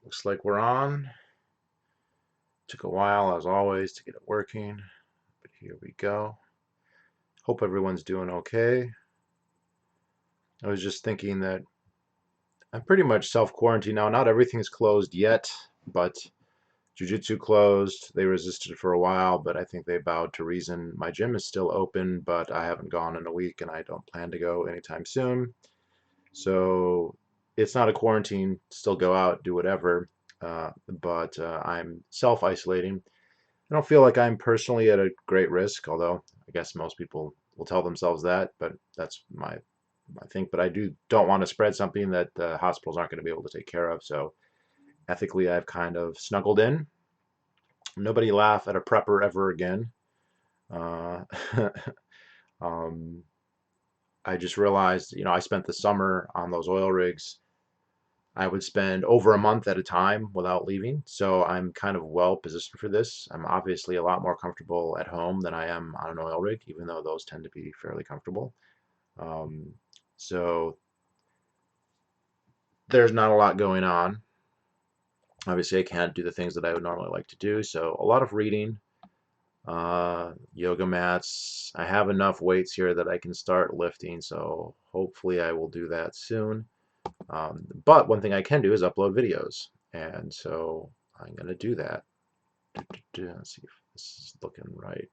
Looks like we're on. Took a while, as always, to get it working, but here we go. Hope everyone's doing okay. I was just thinking that I'm pretty much self-quarantined now. Not everything's closed yet, but Jiu-Jitsu closed. They resisted for a while, but I think they bowed to reason. My gym is still open, but I haven't gone in a week, and I don't plan to go anytime soon. So it's not a quarantine. Still go out, do whatever, but I'm self-isolating. I don't feel like I'm personally at a great risk, although I guess most people will tell themselves that, but that's my thing. But I don't want to spread something that the hospitals aren't going to be able to take care of. So ethically, I've kind of snuggled in. Nobody laugh at a prepper ever again. Uh, um, I just realized, I spent the summer on those oil rigs. I would spend over a month at a time without leaving. So I'm kind of well positioned for this. I'm obviously a lot more comfortable at home than I am on an oil rig, even though those tend to be fairly comfortable. Um, so there's not a lot going on. Obviously, I can't do the things that I would normally like to do. So a lot of reading, yoga mats. I have enough weights here that I can start lifting. So hopefully I will do that soon. But one thing I can do is upload videos. And so I'm going to do that. Let's see if this is looking right.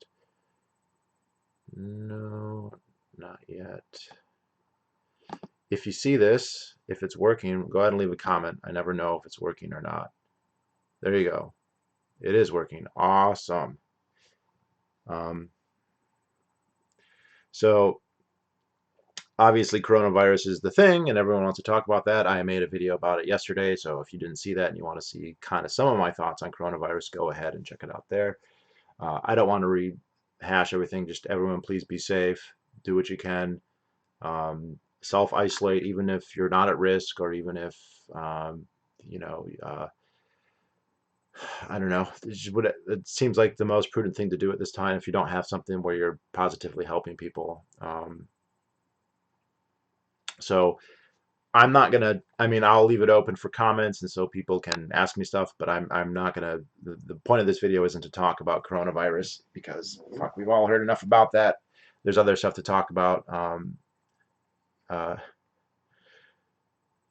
No, not yet. If you see this, if it's working, go ahead and leave a comment. I never know if it's working or not. There you go. It is working. Awesome. Um, so obviously coronavirus is the thing and everyone wants to talk about that. I made a video about it yesterday, so if you didn't see that and you want to see kind of some of my thoughts on coronavirus, go ahead and check it out there. I don't want to rehash everything. Just everyone, please be safe. Do what you can. Self-isolate, even if you're not at risk, or even if you know. I don't know. It seems like the most prudent thing to do at this time if you don't have something where you're positively helping people. So I'm not gonna. I mean, I'll leave it open for comments, and so people can ask me stuff. But I'm not gonna. The point of this video isn't to talk about coronavirus because fuck, we've all heard enough about that. There's other stuff to talk about. Uh,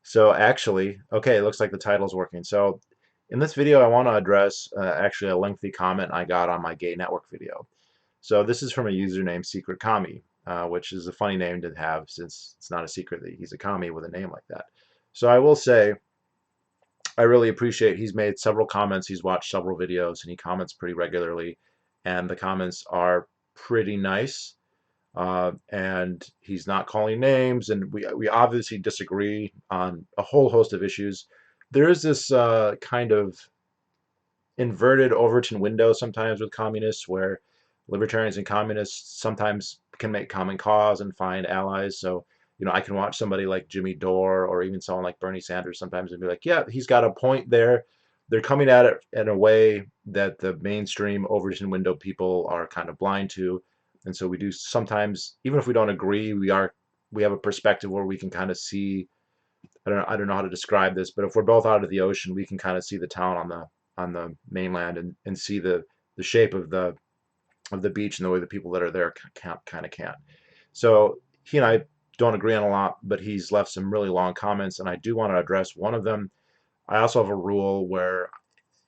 so actually, okay, it looks like the title's working. So in this video, I want to address actually a lengthy comment I got on my gay network video. So this is from a user named Secret Commie, which is a funny name to have since it's not a secret that he's a commie with a name like that. So I will say I really appreciate he's made several comments, he's watched several videos, and he comments pretty regularly, and the comments are pretty nice. And he's not calling names, and we obviously disagree on a whole host of issues. There is this kind of inverted Overton window sometimes with communists where libertarians and communists sometimes can make common cause and find allies. So, I can watch somebody like Jimmy Dore or even someone like Bernie Sanders sometimes and be like, yeah, he's got a point there. They're coming at it in a way that the mainstream Overton window people are kind of blind to. And so we do sometimes, even if we don't agree, we have a perspective where we can kind of see. I don't know how to describe this, but if we're both out of the ocean, we can kind of see the town on the mainland and see the shape of the beach and the way the people that are there kind of can't. So he and I don't agree on a lot, but he's left some really long comments, and I do want to address one of them. I also have a rule where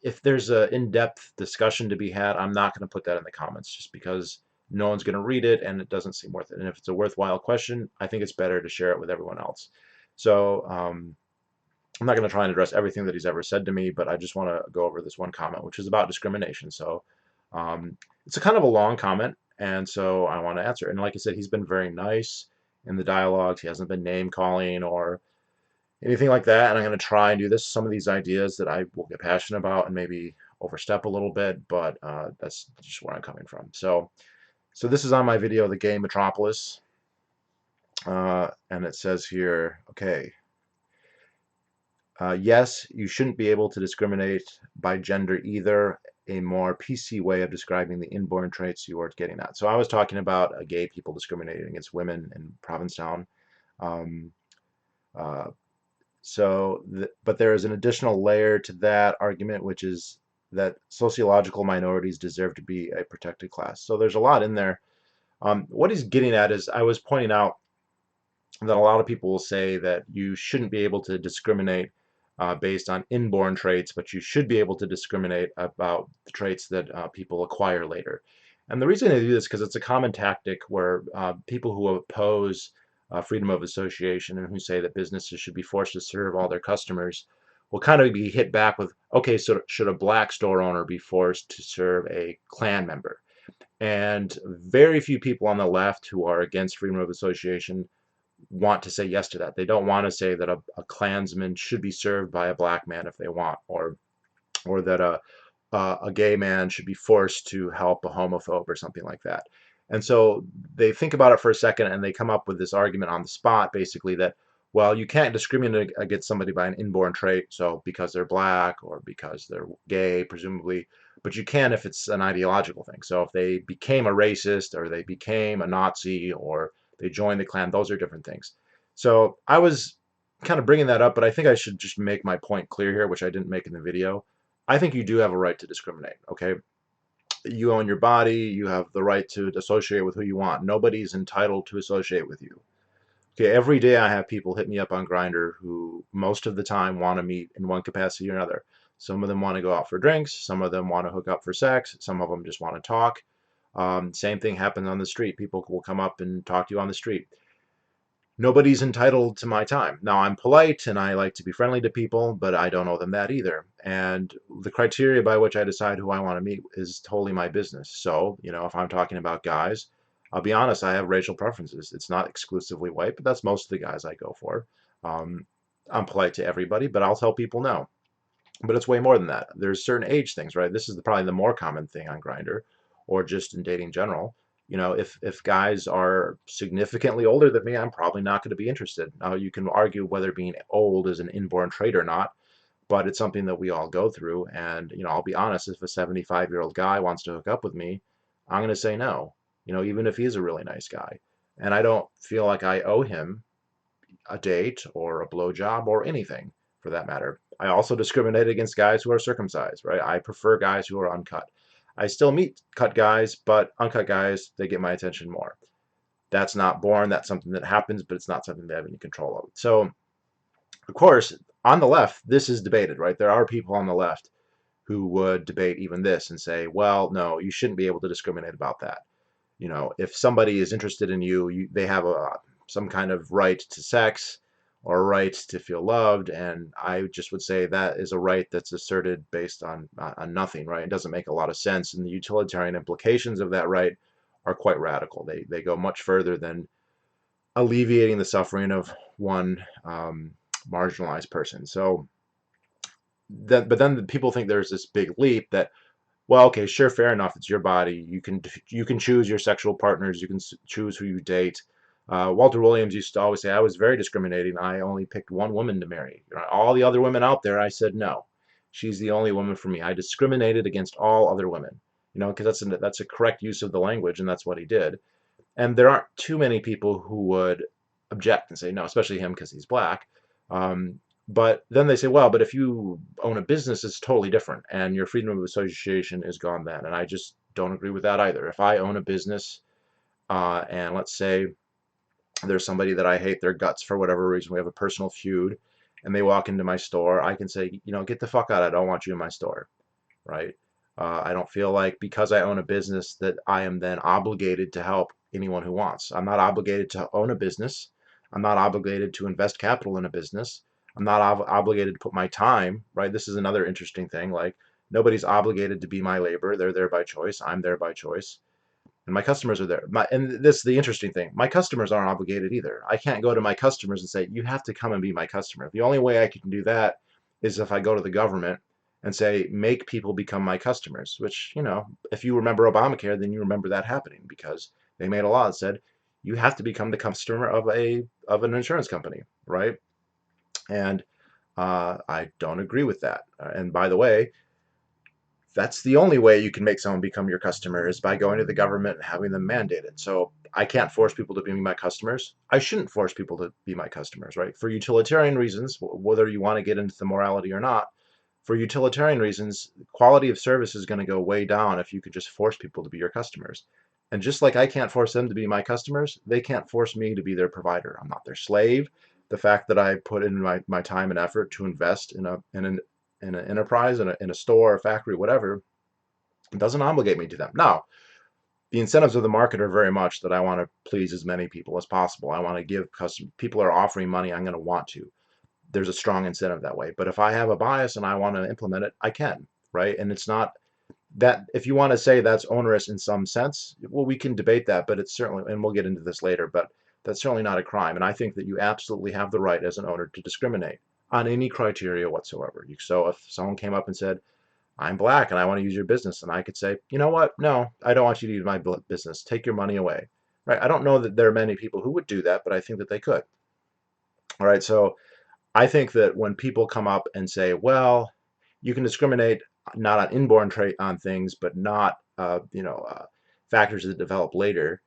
if there's an in-depth discussion to be had, I'm not going to put that in the comments just because no one's going to read it and it doesn't seem worth it. And if it's a worthwhile question, I think it's better to share it with everyone else. So I'm not going to try and address everything that he's ever said to me, but I just want to go over this one comment, which is about discrimination. So um, it's a kind of a long comment, and so I want to answer it. And like I said, he's been very nice in the dialogues. He hasn't been name calling or anything like that. And I'm going to try and do this. Some of these ideas that I will get passionate about and maybe overstep a little bit, but that's just where I'm coming from. So this is on my video, The Gay Metropolis, and it says here, okay. Yes, you shouldn't be able to discriminate by gender either. A more PC way of describing the inborn traits you are getting at. So I was talking about gay people discriminating against women in Provincetown. Um, uh, But there is an additional layer to that argument, which is that sociological minorities deserve to be a protected class. So there's a lot in there. What he's getting at is, I was pointing out that a lot of people will say that you shouldn't be able to discriminate based on inborn traits, but you should be able to discriminate about the traits that people acquire later. And the reason they do this is because it's a common tactic where people who oppose freedom of association and who say that businesses should be forced to serve all their customers will kind of be hit back with, okay, so should a black store owner be forced to serve a Klan member? And very few people on the left who are against freedom of association want to say yes to that. They don't want to say that a Klansman should be served by a black man if they want, or that a gay man should be forced to help a homophobe or something like that. And so they think about it for a second and they come up with this argument on the spot, basically that, well, you can't discriminate against somebody by an inborn trait, so because they're black or because they're gay, presumably, but you can if it's an ideological thing. So if they became a racist or they became a Nazi or they joined the Klan, those are different things. So I was kind of bringing that up, but I think I should just make my point clear here, which I didn't make in the video. I think you do have a right to discriminate, okay? You own your body, you have the right to associate with who you want. Nobody's entitled to associate with you. Okay, every day I have people hit me up on Grindr who most of the time want to meet in one capacity or another. Some of them want to go out for drinks, some of them want to hook up for sex, some of them just want to talk. Same thing happens on the street. People will come up and talk to you on the street. Nobody's entitled to my time. Now, I'm polite and I like to be friendly to people, but I don't owe them that either. And the criteria by which I decide who I want to meet is totally my business. So, if I'm talking about guys, I'll be honest, I have racial preferences. It's not exclusively white, but that's most of the guys I go for. Um, I'm polite to everybody, but I'll tell people no. But it's way more than that. There's certain age things, right? This is probably the more common thing on Grindr or just in dating in general. If guys are significantly older than me, I'm probably not going to be interested. Now, you can argue whether being old is an inborn trait or not, but it's something that we all go through. And, I'll be honest, if a 75-year-old guy wants to hook up with me, I'm going to say no, even if he's a really nice guy. And I don't feel like I owe him a date or a blowjob or anything for that matter. I also discriminate against guys who are circumcised, right? I prefer guys who are uncut. I still meet cut guys, but uncut guys, they get my attention more. That's not born, that's something that happens, but it's not something they have any control of. So, of course, on the left, this is debated, right? There are people on the left who would debate even this and say, well, no, you shouldn't be able to discriminate about that. If somebody is interested in you, they have some kind of right to sex or a right to feel loved, and I just would say that is a right that's asserted based on nothing, right? It doesn't make a lot of sense, and the utilitarian implications of that right are quite radical. They go much further than alleviating the suffering of one marginalized person. But then people think there's this big leap that, well, okay, sure, fair enough. It's your body. You can choose your sexual partners. You can choose who you date. Walter Williams used to always say, I was very discriminating. I only picked one woman to marry. All the other women out there, I said no. She's the only woman for me. I discriminated against all other women. Because that's a correct use of the language, and that's what he did. And there aren't too many people who would object and say no, especially him because he's black. But then they say, well, but if you own a business, it's totally different, and your freedom of association is gone then. And I just don't agree with that either. If I own a business, and let's say there's somebody that I hate their guts for whatever reason, we have a personal feud, and they walk into my store, I can say, get the fuck out. I don't want you in my store, right? I don't feel like because I own a business that I am then obligated to help anyone who wants. I'm not obligated to own a business. I'm not obligated to invest capital in a business. I'm not obligated to put my time, right? This is another interesting thing. Like, nobody's obligated to be my labor. They're there by choice. I'm there by choice. And my customers are there. And this is the interesting thing. My customers aren't obligated either. I can't go to my customers and say, you have to come and be my customer. The only way I can do that is if I go to the government and say, make people become my customers, which, if you remember Obamacare, then you remember that happening because they made a law that said you have to become the customer of an insurance company, right? And I don't agree with that. And by the way, That's the only way you can make someone become your customer, is by going to the government and having them mandate it. So I can't force people to be my customers. I shouldn't force people to be my customers, right? For utilitarian reasons, whether you want to get into the morality or not, for utilitarian reasons, quality of service is going to go way down if you could just force people to be your customers. And just like I can't force them to be my customers, they can't force me to be their provider. I'm not their slave. The fact that I put in my time and effort to invest in an enterprise, in a store, a factory, whatever, doesn't obligate me to them. Now, the incentives of the market are very much that I want to please as many people as possible. I want to give customers, people are offering money, I'm going to want to. There's a strong incentive that way. But if I have a bias and I want to implement it, I can, right? And it's not that, if you want to say that's onerous in some sense, well, we can debate that, but it's certainly, and we'll get into this later, but that's certainly not a crime. And I think that you absolutely have the right as an owner to discriminate on any criteria whatsoever. So if someone came up and said, I'm black and I want to use your business, and I could say, you know what? No, I don't want you to use my business. Take your money away. Right? I don't know that there are many people who would do that, but I think that they could. All right. So I think that when people come up and say, well, you can discriminate not on inborn trait on things, but not, factors that develop later.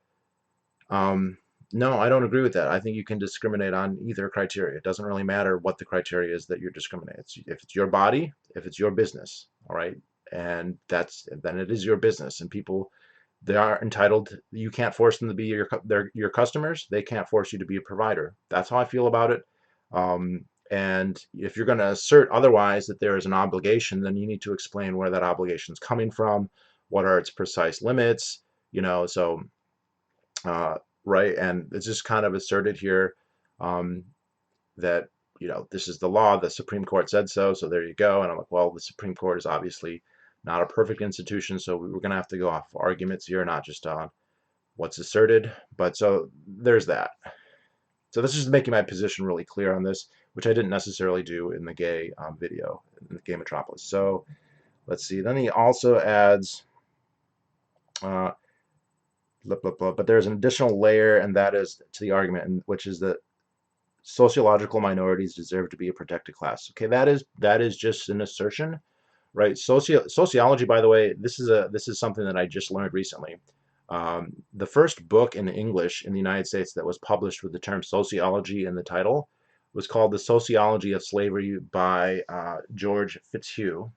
Um, no, I don't agree with that. I think you can discriminate on either criteria. It doesn't really matter what the criteria is that you're discriminating. If it's your body, if it's your business, all right, and then it is your business. And people, they are entitled. You can't force them to be your customers. They can't force you to be a provider. That's how I feel about it. And if you're going to assert otherwise, that there is an obligation, then you need to explain where that obligation is coming from. What are its precise limits? So uh, right? And it's just kind of asserted here, um, that this is the law. The Supreme Court said so, so there you go. And I'm like, well, the Supreme Court is obviously not a perfect institution, so we're going to have to go off arguments here, not just on what's asserted. But so there's that. So this is making my position really clear on this, which I didn't necessarily do in the gay video, in the gay Metropolis. So let's see. Then he also adds, uh, blah, blah, blah, but there's an additional layer, and that is to the argument, which is that sociological minorities deserve to be a protected class. Okay, that is just an assertion, right? Sociology, by the way, this is something that I just learned recently. The first book in English in the United States that was published with the term sociology in the title was called The Sociology of Slavery by George Fitzhugh.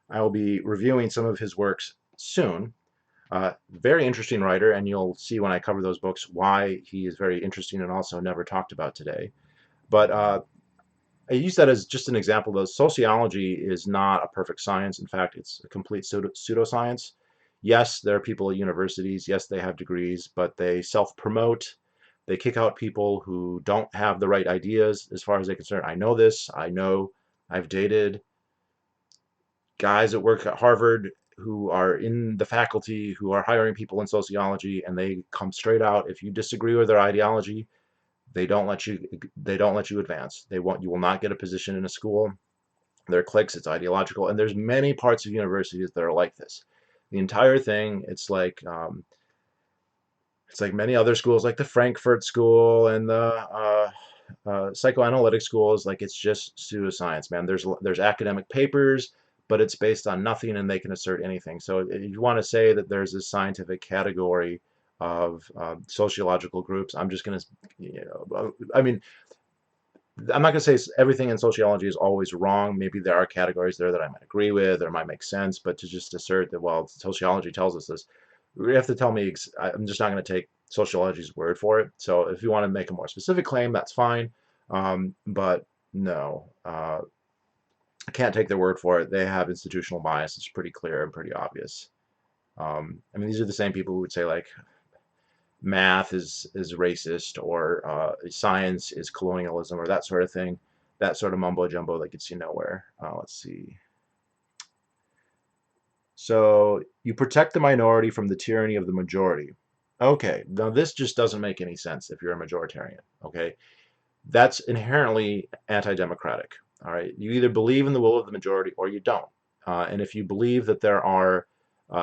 I will be reviewing some of his works soon. Very interesting writer, and you'll see when I cover those books why he is very interesting and also never talked about today. But I use that as just an example, though. Sociology is not a perfect science. In fact, it's a complete pseudoscience. Yes, there are people at universities. Yes, they have degrees, but they self-promote. They kick out people who don't have the right ideas as far as they're concerned. I know this. I know I've dated guys that work at Harvard who are in the faculty who are hiring people in sociology, and they come straight out. If you disagree with their ideology, they don't let you advance. You will not get a position in a school. Their cliques, it's ideological, and there's many parts of universities that are like this. The entire thing, it's like many other schools, like the Frankfurt School and the psychoanalytic schools. Like, it's just pseudoscience, man. There's academic papers, but it's based on nothing, and they can assert anything. So if you want to say that there's this scientific category of sociological groups, I'm just going to, I mean, I'm not going to say everything in sociology is always wrong. Maybe there are categories there that I might agree with or might make sense, but to just assert that, well, sociology tells us this, you have to tell me. I'm just not going to take sociology's word for it. So if you want to make a more specific claim, that's fine. But no, I can't take their word for it. They have institutional bias. It's pretty clear and pretty obvious. I mean, these are the same people who would say, like, math is racist, or science is colonialism, or that sort of thing. That sort of mumbo jumbo that gets you nowhere. Let's see. So you protect the minority from the tyranny of the majority. Okay, now this just doesn't make any sense if you're a majoritarian. Okay, that's inherently anti-democratic. All right, you either believe in the will of the majority or you don't. And if you believe that there are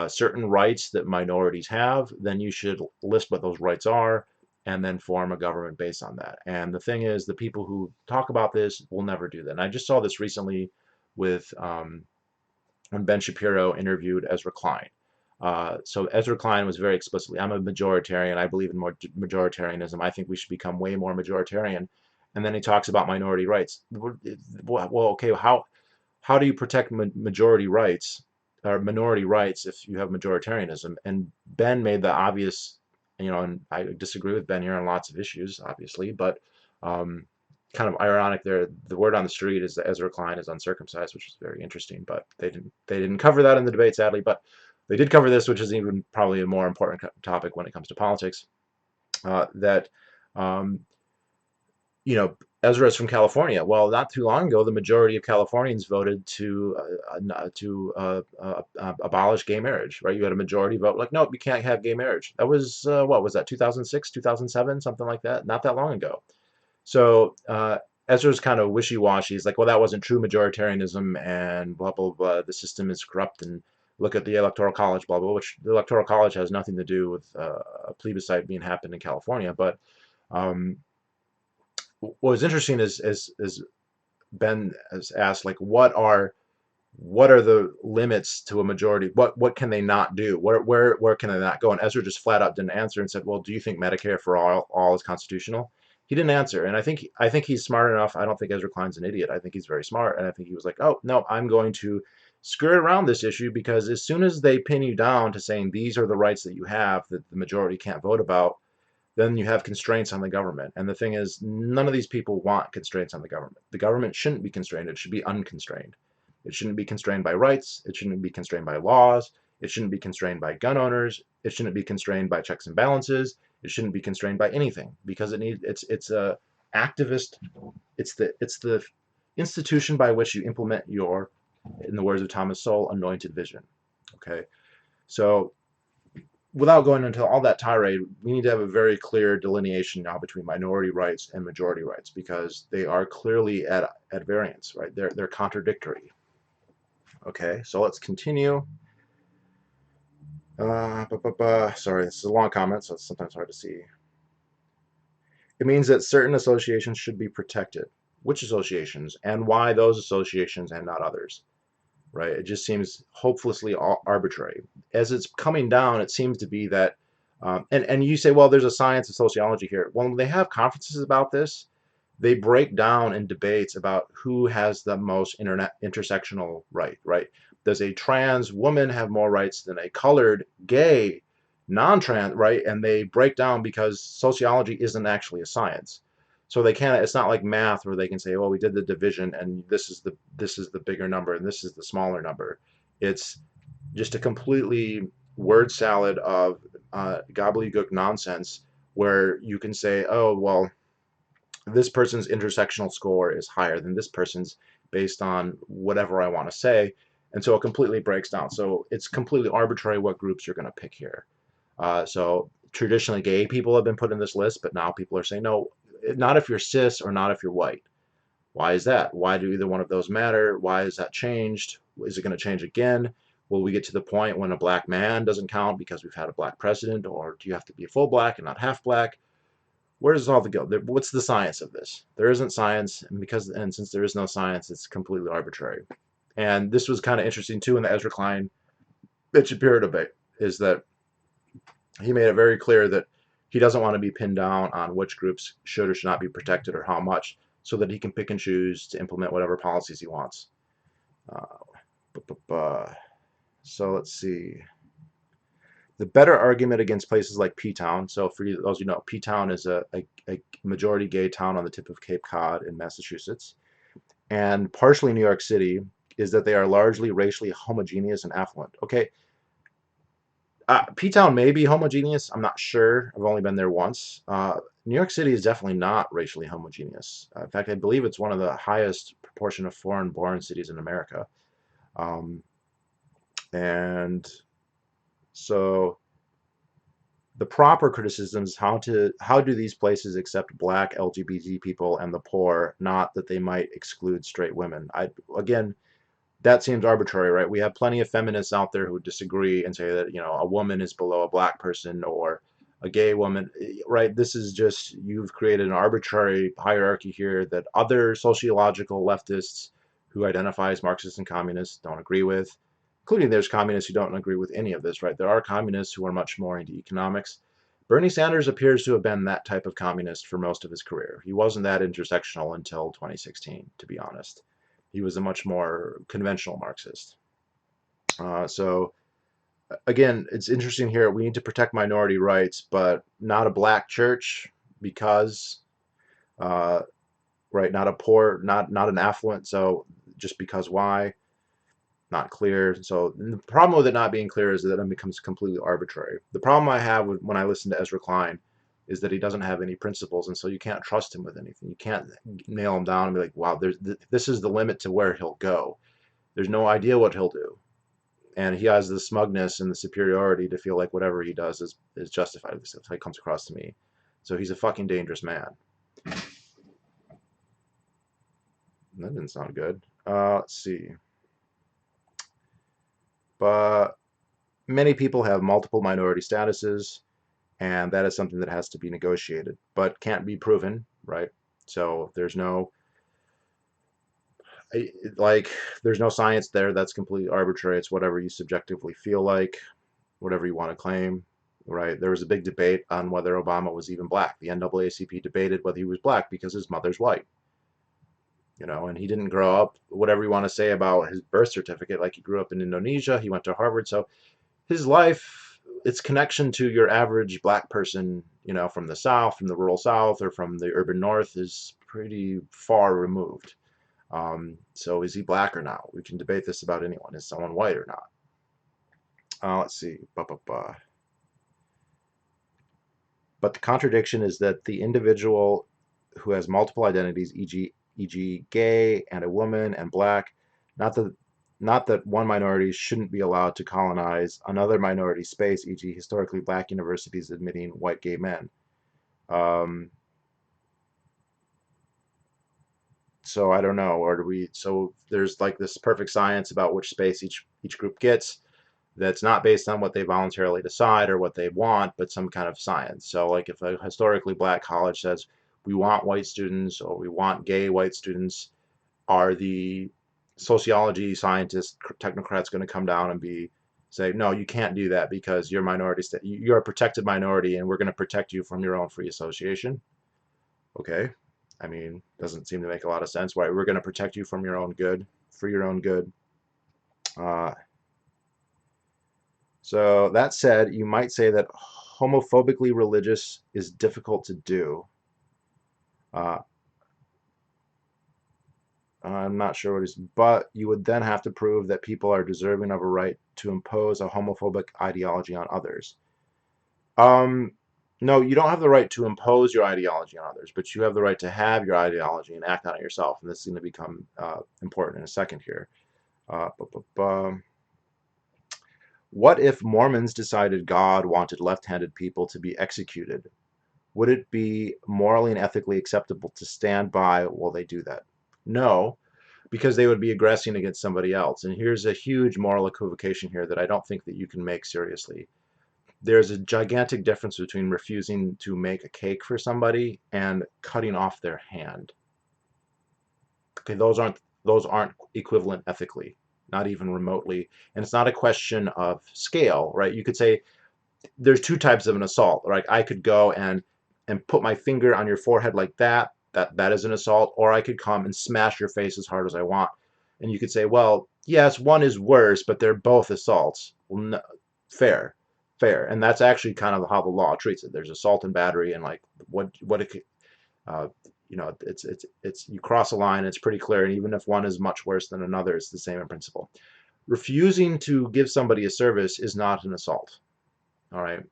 certain rights that minorities have, then you should list what those rights are and then form a government based on that. And the thing is, the people who talk about this will never do that. And I just saw this recently with when Ben Shapiro interviewed Ezra Klein. So Ezra Klein was very explicitly, I'm a majoritarian. I believe in more majoritarianism. I think we should become way more majoritarian. And then he talks about minority rights. Well, okay, how do you protect majority rights or minority rights if you have majoritarianism? And Ben made the obvious, and I disagree with Ben here on lots of issues, obviously, but um, kind of ironic there. The word on the street is that Ezra Klein is uncircumcised, which is very interesting, but they didn't cover that in the debate, sadly. But they did cover this, which is even probably a more important topic when it comes to politics. That um, Ezra is from California. Well, not too long ago, the majority of Californians voted to abolish gay marriage. Right? You had a majority vote like, nope, you can't have gay marriage. That was what was that? 2006, 2007, something like that. Not that long ago. So Ezra's kind of wishy-washy. He's like, well, that wasn't true majoritarianism, and blah blah blah. The system is corrupt, and look at the electoral college, blah blah. Which the electoral college has nothing to do with a plebiscite being happened in California, but um, what was interesting is Ben has asked like what are the limits to a majority? What can they not do? Where can they not go? And Ezra just flat out didn't answer and said, well, do you think Medicare for all is constitutional? He didn't answer, and I think he's smart enough. I don't think Ezra Klein's an idiot. I think he's very smart, and I think he was like, oh no, I'm going to skirt around this issue because as soon as they pin you down to saying these are the rights that you have that the majority can't vote about, then you have constraints on the government. And the thing is, none of these people want constraints on the government. The government shouldn't be constrained. It should be unconstrained. It shouldn't be constrained by rights. It shouldn't be constrained by laws. It shouldn't be constrained by gun owners. It shouldn't be constrained by checks and balances. It shouldn't be constrained by anything because it's a activist. It's the institution by which you implement your, in the words of Thomas Sowell, anointed vision. Okay, so without going into all that tirade, we need to have a very clear delineation now between minority rights and majority rights because they are clearly at variance, right? They're contradictory. Okay, so let's continue. Sorry, this is a long comment, so it's sometimes hard to see. It means that certain associations should be protected. Which associations and why those associations and not others? Right? It just seems hopelessly arbitrary. As it's coming down, it seems to be that, and you say, well, there's a science of sociology here. Well, when they have conferences about this, they break down in debates about who has the most intersectional right, right? Does a trans woman have more rights than a colored, gay, non-trans, right? And they break down because sociology isn't actually a science. So they can't, it's not like math where they can say, well, we did the division and this is the bigger number and this is the smaller number. It's just a completely word salad of gobbledygook nonsense where you can say, oh, well, this person's intersectional score is higher than this person's based on whatever I want to say. And so it completely breaks down. So it's completely arbitrary what groups you're going to pick here. So traditionally gay people have been put in this list, but now people are saying, no, not if you're cis or not if you're white. Why is that? Why do either one of those matter? Why is that changed? Is it going to change again? Will we get to the point when a black man doesn't count because we've had a black president, or do you have to be full black and not half black? Where does all the go? What's the science of this? There isn't science, and since there is no science, it's completely arbitrary. And this was kind of interesting too in the Ezra Klein Shapiro debate, is that he made it very clear that he doesn't want to be pinned down on which groups should or should not be protected or how much, so that he can pick and choose to implement whatever policies he wants. So let's see. The better argument against places like P-Town, so for those you know, P-Town is a majority gay town on the tip of Cape Cod in Massachusetts, and partially New York City, is that they are largely racially homogeneous and affluent. Okay, P-Town may be homogeneous. I'm not sure. I've only been there once. New York City is definitely not racially homogeneous. In fact, I believe it's one of the highest proportion of foreign-born cities in America. And so the proper criticism is how do these places accept black LGBT people and the poor, not that they might exclude straight women. Again, that seems arbitrary, right? We have plenty of feminists out there who disagree and say that, a woman is below a black person or a gay woman, right? This is just, you've created an arbitrary hierarchy here that other sociological leftists who identify as Marxists and communists don't agree with. including there's communists who don't agree with any of this, right? There are communists who are much more into economics. Bernie Sanders appears to have been that type of communist for most of his career. He wasn't that intersectional until 2016, to be honest. He was a much more conventional Marxist. So again, it's interesting here. We need to protect minority rights, but not a black church because, uh, right, not a poor, not an affluent. So just because why? Not clear. So the problem with it not being clear is that it becomes completely arbitrary. The problem I have with when I listen to Ezra Klein is that he doesn't have any principles, and so you can't trust him with anything. You can't nail him down and be like, wow, this is the limit to where he'll go. There's no idea what he'll do. And he has the smugness and the superiority to feel like whatever he does is justified. That's how he comes across to me. So he's a fucking dangerous man. That didn't sound good. Let's see. But many people have multiple minority statuses, and that is something that has to be negotiated, but can't be proven, right? So there's no like there's no science there. That's completely arbitrary. It's whatever you subjectively feel like, whatever you want to claim, right? There was a big debate on whether Obama was even black. The NAACP debated whether he was black because his mother's white, and he didn't grow up, whatever you want to say about his birth certificate, like he grew up in Indonesia, he went to Harvard. So his life, its connection to your average black person, from the South, from the rural South, or from the urban North is pretty far removed. So is he black or not? We can debate this about anyone. Is someone white or not? Let's see. But the contradiction is that the individual who has multiple identities, e.g., gay and a woman and black, not that one minority shouldn't be allowed to colonize another minority space, e.g., historically black universities admitting white gay men. So I don't know, or do we? So there's like this perfect science about which space each group gets. That's not based on what they voluntarily decide or what they want, but some kind of science. So like if a historically black college says we want white students or we want gay white students, are the sociology scientists, technocrats going to come down and say, no, you can't do that because you're you're a protected minority and we're going to protect you from your own free association? Okay. I mean, doesn't seem to make a lot of sense. Why we're going to protect you from your own good, for your own good. So that said, you might say that homophobically religious is difficult to do. I'm not sure what it is, but you would then have to prove that people are deserving of a right to impose a homophobic ideology on others. No, you don't have the right to impose your ideology on others, but you have the right to have your ideology and act on it yourself. And this is going to become important in a second here. What if Mormons decided God wanted left-handed people to be executed? Would it be morally and ethically acceptable to stand by while they do that? No, because they would be aggressing against somebody else. And here's a huge moral equivocation here that I don't think that you can make seriously. There's a gigantic difference between refusing to make a cake for somebody and cutting off their hand. Okay, those aren't equivalent ethically, not even remotely. And it's not a question of scale, right? You could say there's two types of an assault, right? I could go and put my finger on your forehead like that is an assault, or I could come and smash your face as hard as I want. And you could say, well, yes, one is worse, but they're both assaults. Well, no, fair. And that's actually kind of how the law treats it. There's assault and battery, and like what it, it's you cross a line, it's pretty clear. And even if one is much worse than another, it's the same in principle. Refusing to give somebody a service is not an assault. All right.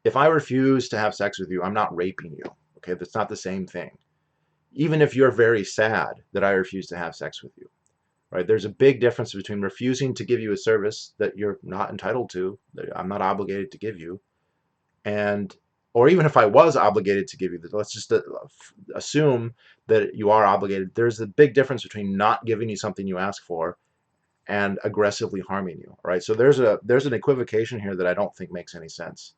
If I refuse to have sex with you, I'm not raping you. Okay, that's not the same thing. Even if you're very sad that I refuse to have sex with you, right? There's a big difference between refusing to give you a service that you're not entitled to, that I'm not obligated to give you, or even if I was obligated to give you that, let's just assume that you are obligated. There's a big difference between not giving you something you ask for and aggressively harming you, right? So there's an equivocation here that I don't think makes any sense,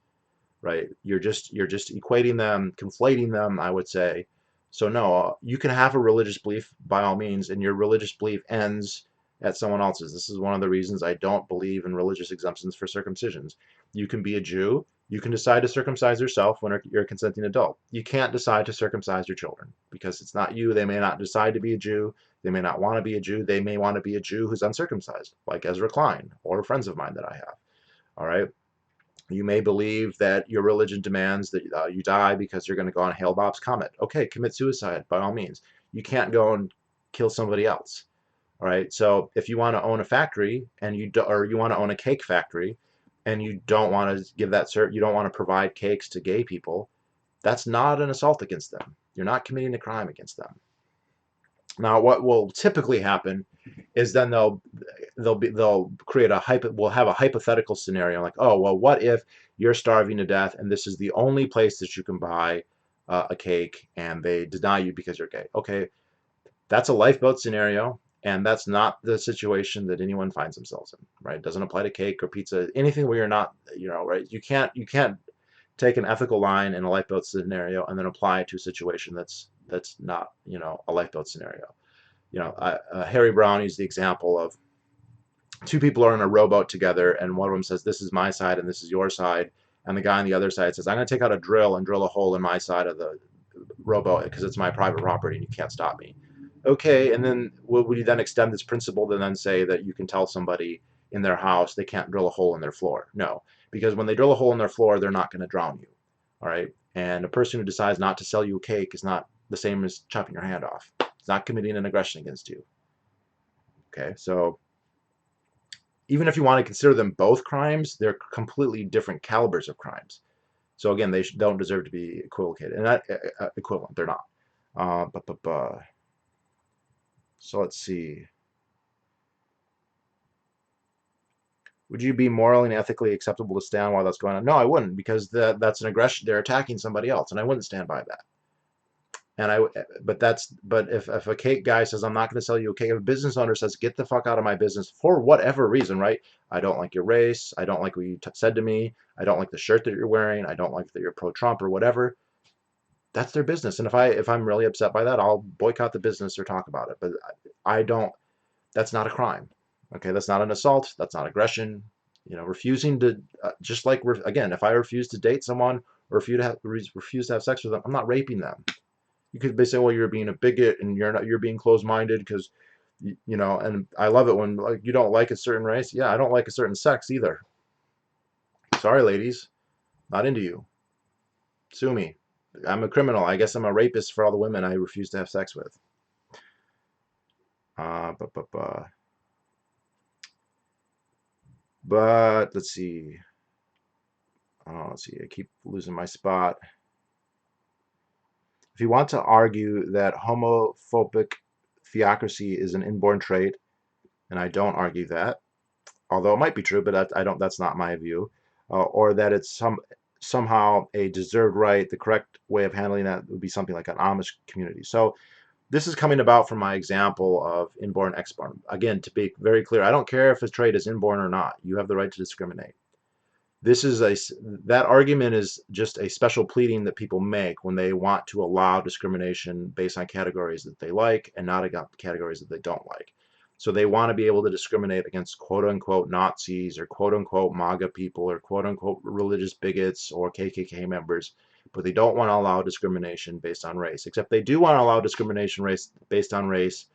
right? You're just equating them, conflating them, I would say. So no, you can have a religious belief by all means, and your religious belief ends at someone else's. This is one of the reasons I don't believe in religious exemptions for circumcisions. You can be a Jew. You can decide to circumcise yourself when you're a consenting adult. You can't decide to circumcise your children because it's not you. They may not decide to be a Jew. They may not want to be a Jew. They may want to be a Jew who's uncircumcised, like Ezra Klein or friends of mine that I have. All right. You may believe that your religion demands that you die because you're going to go on Hale-Bopp's comet. Okay, commit suicide by all means. You can't go and kill somebody else. All right. So if you want to own a factory and or you want to own a cake factory, and you don't want to give that you don't want to provide cakes to gay people, that's not an assault against them. You're not committing a crime against them. Now, what will typically happen is then they'll create we'll have a hypothetical scenario like, oh well, what if you're starving to death and this is the only place that you can buy a cake and they deny you because you're gay? Okay, that's a lifeboat scenario. And that's not the situation that anyone finds themselves in, right? It doesn't apply to cake or pizza, anything where you're not, right? You can't take an ethical line in a lifeboat scenario and then apply it to a situation that's not, a lifeboat scenario. Harry Brown used the example of two people are in a rowboat together, and one of them says, "This is my side and this is your side," and the guy on the other side says, "I'm going to take out a drill and drill a hole in my side of the rowboat because it's my private property and you can't stop me." Okay, and then would you then extend this principle to then say that you can tell somebody in their house they can't drill a hole in their floor? No, because when they drill a hole in their floor, they're not going to drown you. All right, and a person who decides not to sell you a cake is not the same as chopping your hand off. It's not committing an aggression against you. Okay, so even if you want to consider them both crimes, they're completely different calibers of crimes. So again, they don't deserve to be equivocated, and not equivalent. They're not. So let's see. Would you be morally and ethically acceptable to stand while that's going on? No, I wouldn't, because that's an aggression. They're attacking somebody else, and I wouldn't stand by that. But if a cake guy says, I'm not going to sell you a cake, if a business owner says, get the fuck out of my business for whatever reason, right? I don't like your race. I don't like what you said to me. I don't like the shirt that you're wearing. I don't like that you're pro-Trump or whatever. That's their business. And if I'm really upset by that, I'll boycott the business or talk about it. But I don't, that's not a crime. Okay, that's not an assault. That's not aggression. Refusing to, just like, again, if I refuse to date someone or refuse to have sex with them, I'm not raping them. You could say, well, you're being a bigot and you're being closed-minded because, and I love it when like you don't like a certain race. Yeah, I don't like a certain sex either. Sorry, ladies, not into you. Sue me. I'm a criminal. I guess I'm a rapist for all the women I refuse to have sex with. But let's see. Let's see. I keep losing my spot. If you want to argue that homophobic theocracy is an inborn trait, and I don't argue that, although it might be true, but I don't. That's not my view, or that it's somehow a deserved right. The correct way of handling that would be something like an Amish community. So this is coming about from my example of inborn, exborn. Again, to be very clear, I don't care if a trait is inborn or not. You have the right to discriminate. That argument is just a special pleading that people make when they want to allow discrimination based on categories that they like and not against categories that they don't like. So they want to be able to discriminate against quote unquote Nazis or quote unquote MAGA people or quote unquote religious bigots or KKK members, but they don't want to allow discrimination based on race, except they do want to allow discrimination based on race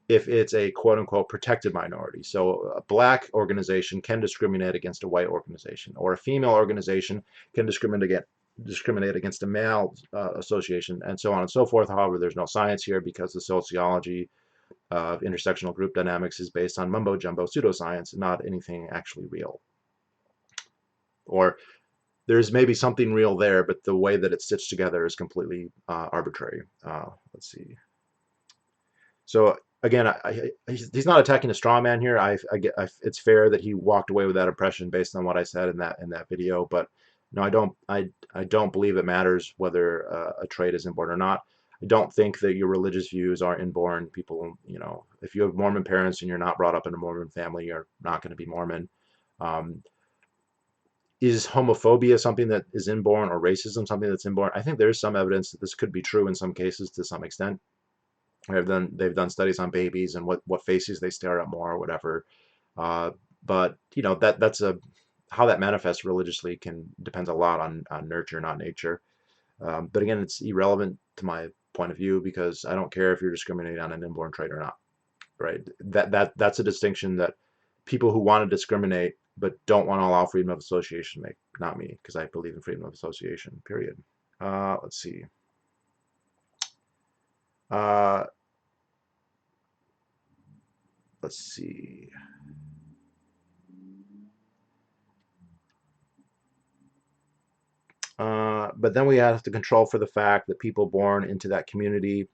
if it's a quote unquote protected minority. So a black organization can discriminate against a white organization, or a female organization can discriminate against a male association, and so on and so forth. However, there's no science here because the sociology of intersectional group dynamics is based on mumbo jumbo pseudoscience, not anything actually real. Or there's maybe something real there, but the way that it's stitched together is completely arbitrary. Let's see. So again, he's not attacking a straw man here. It's fair that he walked away with that impression based on what I said in that video. But no, I don't believe it matters whether a trait is inborn or not. I don't think that your religious views are inborn. People, if you have Mormon parents and you're not brought up in a Mormon family, you're not going to be Mormon. Is homophobia something that is inborn, or racism something that's inborn? I think there's some evidence that this could be true in some cases to some extent. They've done studies on babies and what faces they stare at more or whatever. Uh, but that's a how that manifests religiously can depends a lot on nurture, not nature. But again, it's irrelevant to my point of view because I don't care if you're discriminating on an inborn trait or not, right? That's a distinction that people who want to discriminate but don't want to allow freedom of association make, not me, because I believe in freedom of association, period. Let's see. Uh, let's see. But then we have to control for the fact that people born into that community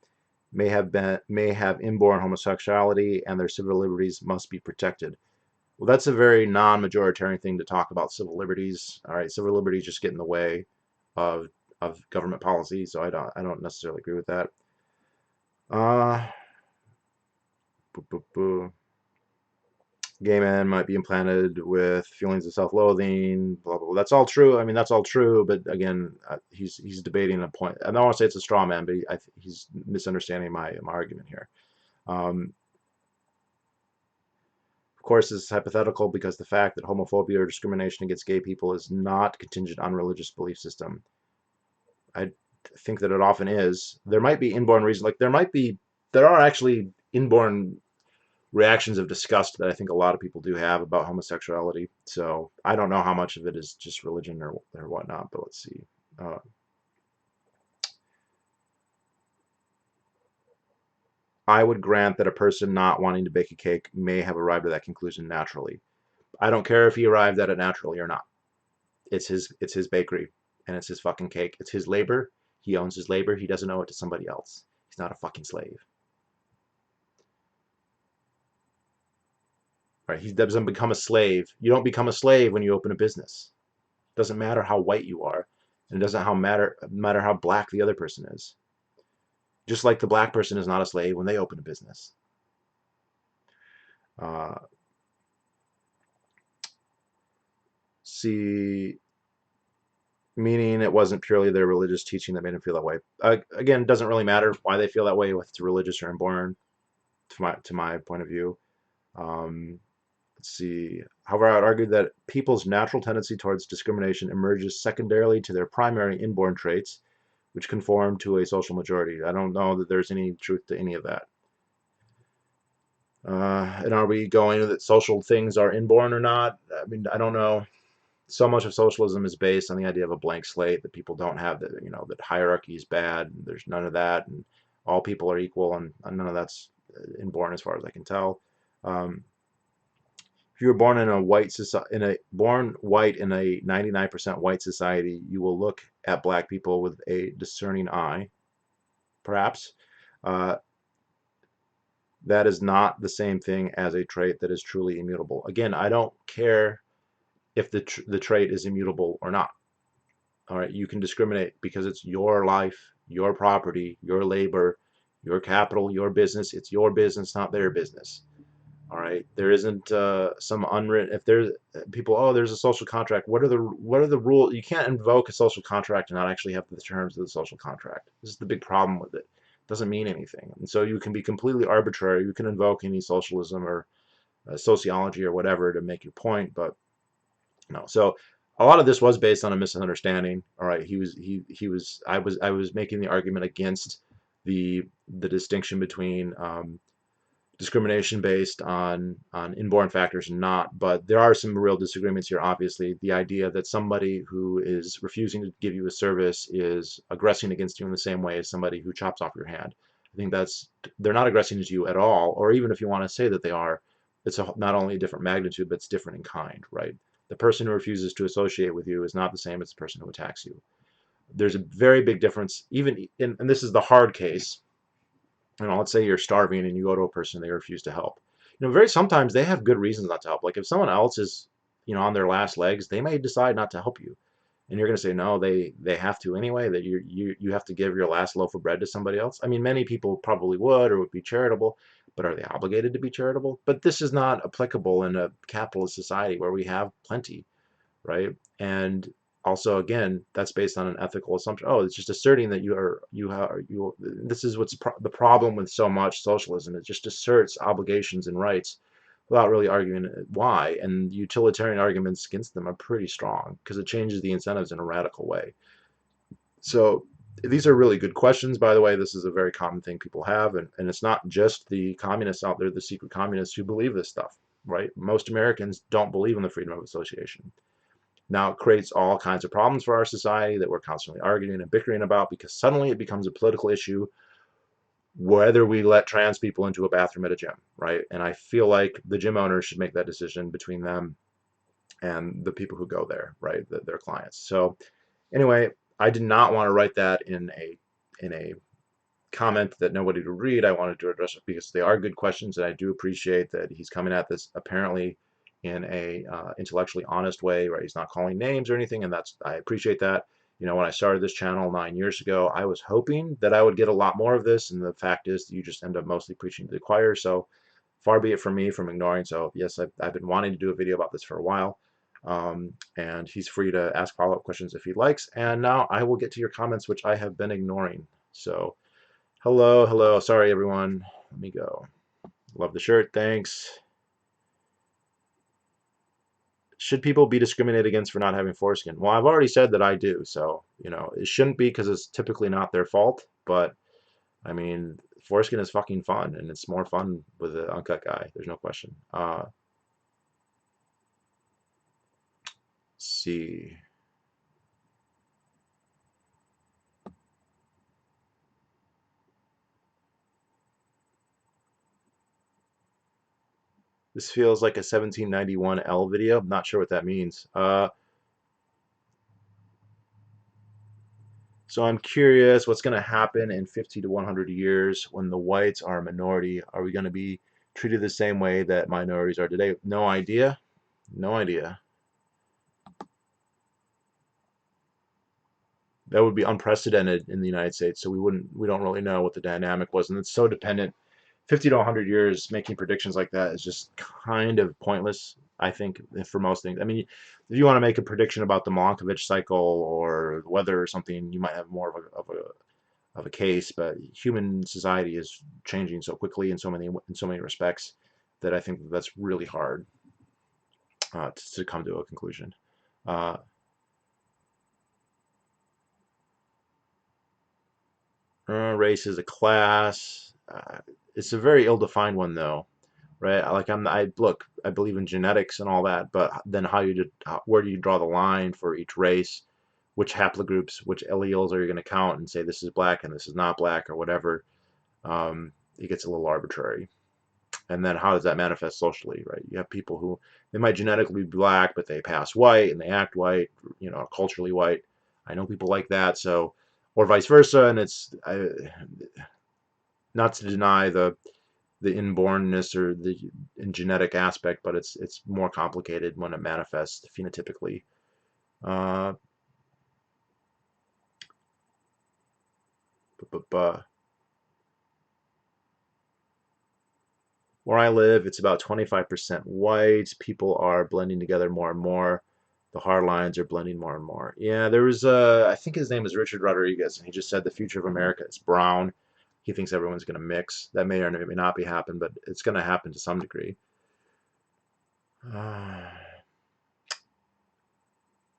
may have inborn homosexuality and their civil liberties must be protected. Well, that's a very non-majoritarian thing to talk about civil liberties. All right, civil liberties just get in the way of government policy, so I don't necessarily agree with that. Uh, boo, boo, boo. Gay men might be implanted with feelings of self-loathing, blah, blah, blah. That's all true. I mean, that's all true. But again, he's debating a point. I don't want to say it's a straw man, but he's misunderstanding my argument here. Of course, this is hypothetical because the fact that homophobia or discrimination against gay people is not contingent on religious belief system. I think that it often is. There might be inborn reasons, like there are actually inborn reactions of disgust that I think a lot of people do have about homosexuality. So I don't know how much of it is just religion or whatnot, but let's see. Uh, I would grant that a person not wanting to bake a cake may have arrived at that conclusion naturally. I don't care if he arrived at it naturally or not. It's his bakery and it's his fucking cake. It's his labor. He owns his labor. He doesn't owe it to somebody else. He's not a fucking slave. Right? He doesn't become a slave. You don't become a slave when you open a business. It doesn't matter how white you are, and it doesn't matter how black the other person is. Just like the black person is not a slave when they open a business. Uh, see, meaning it wasn't purely their religious teaching that made them feel that way. Again, it doesn't really matter why they feel that way, if it's religious or inborn, to my point of view. Um, let's see. However, I would argue that people's natural tendency towards discrimination emerges secondarily to their primary inborn traits, which conform to a social majority. I don't know that there's any truth to any of that. And are we going that social things are inborn or not? I mean, I don't know. So much of socialism is based on the idea of a blank slate, that people don't have that, that hierarchy is bad. There's none of that, and all people are equal, and none of that's inborn as far as I can tell. Um, if you were born in a white society, born white in a 99% white society, you will look at black people with a discerning eye, perhaps. Uh, that is not the same thing as a trait that is truly immutable. Again, I don't care if the trait is immutable or not. All right, you can discriminate because it's your life, your property, your labor, your capital, your business. It's your business, not their business. All right, there isn't some unwritten. If there's people, oh, there's a social contract. What are the rules? You can't invoke a social contract and not actually have the terms of the social contract. This is the big problem with it. It doesn't mean anything, and so you can be completely arbitrary. You can invoke any socialism or sociology or whatever to make your point, but no. So a lot of this was based on a misunderstanding. All right, I was making the argument against the distinction between discrimination based on inborn factors and not. But there are some real disagreements here. Obviously, the idea that somebody who is refusing to give you a service is aggressing against you in the same way as somebody who chops off your hand. I think they're not aggressing against you at all, or even if you want to say that they are, it's not only a different magnitude, but it's different in kind, right? The person who refuses to associate with you is not the same as the person who attacks you. There's a very big difference, even in, and this is the hard case. Let's say you're starving and you go to a person and they refuse to help. Very sometimes they have good reasons not to help. Like if someone else is, on their last legs, they may decide not to help you, and you're going to say no, they have to anyway. That you have to give your last loaf of bread to somebody else. I mean, many people probably would or would be charitable, but are they obligated to be charitable? But this is not applicable in a capitalist society where we have plenty, right? And Also, again, that's based on an ethical assumption. Oh, it's just asserting that you. This is what's the problem with so much socialism. It just asserts obligations and rights without really arguing why. And utilitarian arguments against them are pretty strong because it changes the incentives in a radical way. So these are really good questions, by the way. This is a very common thing people have, and it's not just the communists out there, the secret communists, who believe this stuff, right? Most Americans don't believe in the freedom of association. Now, it creates all kinds of problems for our society that we're constantly arguing and bickering about because suddenly it becomes a political issue whether we let trans people into a bathroom at a gym, right? And I feel like the gym owners should make that decision between them and the people who go there, right? Their clients. So anyway, I did not want to write that in a comment that nobody would read. I wanted to address it because they are good questions, and I do appreciate that he's coming at this apparently in a intellectually honest way, right? He's not calling names or anything, and I appreciate that. You know, when I started this channel 9 years ago, I was hoping that I would get a lot more of this, and the fact is that you just end up mostly preaching to the choir. So far be it from me from ignoring. So yes, I've been wanting to do a video about this for a while. And he's free to ask follow-up questions if he likes. And now I will get to your comments, which I have been ignoring. So hello, hello. Sorry, everyone. Let me go. Love the shirt. Thanks. Should people be discriminated against for not having foreskin? Well, I've already said that I do. So, you know, it shouldn't be because it's typically not their fault. But, I mean, foreskin is fucking fun. And it's more fun with an uncut guy. There's no question. See. This feels like a 1791 L video. I'm not sure what that means. So I'm curious what's going to happen in 50 to 100 years when the whites are a minority. Are we going to be treated the same way that minorities are today? No idea. No idea. That would be unprecedented in the United States. So we don't really know what the dynamic was. And it's so dependent. 50 to 100 years making predictions like that is just kind of pointless, I think, for most things. I mean, if you want to make a prediction about the Milankovitch cycle or the weather or something, you might have more of a case. But human society is changing so quickly in so many respects that I think that's really hard to come to a conclusion. Race is a class. It's a very ill-defined one, though, right? Like I believe in genetics and all that, but then where do you draw the line for each race? Which haplogroups, which alleles are you going to count and say this is black and this is not black or whatever? It gets a little arbitrary. And then how does that manifest socially, right? You have people who they might genetically be black, but they pass white and they act white, you know, culturally white. I know people like that, so or vice versa, and not to deny the inbornness or the genetic aspect, but it's more complicated when it manifests phenotypically. Uh, Where I live, it's about 25% white. People are blending together more and more. The hard lines are blending more and more. Yeah, there was I think his name is Richard Rodriguez, and he just said the future of America is brown. He thinks everyone's going to mix. That may or may not be happen, but it's going to happen to some degree.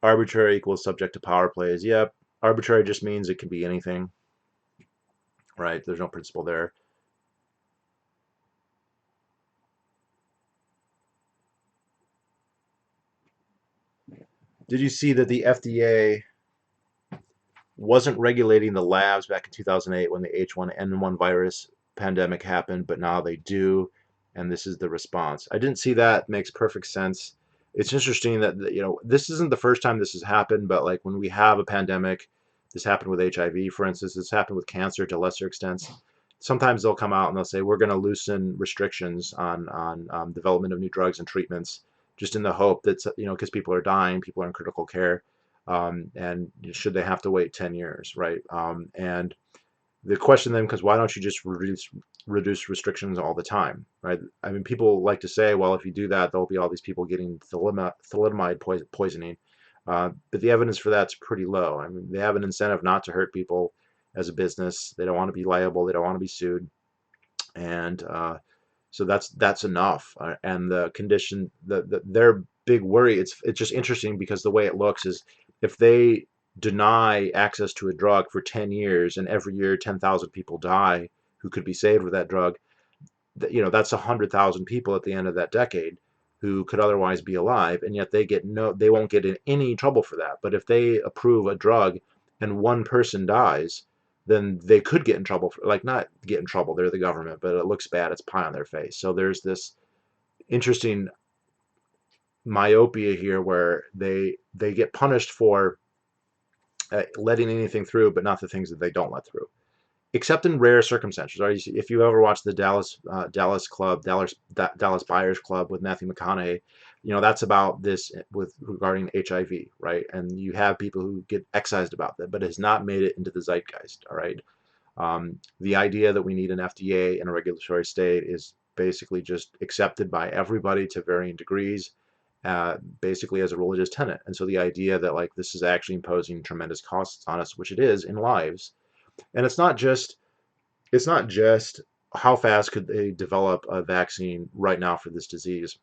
Arbitrary equals subject to power plays. Yep. Arbitrary just means it can be anything, right? There's no principle there. Did you see that the FDA wasn't regulating the labs back in 2008 when the H1N1 virus pandemic happened, but now they do, and this is the response? I didn't see that. Makes perfect sense. It's interesting that, you know, this isn't the first time this has happened, but like when we have a pandemic, this happened with HIV, for instance, this happened with cancer to lesser extents. Sometimes they'll come out and they'll say we're going to loosen restrictions on development of new drugs and treatments, just in the hope that, you know, because people are dying, people are in critical care, and should they have to wait 10 years, right? And the question then, because why don't you just reduce restrictions all the time, right? I mean, people like to say, well, if you do that, there'll be all these people getting thalidomide poisoning. But the evidence for that's pretty low. I mean, they have an incentive not to hurt people as a business. They don't want to be liable. They don't want to be sued, and so that's enough. And the condition, their big worry, it's just interesting because the way it looks is if they deny access to a drug for 10 years and every year 10,000 people die who could be saved with that drug, that's 100,000 people at the end of that decade who could otherwise be alive, and yet they won't get in any trouble for that. But if they approve a drug and one person dies, then they could get in trouble for, like, not get in trouble, they're the government, but it looks bad, it's pie on their face. So there's this interesting myopia here where they get punished for letting anything through, but not the things that they don't let through, except in rare circumstances. Right? If you ever watched the Dallas Buyers Club with Matthew McConaughey, that's about this with regarding HIV, right? And you have people who get excised about that, but it has not made it into the zeitgeist. All right. The idea that we need an FDA and a regulatory state is basically just accepted by everybody to varying degrees, basically as a religious tenet. And so the idea that like this is actually imposing tremendous costs on us, which it is in lives, and it's not just how fast could they develop a vaccine right now for this disease.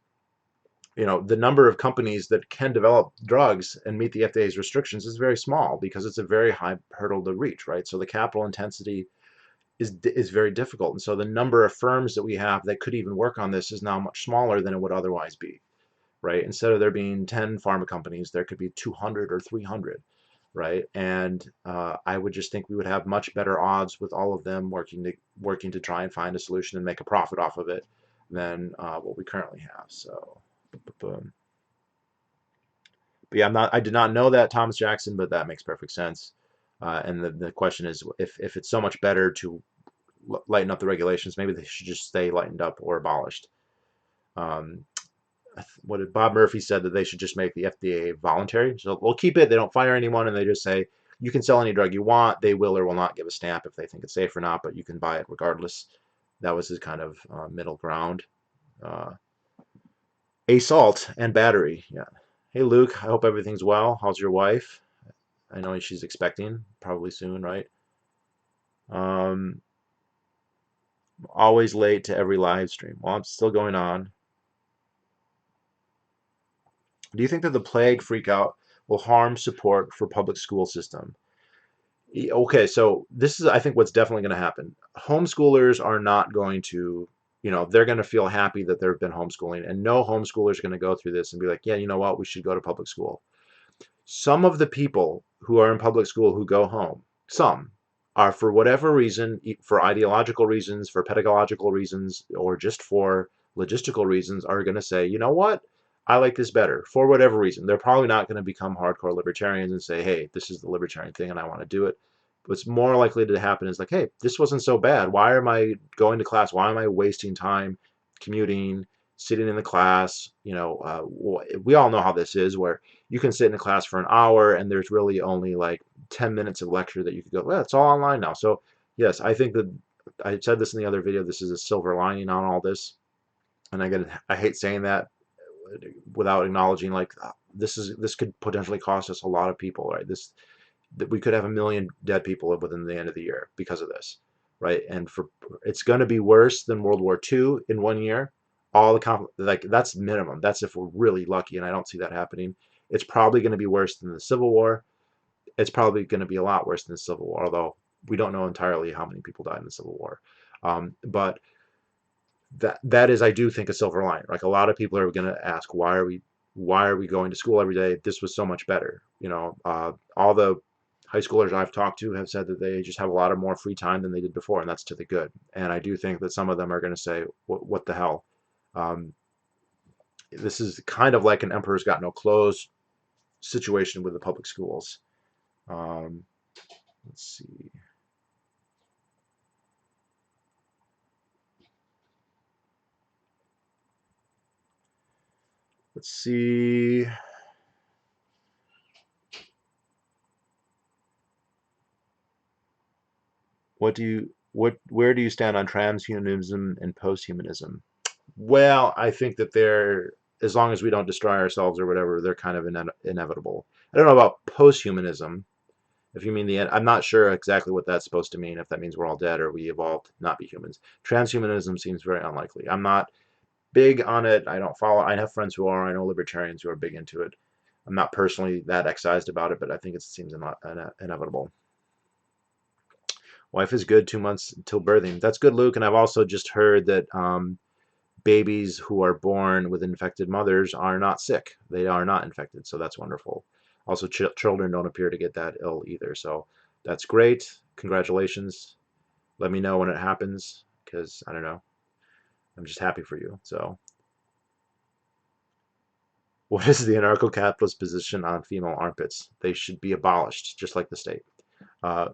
The number of companies that can develop drugs and meet the FDA's restrictions is very small because it's a very high hurdle to reach, right? So the capital intensity is very difficult. And so the number of firms that we have that could even work on this is now much smaller than it would otherwise be, right? Instead of there being 10 pharma companies, there could be 200 or 300, right? And I would just think we would have much better odds with all of them working to try and find a solution and make a profit off of it than what we currently have. So, boom. But yeah, I did not know that, Thomas Jackson, but that makes perfect sense. And the question is, if it's so much better to lighten up the regulations, maybe they should just stay lightened up or abolished. Um, what did Bob Murphy said, that they should just make the FDA voluntary. So we'll keep it. They don't fire anyone, and they just say you can sell any drug you want. They will or will not give a stamp if they think it's safe or not, but you can buy it regardless. That was his kind of middle ground. Uh, Assault and battery. Yeah. Hey Luke, I hope everything's well. How's your wife? I know she's expecting probably soon, right? Um, Always late to every live stream. Well, I'm still going on. Do you think that the plague freakout will harm support for public school system? Okay, so this is, I think, what's definitely going to happen. Homeschoolers are not going to, they're going to feel happy that there have been homeschooling, and no homeschooler is going to go through this and be like, yeah, you know what, we should go to public school. Some of the people who are in public school who go home, some are, for whatever reason, for ideological reasons, for pedagogical reasons, or just for logistical reasons, are going to say, you know what, I like this better, for whatever reason. They're probably not going to become hardcore libertarians and say, hey, this is the libertarian thing and I want to do it. What's more likely to happen is like, hey, this wasn't so bad. Why am I going to class? Why am I wasting time commuting, sitting in the class? We all know how this is, where you can sit in a class for an hour and there's really only like 10 minutes of lecture that you could go, well, it's all online now. So yes, I think that I said this in the other video, this is a silver lining on all this. And I hate saying that without acknowledging, like, this could potentially cost us a lot of people, right? That we could have 1 million dead people within the end of the year because of this, right? And it's going to be worse than World War II in 1 year. Like, that's minimum. That's if we're really lucky, and I don't see that happening. It's probably going to be worse than the Civil War. It's probably going to be a lot worse than the Civil War, although we don't know entirely how many people died in the Civil War. But that is, I do think, a silver lining. Like, a lot of people are going to ask, why are we going to school every day? This was so much better. All the high schoolers I've talked to have said that they just have a lot of more free time than they did before, and that's to the good. And I do think that some of them are going to say, what the hell? This is kind of like an emperor's got no clothes situation with the public schools. Let's see. Let's see. Where do you stand on transhumanism and posthumanism? Well, I think that they're as long as we don't destroy ourselves or whatever, they're kind of inevitable. I don't know about posthumanism. If you mean the end, I'm not sure exactly what that's supposed to mean. If that means we're all dead or we evolved to not be humans. Transhumanism seems very unlikely. I'm not big on it. I don't follow. I have friends who are. I know libertarians who are big into it. I'm not personally that excised about it, but I think it seems inevitable. Wife is good 2 months till birthing. That's good, Luke. And I've also just heard that babies who are born with infected mothers are not sick. They are not infected, so that's wonderful. Also, children don't appear to get that ill either, so that's great. Congratulations. Let me know when it happens, because I don't know. I'm just happy for you. So, what is the anarcho-capitalist position on female armpits? They should be abolished, just like the state. Uh,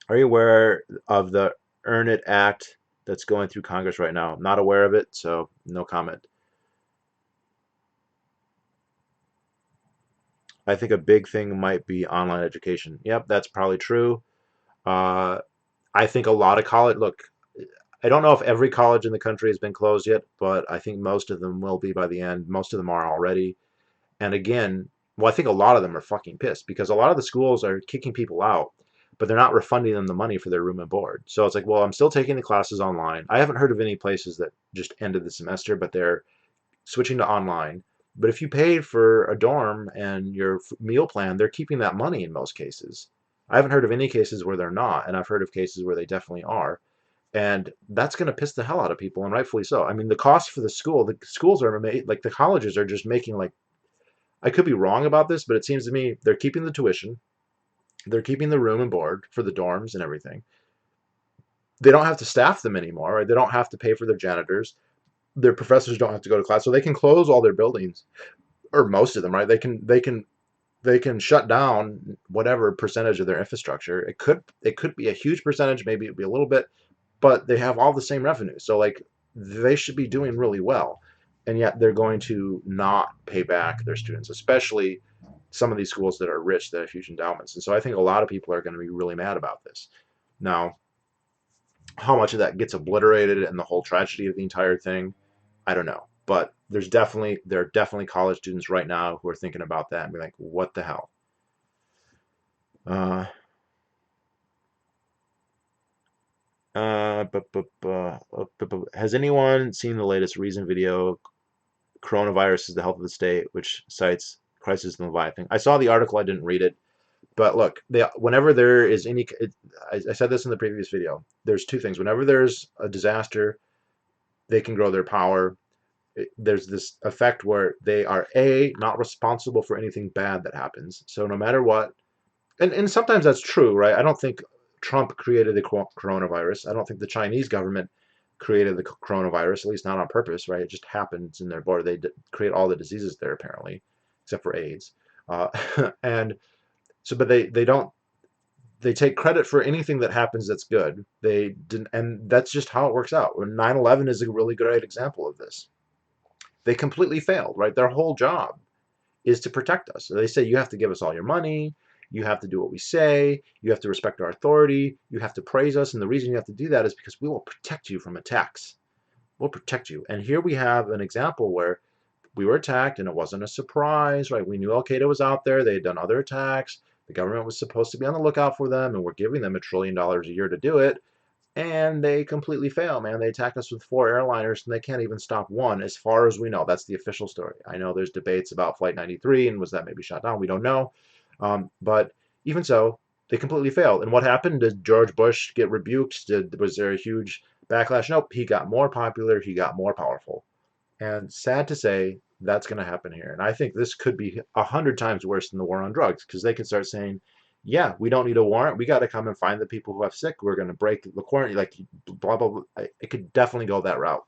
are you aware of the Earn It Act that's going through Congress right now? I'm not aware of it, so no comment. I think a big thing might be online education. Yep, that's probably true. Uh, I think a lot of college, look, I don't know if every college in the country has been closed yet, but I think most of them will be by the end. Most of them are already. And again, well, I think a lot of them are fucking pissed because a lot of the schools are kicking people out, but they're not refunding them the money for their room and board. So it's like, well, I'm still taking the classes online. I haven't heard of any places that just ended the semester, but they're switching to online. But if you paid for a dorm and your meal plan, they're keeping that money in most cases. I haven't heard of any cases where they're not, and I've heard of cases where they definitely are. And that's going to piss the hell out of people, and rightfully so. I mean, the cost for the schools are made, like the colleges are just making like, I could be wrong about this, but it seems to me they're keeping the tuition, they're keeping the room and board for the dorms and everything. They don't have to staff them anymore, right? They don't have to pay for their janitors. Their professors don't have to go to class, so they can close all their buildings or most of them, right? They can shut down whatever percentage of their infrastructure. It could be a huge percentage, maybe it'd be a little bit, but they have all the same revenue. So like they should be doing really well. And yet they're going to not pay back their students, especially some of these schools that are rich that have huge endowments. And so I think a lot of people are going to be really mad about this. Now, how much of that gets obliterated and the whole tragedy of the entire thing, I don't know. But there are definitely college students right now who are thinking about that and be like, what the hell? Uh, has anyone seen the latest Reason video, Coronavirus is the Health of the State, which cites Crisis in Leviathan? I saw the article, I didn't read it. But look, whenever there is I said this in the previous video, there's two things. Whenever there's a disaster, they can grow their power. There's this effect where they are not responsible for anything bad that happens. So no matter what, and sometimes that's true, right? I don't think Trump created the coronavirus. I don't think the Chinese government created the coronavirus, at least not on purpose, right? It just happens in their border. They create all the diseases there apparently, except for AIDS. Uh, and so, but they don't. They take credit for anything that happens that's good. They didn't, and that's just how it works out. 9/11 is a really great example of this. They completely failed, right? Their whole job is to protect us. So they say you have to give us all your money, you have to do what we say, you have to respect our authority, you have to praise us, and the reason you have to do that is because we will protect you from attacks. We'll protect you. And here we have an example where we were attacked and it wasn't a surprise, right? We knew Al Qaeda was out there, they had done other attacks, the government was supposed to be on the lookout for them, and we're giving them $1 trillion a year to do it. And they completely fail, man. They attack us with 4 airliners, and they can't even stop one, as far as we know. That's the official story. I know there's debates about Flight 93, and was that maybe shot down? We don't know. But even so, they completely failed. And what happened? Did George Bush get rebuked? Was there a huge backlash? Nope. He got more popular. He got more powerful. And sad to say, that's going to happen here. And I think this could be 100 times worse than the war on drugs because they could start saying, yeah, we don't need a warrant. We got to come and find the people who have sick. We're going to break the quarantine. Like, blah, blah, blah. It could definitely go that route.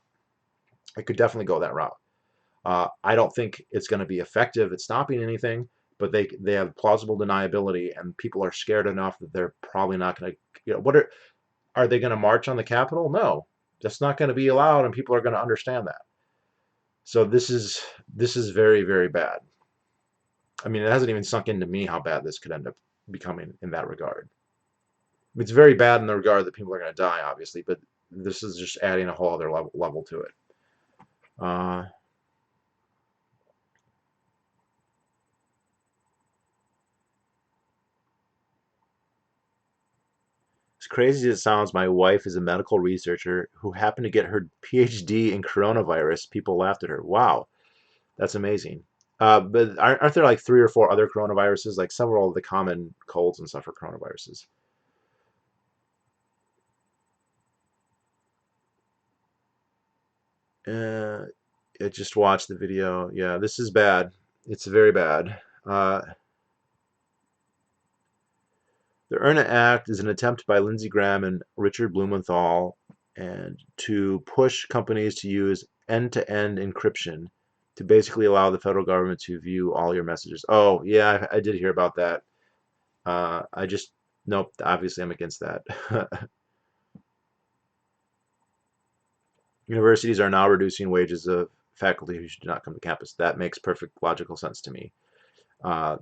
It could definitely go that route. I don't think it's going to be effective at stopping anything, but they have plausible deniability, and people are scared enough that they're probably not going to, are they going to march on the Capitol? No, that's not going to be allowed, and people are going to understand that. So this is very, very bad. I mean, it hasn't even sunk into me how bad this could end up becoming in that regard. It's very bad in the regard that people are going to die, obviously, but this is just adding a whole other level to it. crazy as it sounds, my wife is a medical researcher who happened to get her PhD in coronavirus. People laughed at her. Wow, that's amazing. But aren't there like 3 or 4 other coronaviruses? Like several of the common colds and stuff are coronaviruses. Uh, I just watched the video. Yeah, this is bad. It's very bad. The EARN Act is an attempt by Lindsey Graham and Richard Blumenthal and to push companies to use end-to-end encryption to basically allow the federal government to view all your messages. Oh, yeah, I did hear about that. I just, nope, obviously I'm against that. Universities are now reducing wages of faculty who should not come to campus. That makes perfect logical sense to me. Uh,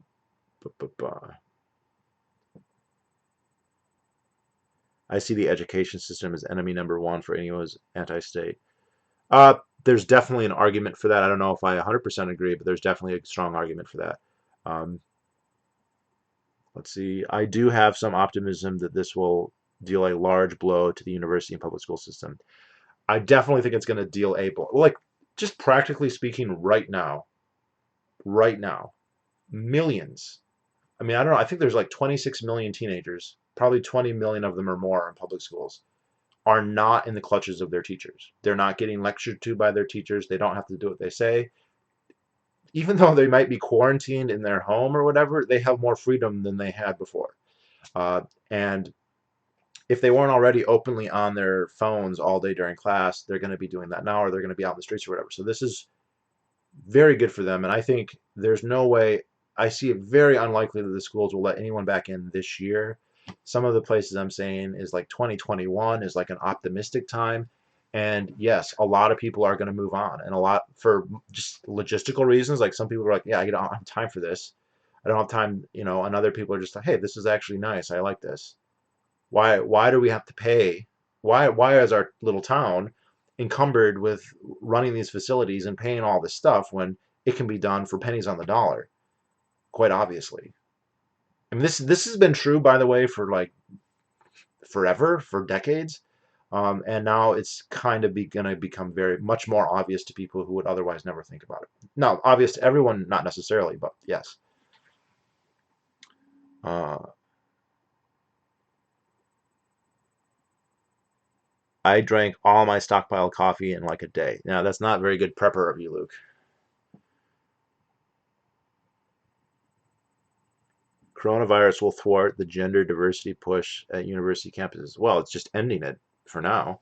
I see the education system as enemy number one for anyone who's anti-state. Uh, there's definitely an argument for that. I don't know if I 100% agree, but there's definitely a strong argument for that. Um, let's see. I do have some optimism that this will deal a large blow to the university and public school system. I definitely think it's going to deal a blow. Like, just practically speaking, right now, millions. I mean, I don't know. I think there's like 26 million teenagers. Probably 20 million of them or more in public schools are not in the clutches of their teachers. They're not getting lectured to by their teachers. They don't have to do what they say. Even though they might be quarantined in their home or whatever, they have more freedom than they had before. And if they weren't already openly on their phones all day during class, they're going to be doing that now, or they're going to be out in the streets or whatever. So this is very good for them. And I think there's no way, I see it very unlikely that the schools will let anyone back in this year. Some of the places I'm saying is like 2021 is like an optimistic time. And yes, a lot of people are going to move on, and a lot for just logistical reasons. Like some people are like, yeah, I don't have time for this. I don't have time, and other people are just like, hey, this is actually nice. I like this. Why do we have to pay? Why is our little town encumbered with running these facilities and paying all this stuff when it can be done for pennies on the dollar? Quite obviously. I mean, this has been true, by the way, for like forever, for decades, and now it's kind of going to become very much more obvious to people who would otherwise never think about it. Now, obvious to everyone, not necessarily, but yes. Uh, I drank all my stockpile coffee in like a day. Now, that's not very good prepper of you, Luke. Coronavirus will thwart the gender diversity push at university campuses. Well, it's just ending it for now.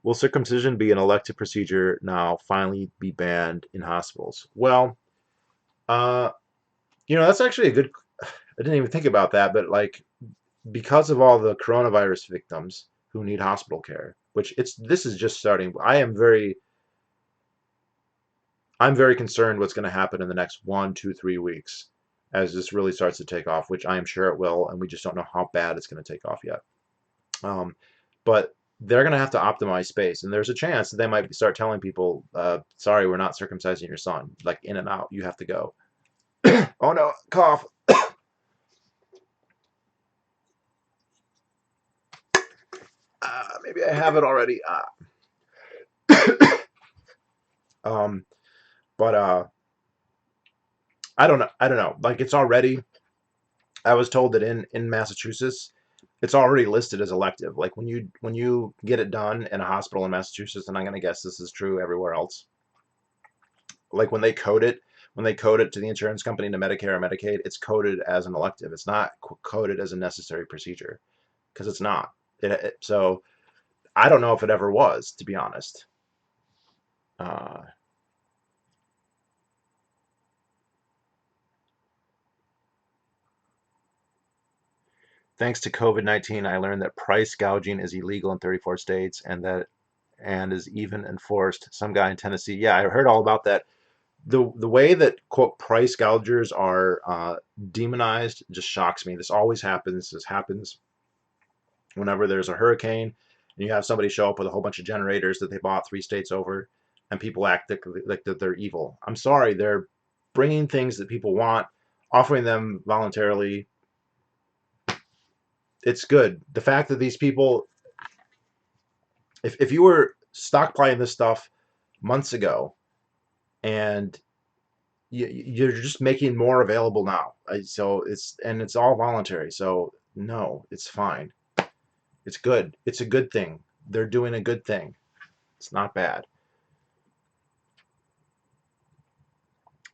Will circumcision be an elective procedure now finally be banned in hospitals? Well, uh, that's actually a good. I didn't even think about that, but like because of all the coronavirus victims who need hospital care, which this is just starting. I'm very concerned what's going to happen in the next 1, 2, 3 weeks as this really starts to take off, which I am sure it will, and we just don't know how bad it's going to take off yet. But they're going to have to optimize space, and there's a chance that they might start telling people, sorry, we're not circumcising your son. Like in and out, you have to go. Oh no, cough. Maybe I have it already. Um, but I don't know. I don't know. Like it's already. I was told that in Massachusetts, it's already listed as elective. Like when you get it done in a hospital in Massachusetts, and I'm gonna guess this is true everywhere else. Like when they code it to the insurance company to Medicare or Medicaid, it's coded as an elective. It's not coded as a necessary procedure because it's not. So I don't know if it ever was, to be honest. Uh, Thanks to COVID-19, I learned that price gouging is illegal in 34 states and is even enforced. Some guy in Tennessee. Yeah, I heard all about that. The way that quote price gougers are demonized just shocks me. This always happens. This happens whenever there's a hurricane and you have somebody show up with a whole bunch of generators that they bought 3 states over, and people act like that they're evil. I'm sorry, they're bringing things that people want offering them voluntarily, it's good. The fact that these people, if you were stockpiling this stuff months ago and you're just making more available now, so it's all voluntary. So no, it's fine. It's good. It's a good thing. They're doing a good thing. It's not bad.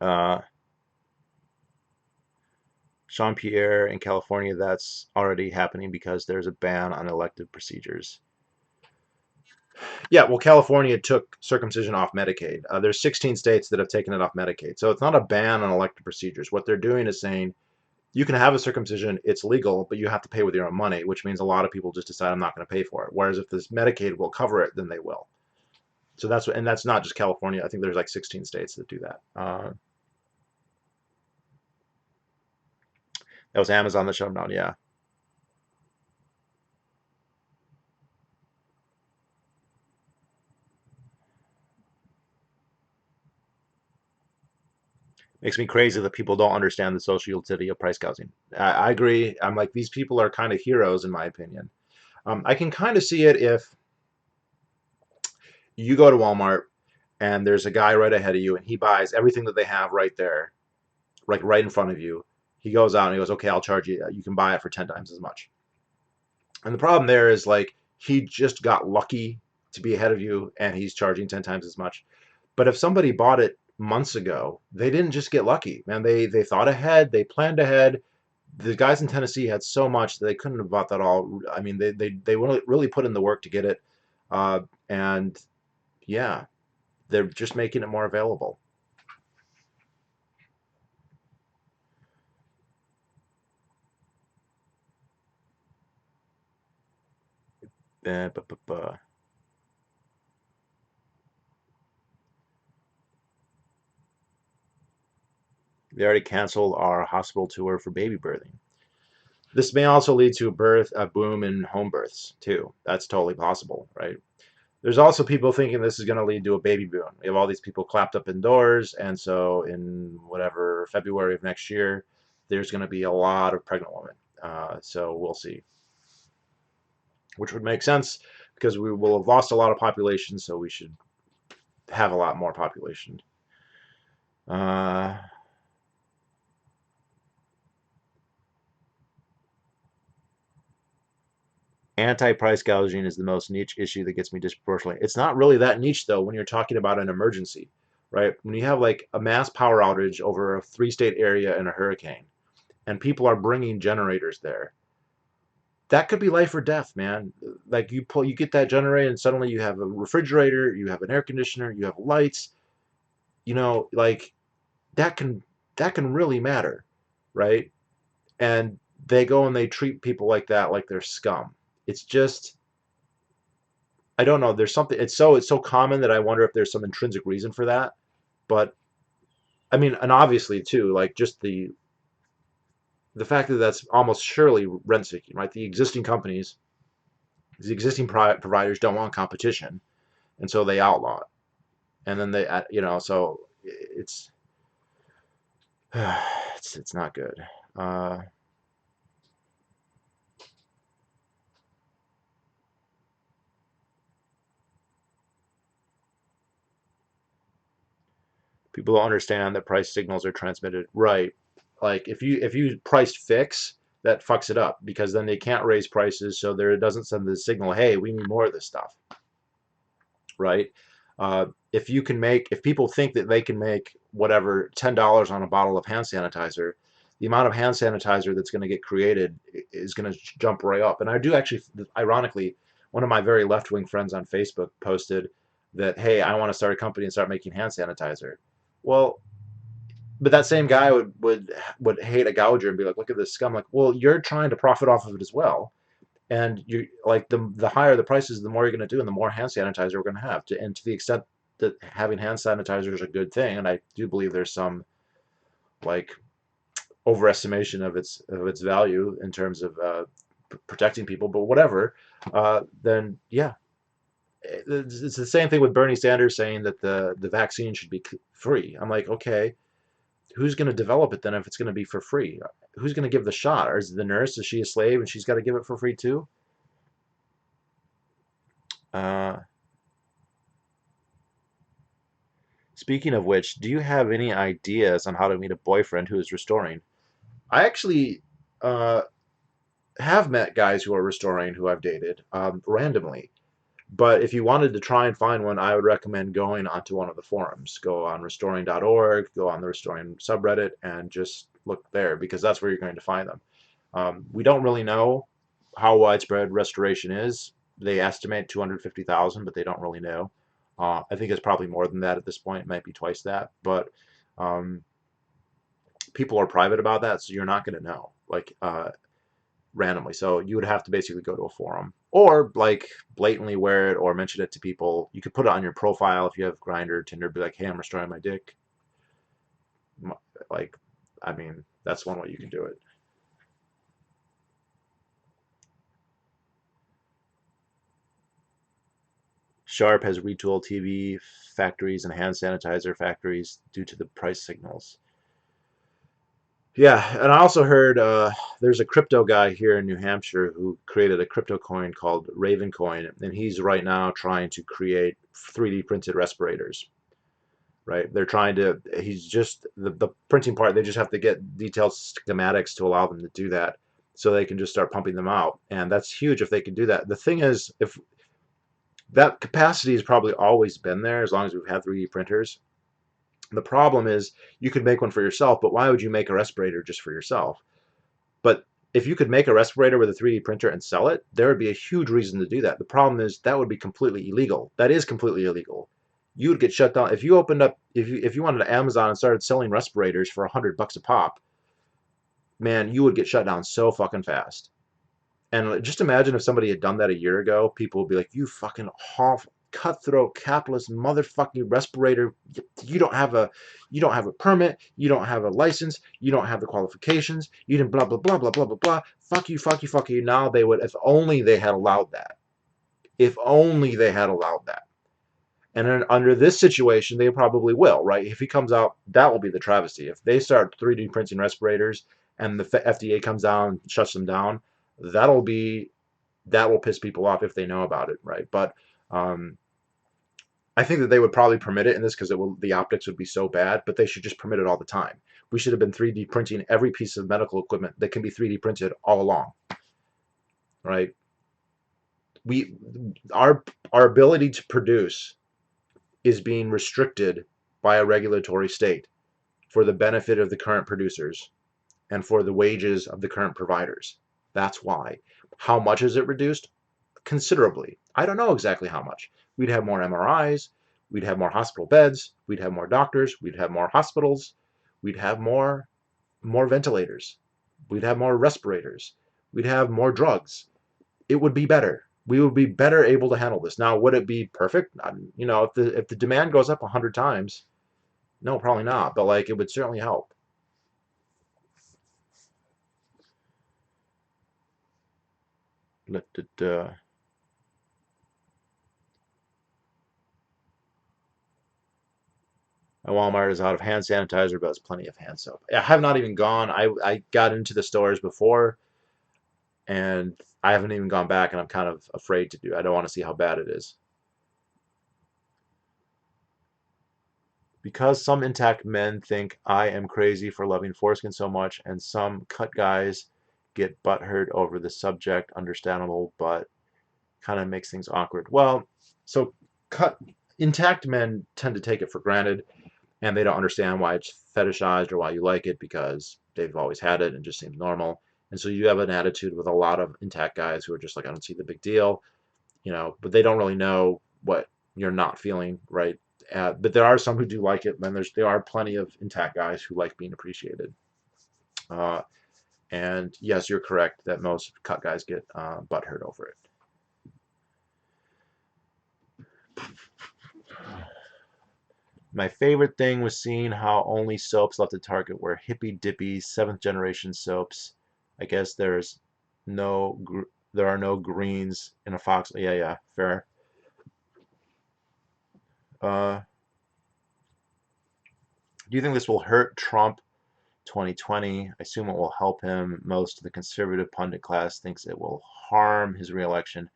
Uh, Jean Pierre in California, that's already happening because there's a ban on elective procedures. Yeah, well, California took circumcision off Medicaid. There's 16 states that have taken it off Medicaid. So it's not a ban on elective procedures. What they're doing is saying you can have a circumcision, it's legal, but you have to pay with your own money, which means a lot of people just decide I'm not going to pay for it. Whereas if this Medicaid will cover it, then they will. So that's what, and that's not just California. I think there's like 16 states that do that. That was Amazon that shut them down. Yeah, makes me crazy that people don't understand the social utility of price gouging. I agree. I'm like these people are kind of heroes in my opinion. I can kind of see it if you go to Walmart and there's a guy right ahead of you and he buys everything that they have right there, like right in front of you. He goes out and he goes, okay, I'll charge you. You can buy it for 10 times as much. And the problem there is like he just got lucky to be ahead of you and he's charging 10 times as much. But if somebody bought it months ago, they didn't just get lucky, man. They thought ahead, they planned ahead. The guys in Tennessee had so much that they couldn't have bought that all. I mean, they really put in the work to get it, and yeah, they're just making it more available. Uh, bu- bu- bu- They already canceled our hospital tour for baby birthing. This may also lead to a boom in home births too. That's totally possible, right? There's also people thinking this is going to lead to a baby boom. We have all these people clapped up indoors, and so in whatever February of next year, there's going to be a lot of pregnant women. So we'll see, which would make sense because we will have lost a lot of population, so we should have a lot more population. Uh, Anti-price gouging is the most niche issue that gets me disproportionately. It's not really that niche though when you're talking about an emergency, right? When you have like a mass power outage over a three-state area in a hurricane, and people are bringing generators there, that could be life or death, man. Like you get that generator, and suddenly you have a refrigerator, you have an air conditioner, you have lights. Like that can that can really matter, right? And they go and they treat people like that like they're scum. It's just I don't know. There's something. It's so common that I wonder if there's some intrinsic reason for that. But I mean, and obviously too, like just the fact that that's almost surely rent seeking, right? The existing providers don't want competition, and so they outlaw it. And then so it's it's not good. Uh, People don't understand that price signals are transmitted right. Like if you priced fix, that fucks it up because then they can't raise prices, so there it doesn't send the signal, hey, we need more of this stuff, right? If people think that they can make whatever $10 on a bottle of hand sanitizer, the amount of hand sanitizer that's going to get created is going to jump right up. And I do actually, ironically, one of my very left wing friends on Facebook posted that, hey, I want to start a company and start making hand sanitizer. Well, but that same guy would hate a gouger and be like, look at this scum. Like, well, you're trying to profit off of it as well, and you like the higher the prices, the more you're going to do, and the more hand sanitizer we're going to have. And to the extent that having hand sanitizer is a good thing, and I do believe there's some like overestimation of its value in terms of protecting people, but whatever, then yeah, it's the same thing with Bernie Sanders saying that the vaccine should be free. I'm like, okay, who's going to develop it then if it's going to be for free? Who's going to give the shot? Or is the nurse, is she a slave and she's got to give it for free too? Uh, Speaking of which, do you have any ideas on how to meet a boyfriend who is restoring? I actually uh, have met guys who are restoring who I've dated randomly. But if you wanted to try and find one, I would recommend going onto one of the forums. Go on restoring.org, go on the restoring subreddit, and just look there because that's where you're going to find them. We don't really know how widespread restoration is. They estimate 250,000, but they don't really know. I think it's probably more than that at this point. It might be twice that, but um, people are private about that, so you're not going to know like randomly. So you would have to basically go to a forum or like blatantly wear it or mention it to people. You could put it on your profile if you have Grindr, Tinder, be like, "Hey, I'm restoring my dick." Like, I mean, that's one way you can do it. Sharp has retooled TV factories and hand sanitizer factories due to the price signals. Yeah, and I also heard there's a crypto guy here in New Hampshire who created a crypto coin called Raven Coin, and he's right now trying to create 3D printed respirators. Right? They're trying to. He's just the printing part. They just have to get detailed schematics to allow them to do that, so they can just start pumping them out, and that's huge if they can do that. The thing is, if that capacity has probably always been there as long as we've had 3D printers. The problem is you could make one for yourself, but why would you make a respirator just for yourself? But if you could make a respirator with a 3D printer and sell it, there would be a huge reason to do that. The problem is that would be completely illegal. That is completely illegal. You would get shut down if you opened up if you wanted to Amazon and started selling respirators for $100 a pop. Man, you would get shut down so fucking fast. And just imagine if somebody had done that a year ago, people would be like, "You fucking cutthroat capitalist motherfucking respirator! You don't have a permit, you don't have a license, you don't have the qualifications, you didn't blah blah blah blah blah blah blah. Fuck you, fuck you, fuck you." Now they would, if only they had allowed that. If only they had allowed that. And then under this situation, they probably will, right? If he comes out, that will be the travesty. If they start 3D printing respirators and the FDA comes down and shuts them down, that'll be that will piss people off if they know about it, right? But um, I think that they would probably permit it in this because the optics would be so bad, but they should just permit it all the time. We should have been 3D printing every piece of medical equipment that can be 3D printed all along, right? We our ability to produce is being restricted by a regulatory state for the benefit of the current producers and for the wages of the current providers. That's why. How much is it reduced? Considerably. I don't know exactly how much. We'd have more MRIs, we'd have more hospital beds, we'd have more doctors, we'd have more hospitals, we'd have more ventilators, we'd have more respirators, we'd have more drugs. It would be better. We would be better able to handle this. Now, would it be perfect? If the demand goes up 100 times, no, probably not. But like, it would certainly help. Walmart is out of hand sanitizer, but has plenty of hand soap. I have not even gone. I got into the stores before, and I haven't even gone back, and I'm kind of afraid to do. I don't want to see how bad it is. Because some intact men think I am crazy for loving foreskin so much, and some cut guys get butthurt over the subject, understandable, but kind of makes things awkward. Well, so cut intact men tend to take it for granted, and they don't understand why it's fetishized or why you like it because they've always had it and it just seems normal. And so you have an attitude with a lot of intact guys who are just like, I don't see the big deal, but they don't really know what you're not feeling, right? But there are some who do like it, and there are plenty of intact guys who like being appreciated. Uh, and yes, you're correct that most cut guys get butthurt over it. My favorite thing was seeing how only soaps left at Target were hippy dippy seventh generation soaps. I guess no there are no greens in a Fox. Yeah, yeah, fair. Uh, do you think this will hurt Trump 2020. I assume it will help him. Most of the conservative pundit class thinks it will harm his reelection,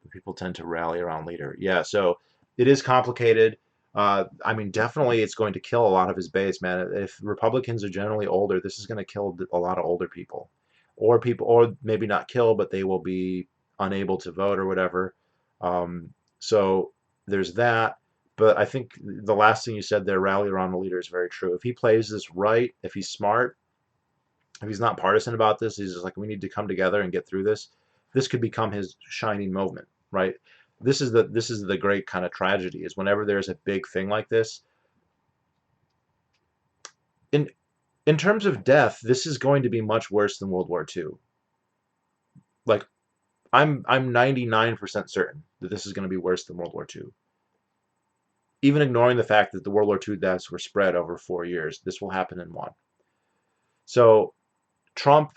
but people tend to rally around leader. Yeah, so it is complicated. I mean, definitely it's going to kill a lot of his base, man. If Republicans are generally older, this is going to kill a lot of older people, or maybe not kill, but they will be unable to vote or whatever. So there's that. But I think the last thing you said there, rally around the leader, is very true. If he plays this right, if he's smart, if he's not partisan about this, he's just like, we need to come together and get through this. This could become his shining moment, right? This is the great kind of tragedy, is whenever there's a big thing like this. In in terms of death, this is going to be much worse than World War II. Like, I'm 99% certain that this is going to be worse than World War II. Even ignoring the fact that the World War II deaths were spread over 4 years, this will happen in one. So Trump,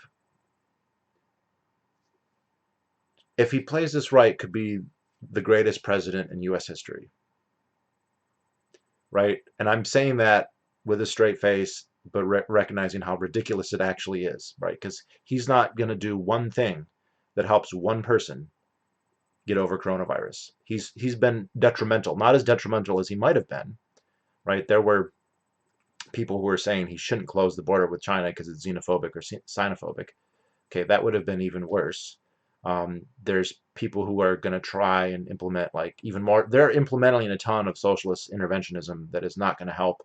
if he plays this right, could be the greatest president in U.S. history, right? And I'm saying that with a straight face, but recognizing how ridiculous it actually is, right? Because he's not going to do one thing that helps one person get over coronavirus. He's been detrimental, not as detrimental as he might have been, right? There were people who were saying he shouldn't close the border with China because it's xenophobic or xenophobic. Okay, that would have been even worse. There's people who are going to try and implement like even more. They're implementing a ton of socialist interventionism that is not going to help.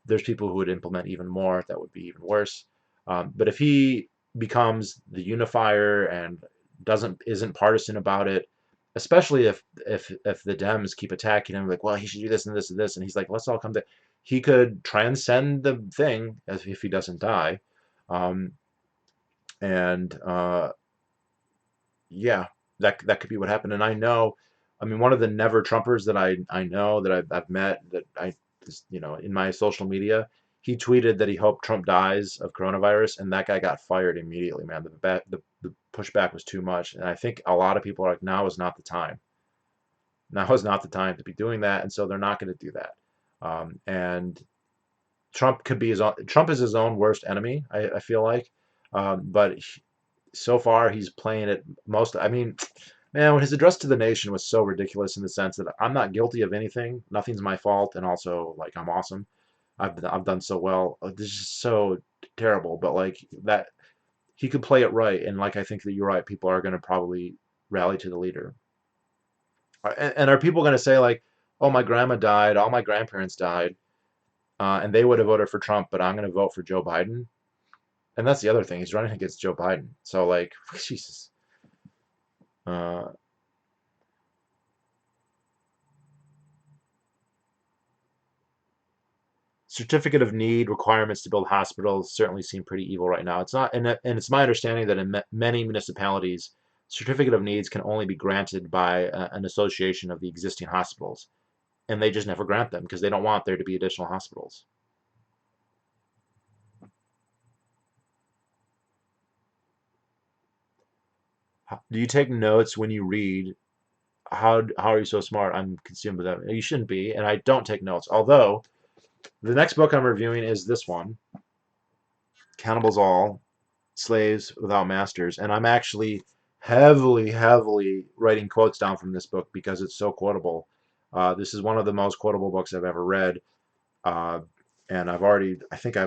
There's people who would implement even more that would be even worse. But if he becomes the unifier and isn't partisan about it, especially if the Dems keep attacking him, like, well, he should do this and this and this, and he's like, let's all come to, he could transcend the thing as if he doesn't die, um, and yeah, that could be what happened. And I know, I mean, one of the never Trumpers that I know that I've met that in my social media, he tweeted that he hoped Trump dies of coronavirus, and that guy got fired immediately, man. The pushback was too much, and I think a lot of people are like, now is not the time. Now is not the time to be doing that, and so they're not going to do that. And Trump is his own worst enemy, I feel like. But so far he's playing it most. I mean, man, when his address to the nation was so ridiculous in the sense that I'm not guilty of anything, nothing's my fault, and also like I'm awesome. I've done so well. This is just so terrible, but like that he could play it right, and like I think that you're right. People are going to probably rally to the leader. And are people going to say like, "Oh, my grandma died, all my grandparents died, and they would have voted for Trump, but I'm going to vote for Joe Biden"? And that's the other thing. He's running against Joe Biden. So like, Jesus. Uh, Certificate of need requirements to build hospitals certainly seem pretty evil right now. It's not, and it's my understanding that in many municipalities, certificate of needs can only be granted by an association of the existing hospitals, and they just never grant them because they don't want there to be additional hospitals. Do you take notes when you read? How are you so smart? I'm consumed with that. You shouldn't be, and I don't take notes. Although the next book I'm reviewing is this one, Cannibals All, Slaves Without Masters, and I'm actually heavily writing quotes down from this book because it's so quotable. This is one of the most quotable books I've ever read, uh, and I think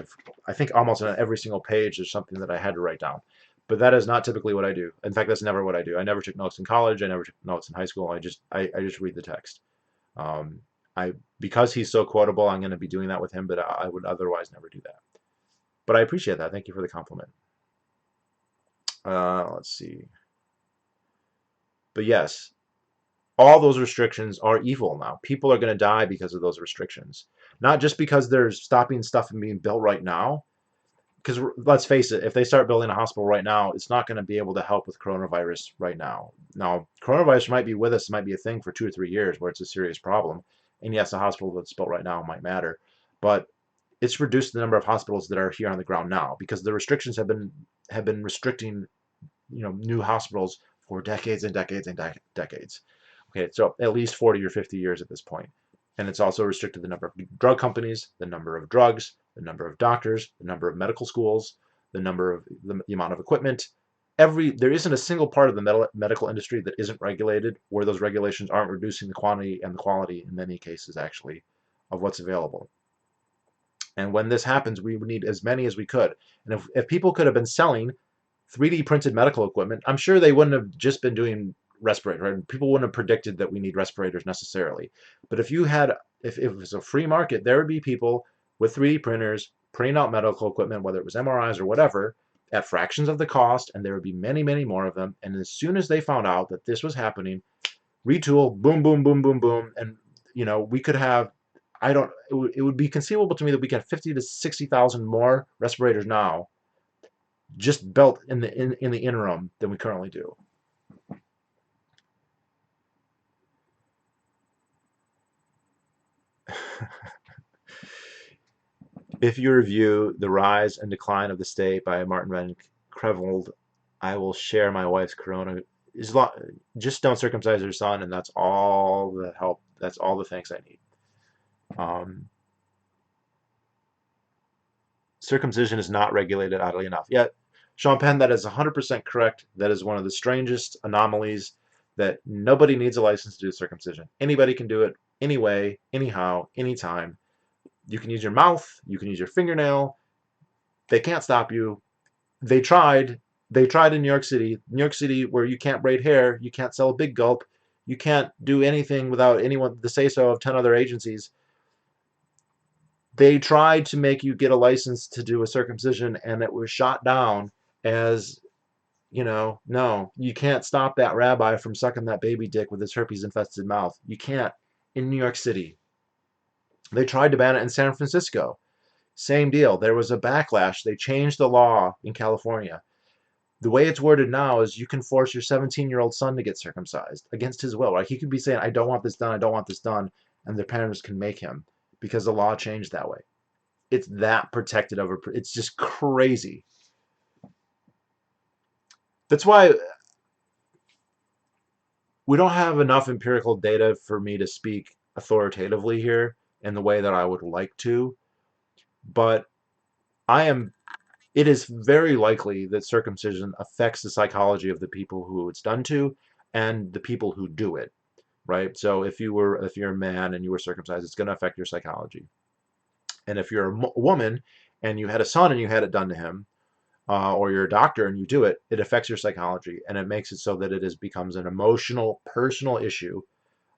almost on every single page there's something that I had to write down. But that is not typically what I do. In fact, that's never what I do. I never took notes in college. I never took notes in high school. I just read the text. Um, I Because he's so quotable, I'm going to be doing that with him, but I would otherwise never do that. But I appreciate that. Thank you for the compliment. Let's see. But yes, all those restrictions are evil now. People are going to die because of those restrictions. Not just because they're stopping stuff from being built right now. Because let's face it, if they start building a hospital right now, it's not going to be able to help with coronavirus right now. Now, coronavirus might be with us, might be a thing for 2 or 3 years where it's a serious problem. And yes, a hospital that's built right now might matter. But it's reduced the number of hospitals that are here on the ground now because the restrictions have been restricting new hospitals for decades and decades and decades. Okay, so at least 40 or 50 years at this point. And it's also restricted the number of drug companies, the number of drugs, the number of doctors, the number of medical schools, the amount of equipment. There isn't a single part of the medical industry that isn't regulated, where those regulations aren't reducing the quantity and the quality in many cases actually of what's available. And when this happens, we would need as many as we could. And if people could have been selling 3D printed medical equipment, I'm sure they wouldn't have just been doing respirators, right? People wouldn't have predicted that we need respirators necessarily. But if it was a free market, there would be people with 3D printers printing out medical equipment, whether it was MRIs or whatever, at fractions of the cost, and there would be many, many more of them. And as soon as they found out that this was happening, retool, boom, boom, boom, boom, boom, and we could have, it would be conceivable to me that we get 50 to 60,000 more respirators now, just built in the interim, than we currently do. If you review The Rise and Decline of the State by Martin Van Creveld, I will share my wife's corona. Just don't circumcise your son, and that's all the help. That's all the thanks I need. Circumcision is not regulated, oddly enough. Yet, Sean Penn, that is 100% correct. That is one of the strangest anomalies, that nobody needs a license to do circumcision. Anybody can do it, anyway, anyhow, anytime. You can use your mouth. You can use your fingernail. They can't stop you. They tried. They tried in New York City. New York City, where you can't braid hair, you can't sell a big gulp, you can't do anything without anyone the say-so of 10 other agencies. They tried to make you get a license to do a circumcision, and it was shot down as, no, you can't stop that rabbi from sucking that baby dick with his herpes-infested mouth. You can't in New York City. They tried to ban it in San Francisco. Same deal. There was a backlash. They changed the law in California. The way it's worded now is you can force your 17-year-old son to get circumcised against his will. Like, he could be saying, I don't want this done, I don't want this done, and their parents can make him, because the law changed that way. It's that protected over. It's just crazy. That's why we don't have enough empirical data for me to speak authoritatively here in the way that I would like to. But it is very likely that circumcision affects the psychology of the people who it's done to and the people who do it, right? So if you're a man and you were circumcised, it's going to affect your psychology. And if you're a woman and you had a son and you had it done to him, or you're a doctor and you do it, it affects your psychology, and it makes it so that becomes an emotional, personal issue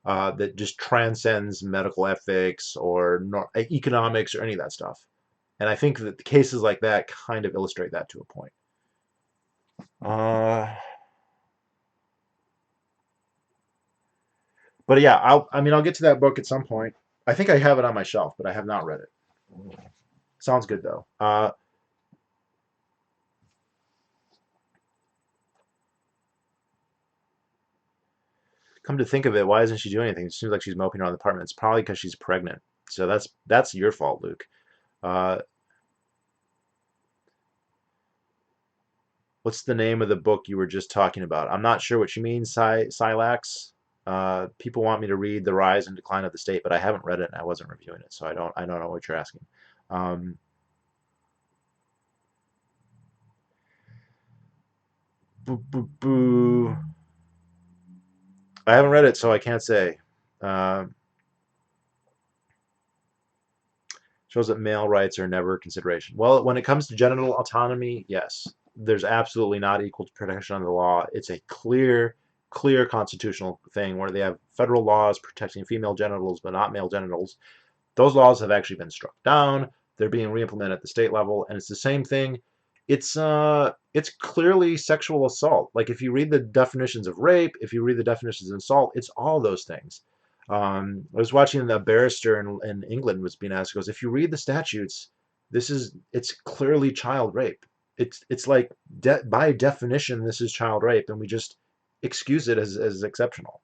that just transcends medical ethics or economics or any of that stuff. And I think that cases like that kind of illustrate that to a point. But yeah, I'll get to that book at some point. I think I have it on my shelf, but I have not read it. Sounds good though. Come to think of it, why isn't she doing anything? It seems like she's moping around the apartment. It's probably because she's pregnant. So that's your fault, Luke. What's the name of the book you were just talking about? I'm not sure what you mean, Silax. People want me to read The Rise and Decline of the State, but I haven't read it and I wasn't reviewing it, so I don't know what you're asking. Boo, boo, boo. I haven't read it, so I can't say. Shows that male rights are never a consideration. Well, when it comes to genital autonomy, yes, there's absolutely not equal protection under the law. It's a clear constitutional thing where they have federal laws protecting female genitals but not male genitals. Those laws have actually been struck down. They're being re-implemented at the state level, and it's the same thing. It's clearly sexual assault. Like, if you read the definitions of rape, if you read the definitions of assault, it's all those things. I was watching the barrister in England was being asked, goes, if you read the statutes, it's clearly child rape. It's like by definition this is child rape, and we just excuse it as exceptional.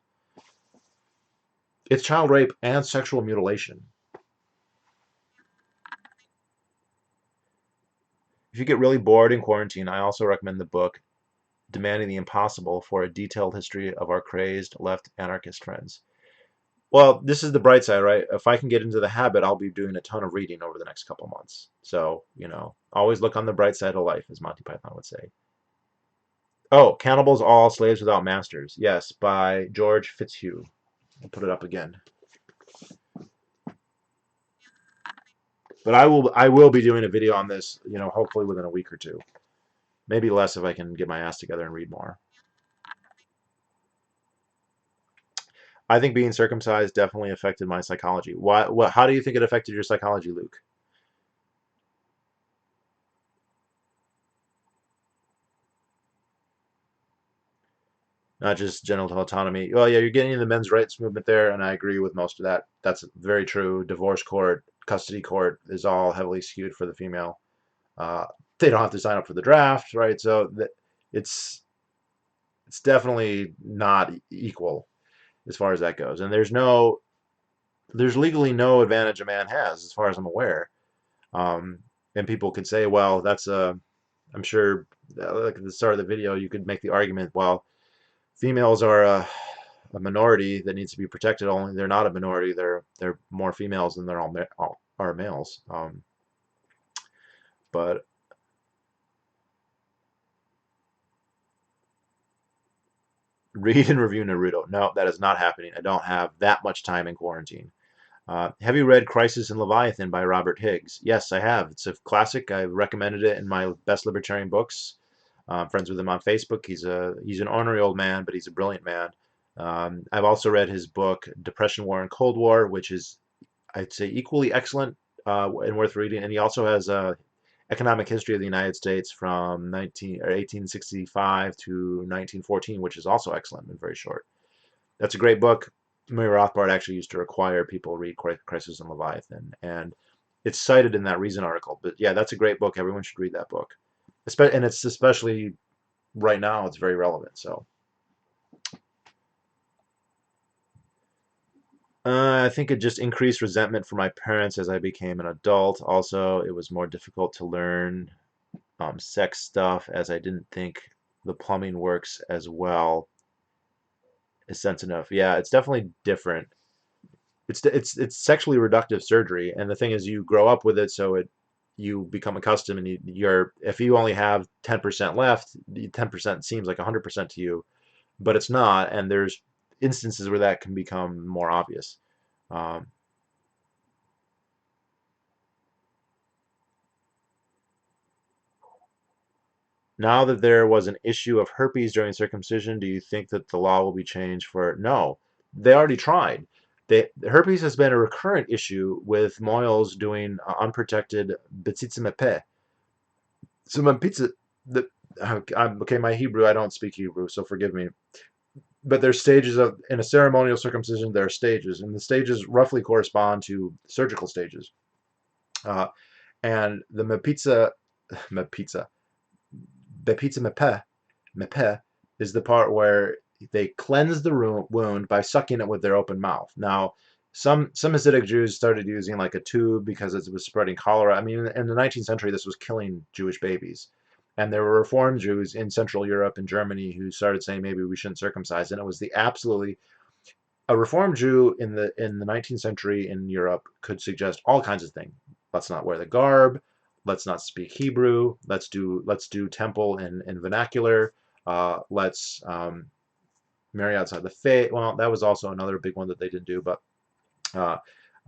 It's child rape and sexual mutilation. If you get really bored in quarantine, I also recommend the book Demanding the Impossible, for a detailed history of our crazed left anarchist friends. Well, this is the bright side, right? If I can get into the habit, I'll be doing a ton of reading over the next couple months. So, always look on the bright side of life, as Monty Python would say. Oh, Cannibals All, Slaves Without Masters. Yes, by George Fitzhugh. I'll put it up again. But I will be doing a video on this, hopefully within a week or two. Maybe less if I can get my ass together and read more. I think being circumcised definitely affected my psychology. How do you think it affected your psychology, Luke? Not just genital autonomy. Well, yeah, you're getting into the men's rights movement there, and I agree with most of that. That's very true. Divorce court, custody court is all heavily skewed for the female. Uh, they don't have to sign up for the draft, right? So it's it's definitely not equal as far as that goes. And there's legally no advantage a man has, as far as I'm aware. Um, and people could say, well, I'm sure, like at the start of the video, you could make the argument, well, females are a minority that needs to be protected. Only they're not a minority. They're more females than they're all are males. But read and review Naruto. No, that is not happening. I don't have that much time in quarantine. Have you read Crisis in Leviathan by Robert Higgs? Yes, I have. It's a classic. I've recommended it in my Best Libertarian Books. I'm friends with him on Facebook. He's an ornery old man, but he's a brilliant man. I've also read his book Depression, War, and Cold War, which is, I'd say, equally excellent and worth reading. And he also has a economic history of the United States from 1865 to 1914, which is also excellent and very short. That's a great book. Murray Rothbard actually used to require people read Crisis on Leviathan, and it's cited in that Reason article. But yeah, that's a great book. Everyone should read that book. And it's especially right now, it's very relevant. So I think it just increased resentment for my parents as I became an adult. Also, it was more difficult to learn sex stuff as I didn't think the plumbing works as well as sense enough. Yeah, it's definitely different. It's sexually reductive surgery, and the thing is, you grow up with it, so you become accustomed, and you're if you only have 10% left, 10% seems like 100% to you, but it's not, and there's instances where that can become more obvious. Um, Now that there was an issue of herpes during circumcision, do you think that the law will be changed for no? They already tried. Herpes has been a recurrent issue with moils doing unprotected bitsitsimepeh. So my pizza, the okay, my Hebrew, I don't speak Hebrew, so forgive me. But there's stages of in a ceremonial circumcision. There are stages, and the stages roughly correspond to surgical stages. Uh, and the mepizza, mepizza, bepizza mepeh is the part where they cleanse the wound by sucking it with their open mouth. Now, some Hasidic Jews started using like a tube because it was spreading cholera. I mean, in the 19th century, this was killing Jewish babies. And there were Reform Jews in Central Europe and Germany who started saying maybe we shouldn't circumcise. And it was the absolutely a Reform Jew in the 19th century in Europe could suggest all kinds of things. Let's not wear the garb. Let's not speak Hebrew. Let's do temple in vernacular. Let's marry outside the faith. Well, that was also another big one that they didn't do. But uh,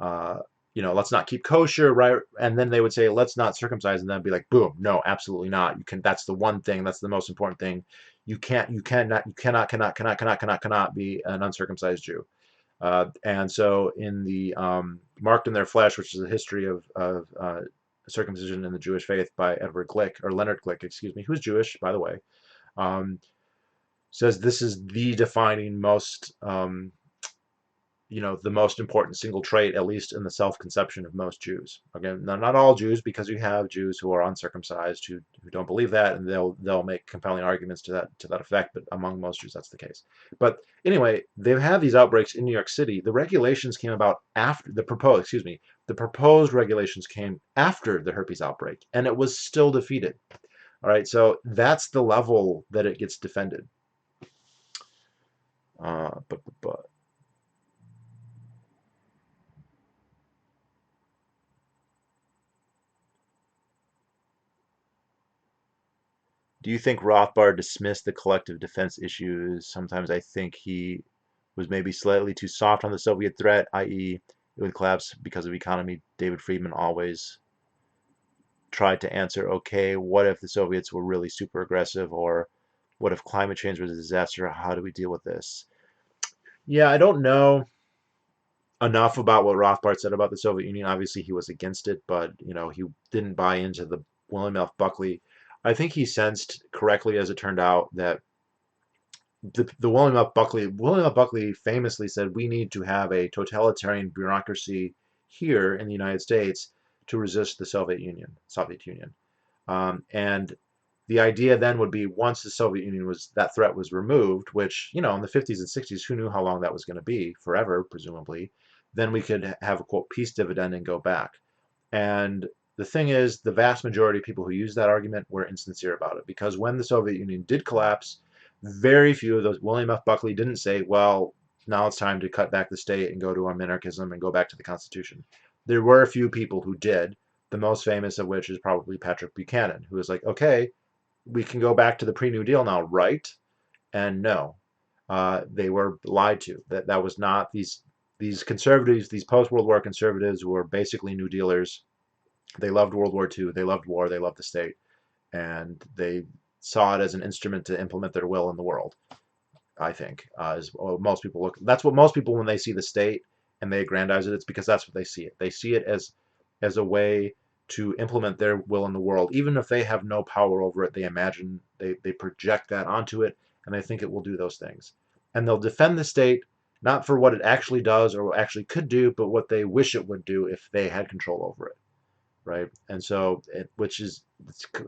uh, let's not keep kosher, right? And then they would say, let's not circumcise, and then be like, boom, no, absolutely not. You can. That's the one thing. That's the most important thing. You cannot be an uncircumcised Jew. And so in the Marked in Their Flesh, which is a history of circumcision in the Jewish faith by Edward Glick, or Leonard Glick, excuse me, who's Jewish, by the way, um, says this is the defining the most important single trait, at least in the self-conception of most Jews. Again, not all Jews, because you have Jews who are uncircumcised who don't believe that, and they'll make compelling arguments to that effect. But among most Jews, that's the case. But anyway, they've had these outbreaks in New York City. The regulations came about after the proposed regulations came after the herpes outbreak, and it was still defeated. All right, so that's the level that it gets defended. But Do you think Rothbard dismissed the collective defense issues? Sometimes I think he was maybe slightly too soft on the Soviet threat, i.e., it would collapse because of economy. David Friedman always tried to answer, okay, what if the Soviets were really super aggressive, or what if climate change was a disaster? How do we deal with this? Yeah, I don't know enough about what Rothbard said about the Soviet Union. Obviously, he was against it, but he didn't buy into the William F. Buckley. I think he sensed correctly, as it turned out, that the William F. Buckley famously said we need to have a totalitarian bureaucracy here in the United States to resist the Soviet Union. And the idea then would be once the Soviet Union that threat was removed, which, in the 50s and 60s, who knew how long that was going to be? Forever, presumably. Then we could have a quote peace dividend and go back. And the thing is, the vast majority of people who use that argument were insincere about it, because when the Soviet Union did collapse, very few of those. William F. Buckley didn't say, well, now it's time to cut back the state and go to a minarchism and go back to the Constitution. There were a few people who did, the most famous of which is probably Patrick Buchanan, who was like, okay, we can go back to the pre-New Deal now, right? And no, they were lied to. That was not these conservatives, these post-World War conservatives who were basically New Dealers. They loved World War II, they loved war, they loved the state, and they saw it as an instrument to implement their will in the world. I think is most people look. That's what most people when they see the state and they aggrandize it. It's because that's what they see it. They see it as a way to implement their will in the world, even if they have no power over it. They imagine they project that onto it, and they think it will do those things. And they'll defend the state not for what it actually does or what actually could do, but what they wish it would do if they had control over it, right? And so, which is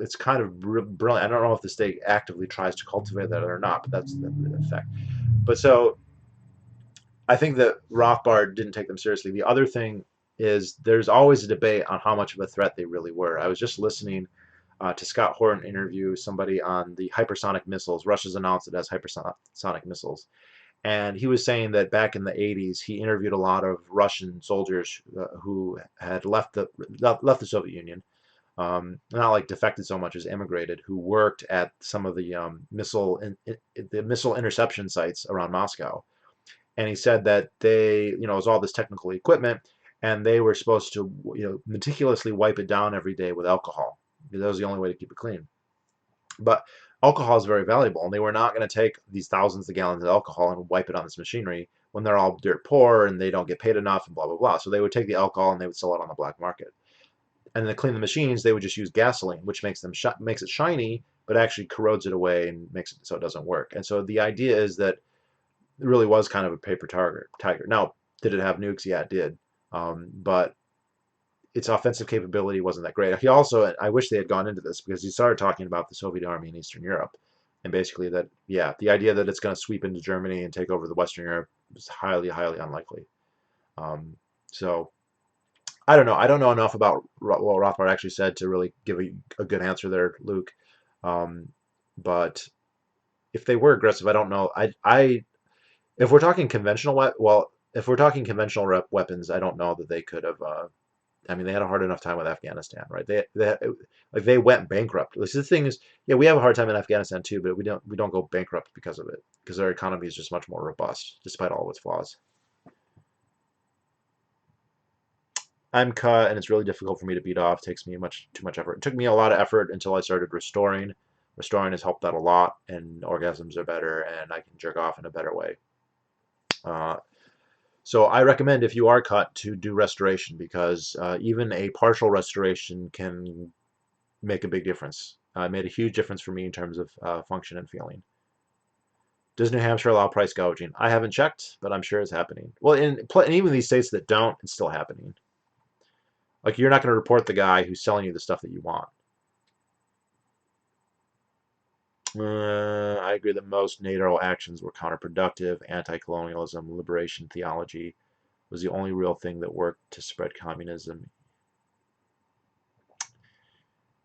it's kind of brilliant. I don't know if the state actively tries to cultivate that or not, but that's the effect. But so I think that Rothbard didn't take them seriously. The other thing is there's always a debate on how much of a threat they really were. I was just listening to Scott Horton interview somebody on the hypersonic missiles. Russia's announced it as hypersonic missiles. And he was saying that back in the 80s, he interviewed a lot of Russian soldiers who had left the Soviet Union, not like defected so much as immigrated, who worked at some of the missile interception sites around Moscow. And he said that they, it was all this technical equipment, and they were supposed to, meticulously wipe it down every day with alcohol, because that was the only way to keep it clean. But alcohol is very valuable, and they were not going to take these thousands of gallons of alcohol and wipe it on this machinery when they're all dirt poor and they don't get paid enough and blah, blah, blah. So they would take the alcohol and they would sell it on the black market. And to clean the machines, they would just use gasoline, which makes it shiny, but actually corrodes it away and makes it so it doesn't work. And so the idea is that it really was kind of a paper tiger. Now, did it have nukes? Yeah, it did. But its offensive capability wasn't that great. He also, I wish they had gone into this, because he started talking about the Soviet army in Eastern Europe. And basically that, yeah, the idea that it's going to sweep into Germany and take over the Western Europe is highly, highly unlikely. So I don't know. I don't know enough about what Rothbard actually said to really give a good answer there, Luke. But if they were aggressive, I don't know. If we're talking if we're talking conventional weapons, I don't know that they could have. I mean, they had a hard enough time with Afghanistan, right? They went bankrupt. The thing is, yeah, we have a hard time in Afghanistan too, but we don't go bankrupt because of it, because our economy is just much more robust, despite all of its flaws. I'm cut, and it's really difficult for me to beat off. It takes me too much effort. It took me a lot of effort until I started restoring. Restoring has helped out a lot, and orgasms are better, and I can jerk off in a better way. Uh, So I recommend, if you are cut, to do restoration, because even a partial restoration can make a big difference. It made a huge difference for me in terms of function and feeling. Does New Hampshire allow price gouging? I haven't checked, but I'm sure it's happening. Well, in even these states that don't, it's still happening. Like, you're not going to report the guy who's selling you the stuff that you want. I agree that most NATO actions were counterproductive. Anti-colonialism, liberation theology was the only real thing that worked to spread communism.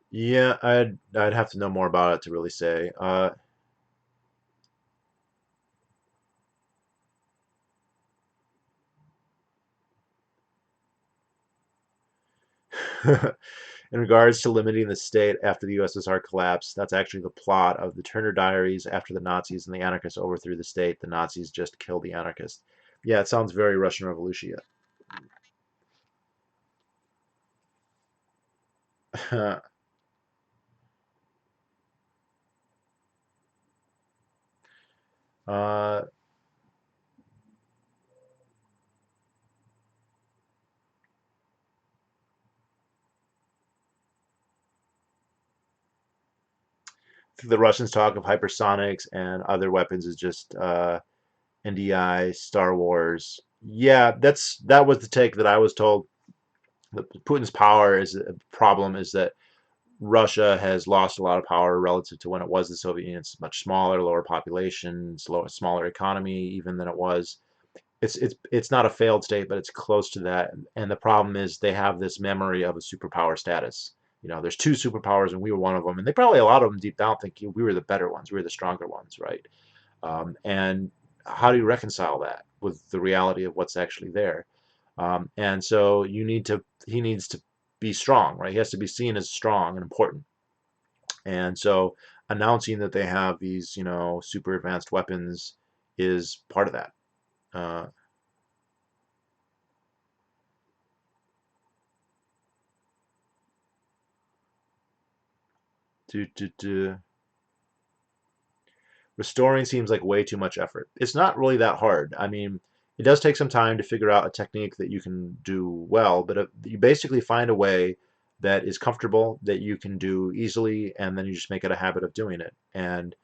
Yeah, I'd have to know more about it to really say. In regards to limiting the state after the USSR collapsed, that's actually the plot of the Turner Diaries. After the Nazis and the anarchists overthrew the state, the Nazis just killed the anarchists. Yeah, it sounds very Russian Revolution. uh, the Russians talk of hypersonics and other weapons is just NDI, Star Wars. Yeah, that was the take that I was told. Putin's power is a problem is that Russia has lost a lot of power relative to when it was the Soviet Union. It's much smaller, lower population, smaller economy even than it was. It's not a failed state, but it's close to that. And the problem is they have this memory of a superpower status. There's two superpowers, and we were one of them. And they probably a lot of them deep down think we were the better ones, we were the stronger ones, right? And how do you reconcile that with the reality of what's actually there? And so he needs to be strong, right? He has to be seen as strong and important. And so announcing that they have these, super advanced weapons is part of that. Uh, to, to, to, Restoring seems like way too much effort. It's not really that hard. I mean, it does take some time to figure out a technique that you can do well, but you basically find a way that is comfortable, that you can do easily, and then you just make it a habit of doing it. And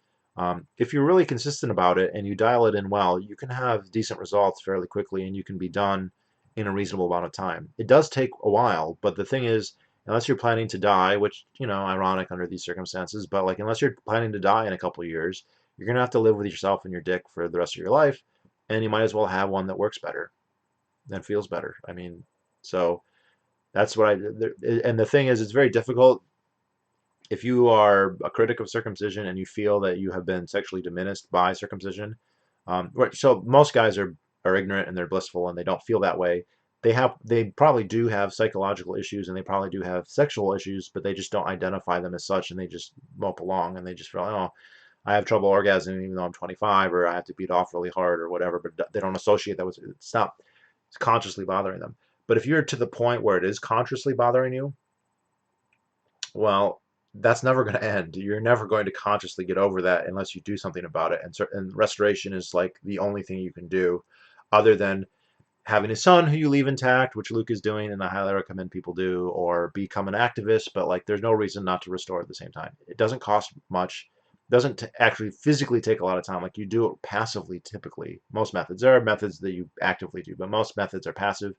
if you're really consistent about it and you dial it in well, you can have decent results fairly quickly and you can be done in a reasonable amount of time. It does take a while, but the thing is, unless you're planning to die, which, ironic under these circumstances, but like unless you're planning to die in a couple of years, you're going to have to live with yourself and your dick for the rest of your life, and you might as well have one that works better and feels better. I mean, so that's what and the thing is, it's very difficult if you are a critic of circumcision and you feel that you have been sexually diminished by circumcision. Right, so most guys are ignorant and they're blissful and they don't feel that way. They probably do have psychological issues and they probably do have sexual issues, but they just don't identify them as such and they just mope along and they just feel like, oh, I have trouble orgasming even though I'm 25, or I have to beat off really hard or whatever, but they don't associate that with it's consciously bothering them. But if you're to the point where it is consciously bothering you, well, that's never going to end. You're never going to consciously get over that unless you do something about it. And restoration is like the only thing you can do other than having a son who you leave intact, which Luke is doing, and I highly recommend people do, or become an activist. But like, there's no reason not to restore at the same time. It doesn't cost much. It doesn't actually physically take a lot of time. Like you do it passively, typically. Most methods. There are methods that you actively do, but most methods are passive.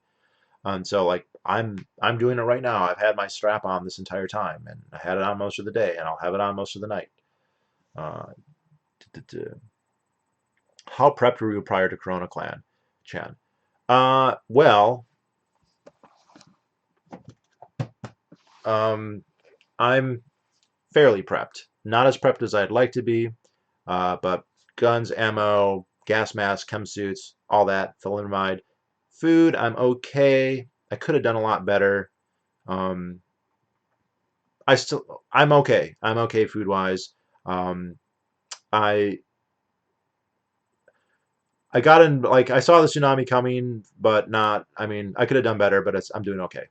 And so like I'm doing it right now. I've had my strap on this entire time, and I had it on most of the day, and I'll have it on most of the night. Uh, how prepped were you prior to Corona Clan, Chan? Well, um, I'm fairly prepped. Not as prepped as I'd like to be, but guns, ammo, gas masks, chem suits, all that, thalidomide. Food, I'm okay. I could have done a lot better. Um, I'm okay. I'm okay food wise. Um, I I got in like I saw the tsunami coming, but not. I mean, I could have done better, but I'm doing okay.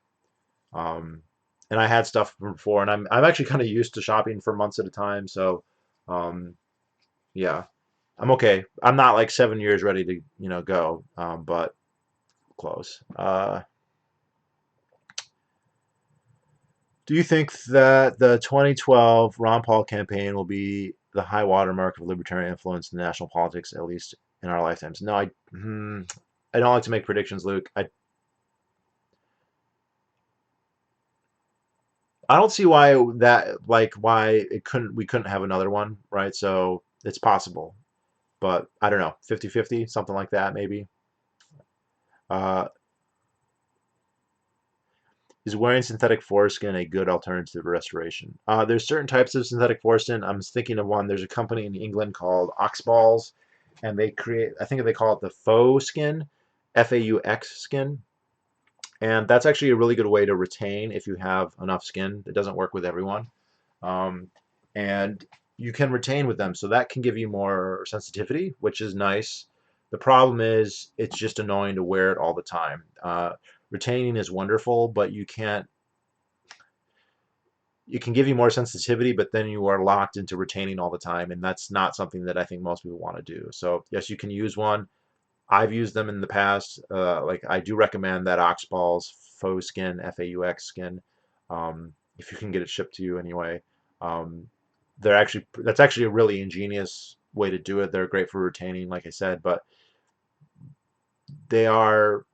Um, and I had stuff from before, and I'm actually kind of used to shopping for months at a time. So, um, yeah, I'm okay. I'm not like 7 years ready to go, but close. Do you think that the 2012 Ron Paul campaign will be the high watermark of libertarian influence in national politics, at least in our lifetimes? No, I don't like to make predictions, Luke. I don't see why why we couldn't have another one, right? So it's possible, but I don't know, 50-50, something like that, maybe. Uh, is wearing synthetic foreskin a good alternative to restoration? There's certain types of synthetic foreskin. I'm thinking of one. There's a company in England called Oxballs, and I think they call it the faux skin, FAUX skin, And that's actually a really good way to retain if you have enough skin. It doesn't work with everyone. Um, and you can retain with them. So that can give you more sensitivity, which is nice. The problem is it's just annoying to wear it all the time. Retaining is wonderful, but it can give you more sensitivity, but then you are locked into retaining all the time, and that's not something that I think most people want to do. So yes, you can use one. I've used them in the past. Like I do recommend that Oxballs faux skin, FAUX skin, if you can get it shipped to you anyway. Um, that's actually a really ingenious way to do it. They're great for retaining, like I said, but they are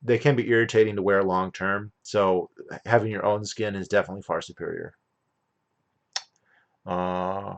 they can be irritating to wear long term. So having your own skin is definitely far superior. Uh,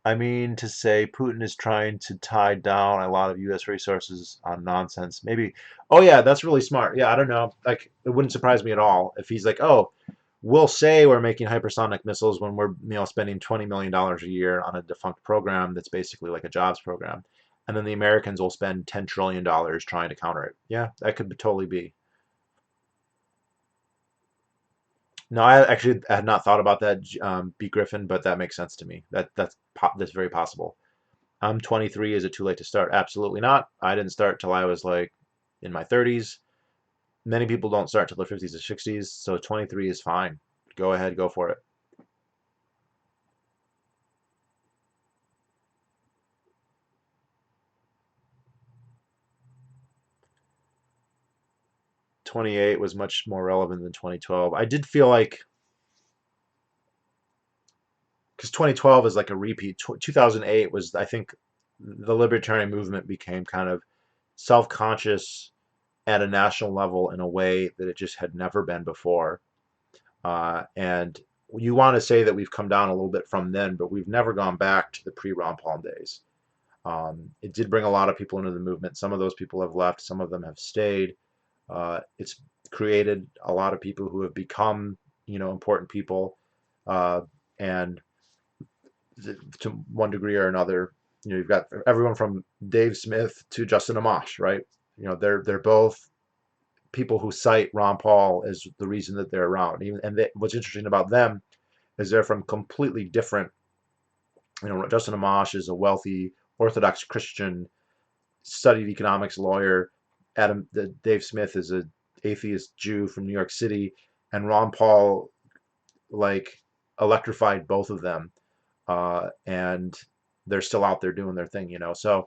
I mean, to say Putin is trying to tie down a lot of U.S. resources on nonsense. Maybe, oh yeah, that's really smart. Yeah, I don't know. Like, it wouldn't surprise me at all if he's like, oh, we'll say we're making hypersonic missiles when we're, spending $20 million a year on a defunct program that's basically like a jobs program, and then the Americans will spend $10 trillion trying to counter it. Yeah, that could totally be. No, I actually had not thought about that, B. Griffin, but that makes sense to me. That's very possible. I'm 23. Is it too late to start? Absolutely not. I didn't start till I was like in my 30s. Many people don't start till their 50s or 60s, so 23 is fine. Go ahead, go for it. 28 was much more relevant than 2012. I did feel like, because 2012 is like a repeat. 2008 was, I think, the libertarian movement became kind of self-conscious at a national level in a way that it just had never been before. And you want to say that we've come down a little bit from then, but we've never gone back to the pre-Ron Paul days. It did bring a lot of people into the movement. Some of those people have left, some of them have stayed. It's created a lot of people who have become, important people. Uh, and to one degree or another, you've got everyone from Dave Smith to Justin Amash, right? They're both people who cite Ron Paul as the reason that they're around. What's interesting about them is they're from completely different. Justin Amash is a wealthy Orthodox Christian, studied economics lawyer. Dave Smith is a atheist Jew from New York City, and Ron Paul like electrified both of them, and they're still out there doing their thing. So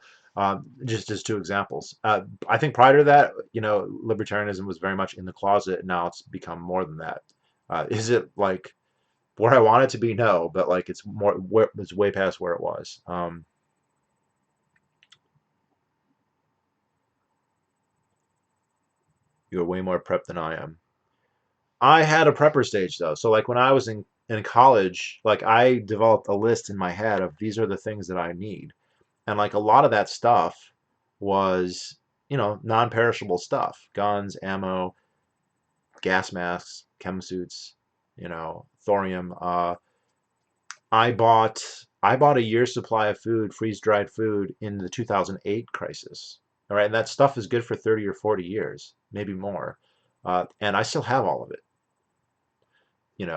just two examples. I think prior to that, libertarianism was very much in the closet. Now it's become more than that. Is it like where I want it to be? No, but like it's way past where it was. You're way more prep than I am. I had a prepper stage though. So like when I was in college, like I developed a list in my head of these are the things that I need. And like a lot of that stuff was, non-perishable stuff. Guns, ammo, gas masks, chem suits, thorium. I bought a year's supply of food, freeze-dried food in the 2008 crisis. All right, and that stuff is good for 30 or 40 years, maybe more. And I still have all of it,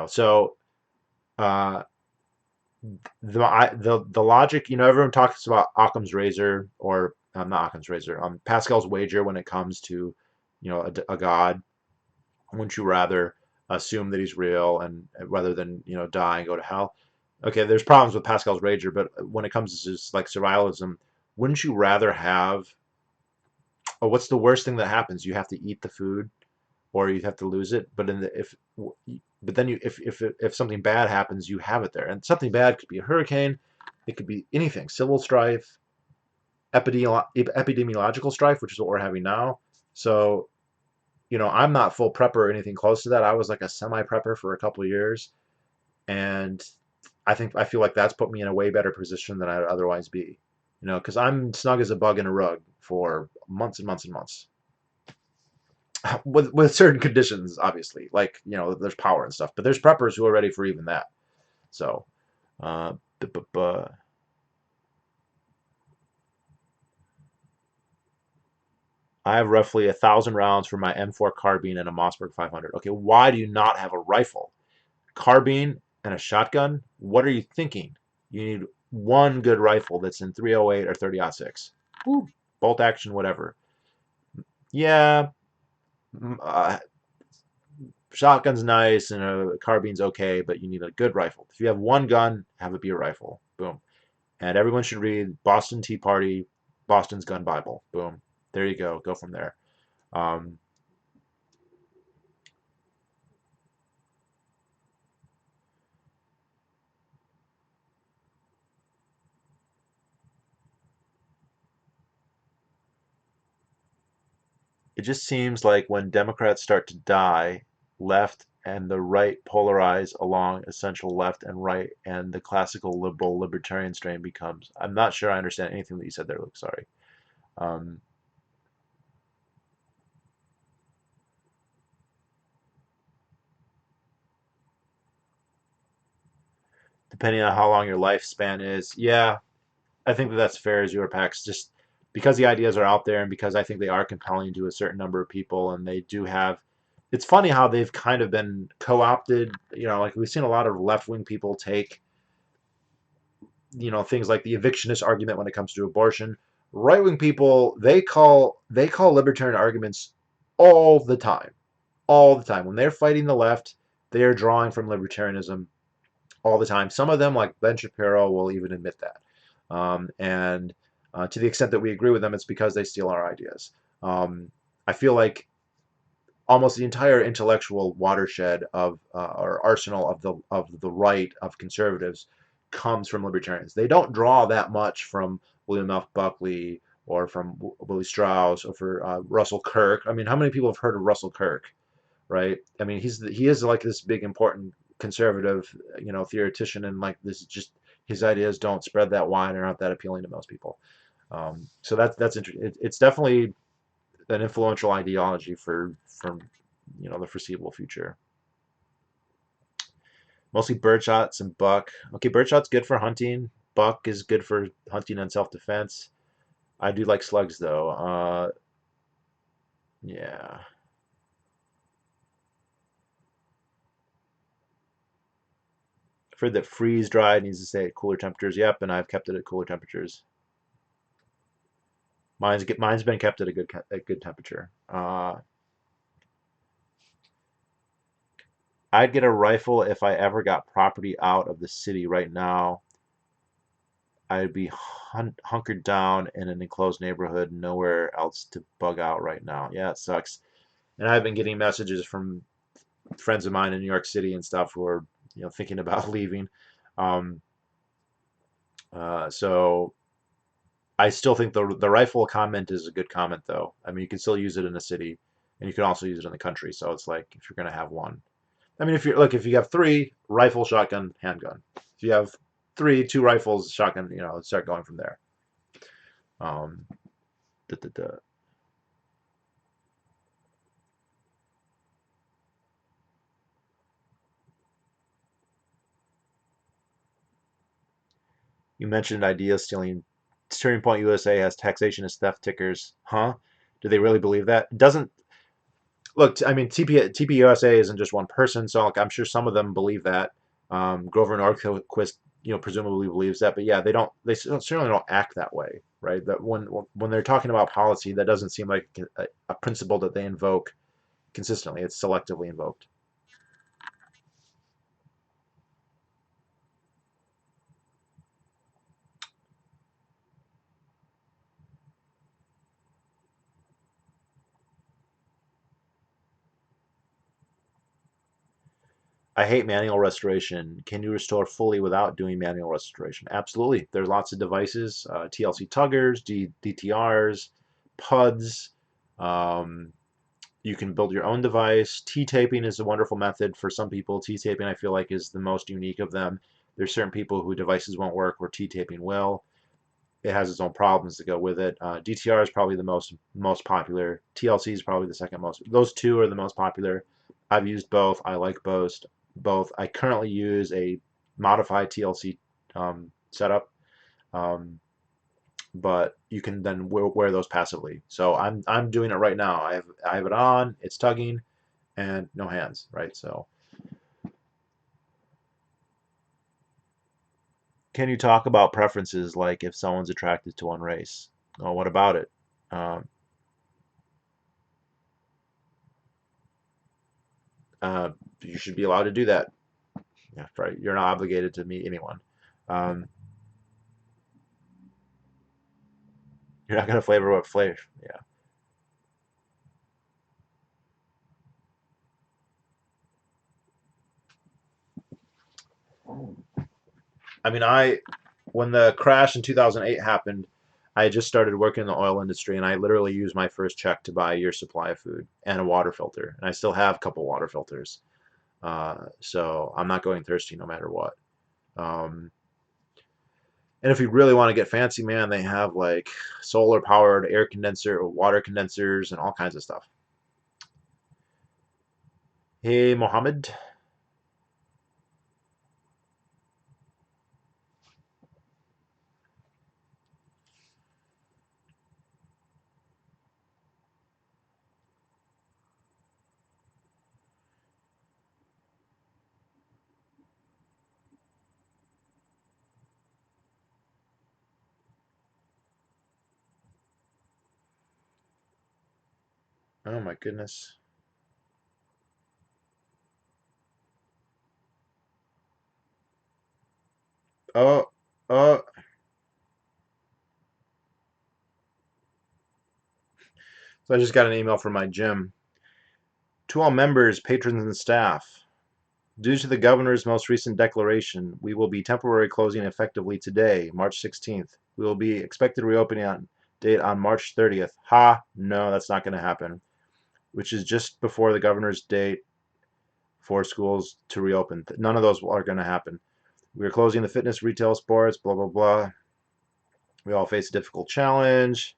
So uh, the logic, everyone talks about Occam's razor or not Occam's razor, Pascal's wager when it comes to, a god. Wouldn't you rather assume that he's real and rather than die and go to hell? Okay, there's problems with Pascal's wager, but when it comes to just like survivalism, wouldn't you rather have? Oh, what's the worst thing that happens? You have to eat the food, or you have to lose it. But in the if but then if something bad happens, you have it there, and something bad could be a hurricane, it could be anything, civil strife, epidemiological strife, which is what we're having now. So I'm not full prepper or anything close to that. I was like a semi prepper for a couple of years, and I feel like that's put me in a way better position than I'd otherwise be. Because I'm snug as a bug in a rug for months and months and months. With certain conditions, obviously, like there's power and stuff, but there's preppers who are ready for even that. So, uh, I have roughly 1,000 rounds for my M4 carbine and a Mossberg 500. Okay, why do you not have a rifle? Carbine and a shotgun? What are you thinking? You need one good rifle that's in 308 or 30-06. Bolt action, whatever. Yeah, shotgun's nice and a carbine's okay, but you need a good rifle. If you have one gun, have it be a rifle. Boom. And everyone should read Boston Tea Party, Boston's Gun Bible. Boom. There you go. Go from there. Um, it just seems like when Democrats start to die, left and the right polarize along essential left and right, and the classical liberal libertarian strain becomes. I'm not sure I understand anything that you said there, Luke. Sorry. Um, Depending on how long your lifespan is, yeah, I think that that's fair as your packs. Just because the ideas are out there and because I think they are compelling to a certain number of people, and they do have. It's funny how they've kind of been co-opted. Like we've seen a lot of left-wing people take things like the evictionist argument when it comes to abortion. Right wing people they call libertarian arguments all the time, all the time. When they're fighting the left, they are drawing from libertarianism all the time. Some of them, like Ben Shapiro, will even admit that. And to the extent that we agree with them, it's because they steal our ideas. I feel like almost the entire intellectual watershed of or arsenal of the right of conservatives comes from libertarians. They don't draw that much from William F. Buckley or from Willie Strauss or for Russell Kirk. I mean, how many people have heard of Russell Kirk, right? I mean, he is like this big important conservative, theoretician, and like this is just his ideas don't spread that wide and aren't that appealing to most people. So that's interesting. It's definitely an influential ideology from the foreseeable future. Mostly birdshots and buck. Okay, birdshot's good for hunting. Buck is good for hunting and self-defense. I do like slugs though. Yeah. I've heard that freeze dried needs to stay at cooler temperatures. Yep, and I've kept it at cooler temperatures. Mine's been kept at a good temperature. I'd get a rifle if I ever got property out of the city. Right now, I'd be hunkered down in an enclosed neighborhood, nowhere else to bug out right now. Yeah, it sucks. And I've been getting messages from friends of mine in New York City and stuff who are, thinking about leaving. Um, so I still think the rifle comment is a good comment, though. I mean, you can still use it in the city, and you can also use it in the country. So it's like if you're gonna have one. I mean, if you have three, rifle, shotgun, handgun. If you have three, two rifles, shotgun, start going from there. Um, da, da, da. You mentioned idea stealing. Turning Point USA has taxation as theft tickers. Huh? Do they really believe that? It doesn't look. I mean, TPUSA isn't just one person, so like, I'm sure some of them believe that. Grover Norquist, presumably believes that, but yeah, they don't. They certainly don't act that way, right? That when they're talking about policy, that doesn't seem like a principle that they invoke consistently. It's selectively invoked. I hate manual restoration. Can you restore fully without doing manual restoration? Absolutely. There's lots of devices, TLC tuggers, DTRs, PUDs. Um, you can build your own device. T-taping is a wonderful method for some people. T-taping, I feel like, is the most unique of them. There's certain people who devices won't work where T-taping will. It has its own problems to go with it. DTR is probably the most popular. TLC is probably the second most. Those two are the most popular. I've used both. I like both. I currently use a modified TLC setup. Um, but you can then wear those passively. So I'm doing it right now. I have it on. It's tugging, and no hands. Right. So can you talk about preferences, like if someone's attracted to one race? Oh, what about it? Um, uh, you should be allowed to do that. Yeah, right. You're not obligated to meet anyone. Um, you're not going to flavor what flavor. Yeah. I mean, when the crash in 2008 happened, I had just started working in the oil industry, and I literally used my first check to buy a year's supply of food and a water filter. And I still have a couple water filters. So I'm not going thirsty no matter what. Um, and if you really want to get fancy, man, they have like solar powered air condenser, water condensers, and all kinds of stuff. Hey, Mohammed. Oh my goodness. Oh, oh. So I just got an email from my gym. To all members, patrons, and staff, due to the governor's most recent declaration, we will be temporarily closing effectively today, March 16th. We will be expected reopening on date on March 30th. Ha, no, that's not going to happen, which is just before the governor's date for schools to reopen. None of those are going to happen. We are closing the fitness, retail, sports, blah, blah, blah. We all face a difficult challenge.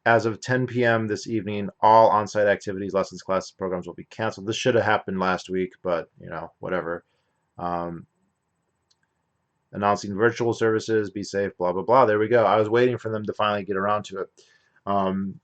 As of 10 p.m. this evening, all on-site activities, lessons, classes, programs will be canceled. This should have happened last week, but whatever. Um, Announcing virtual services, be safe, blah blah blah. There we go. I was waiting for them to finally get around to it. Um,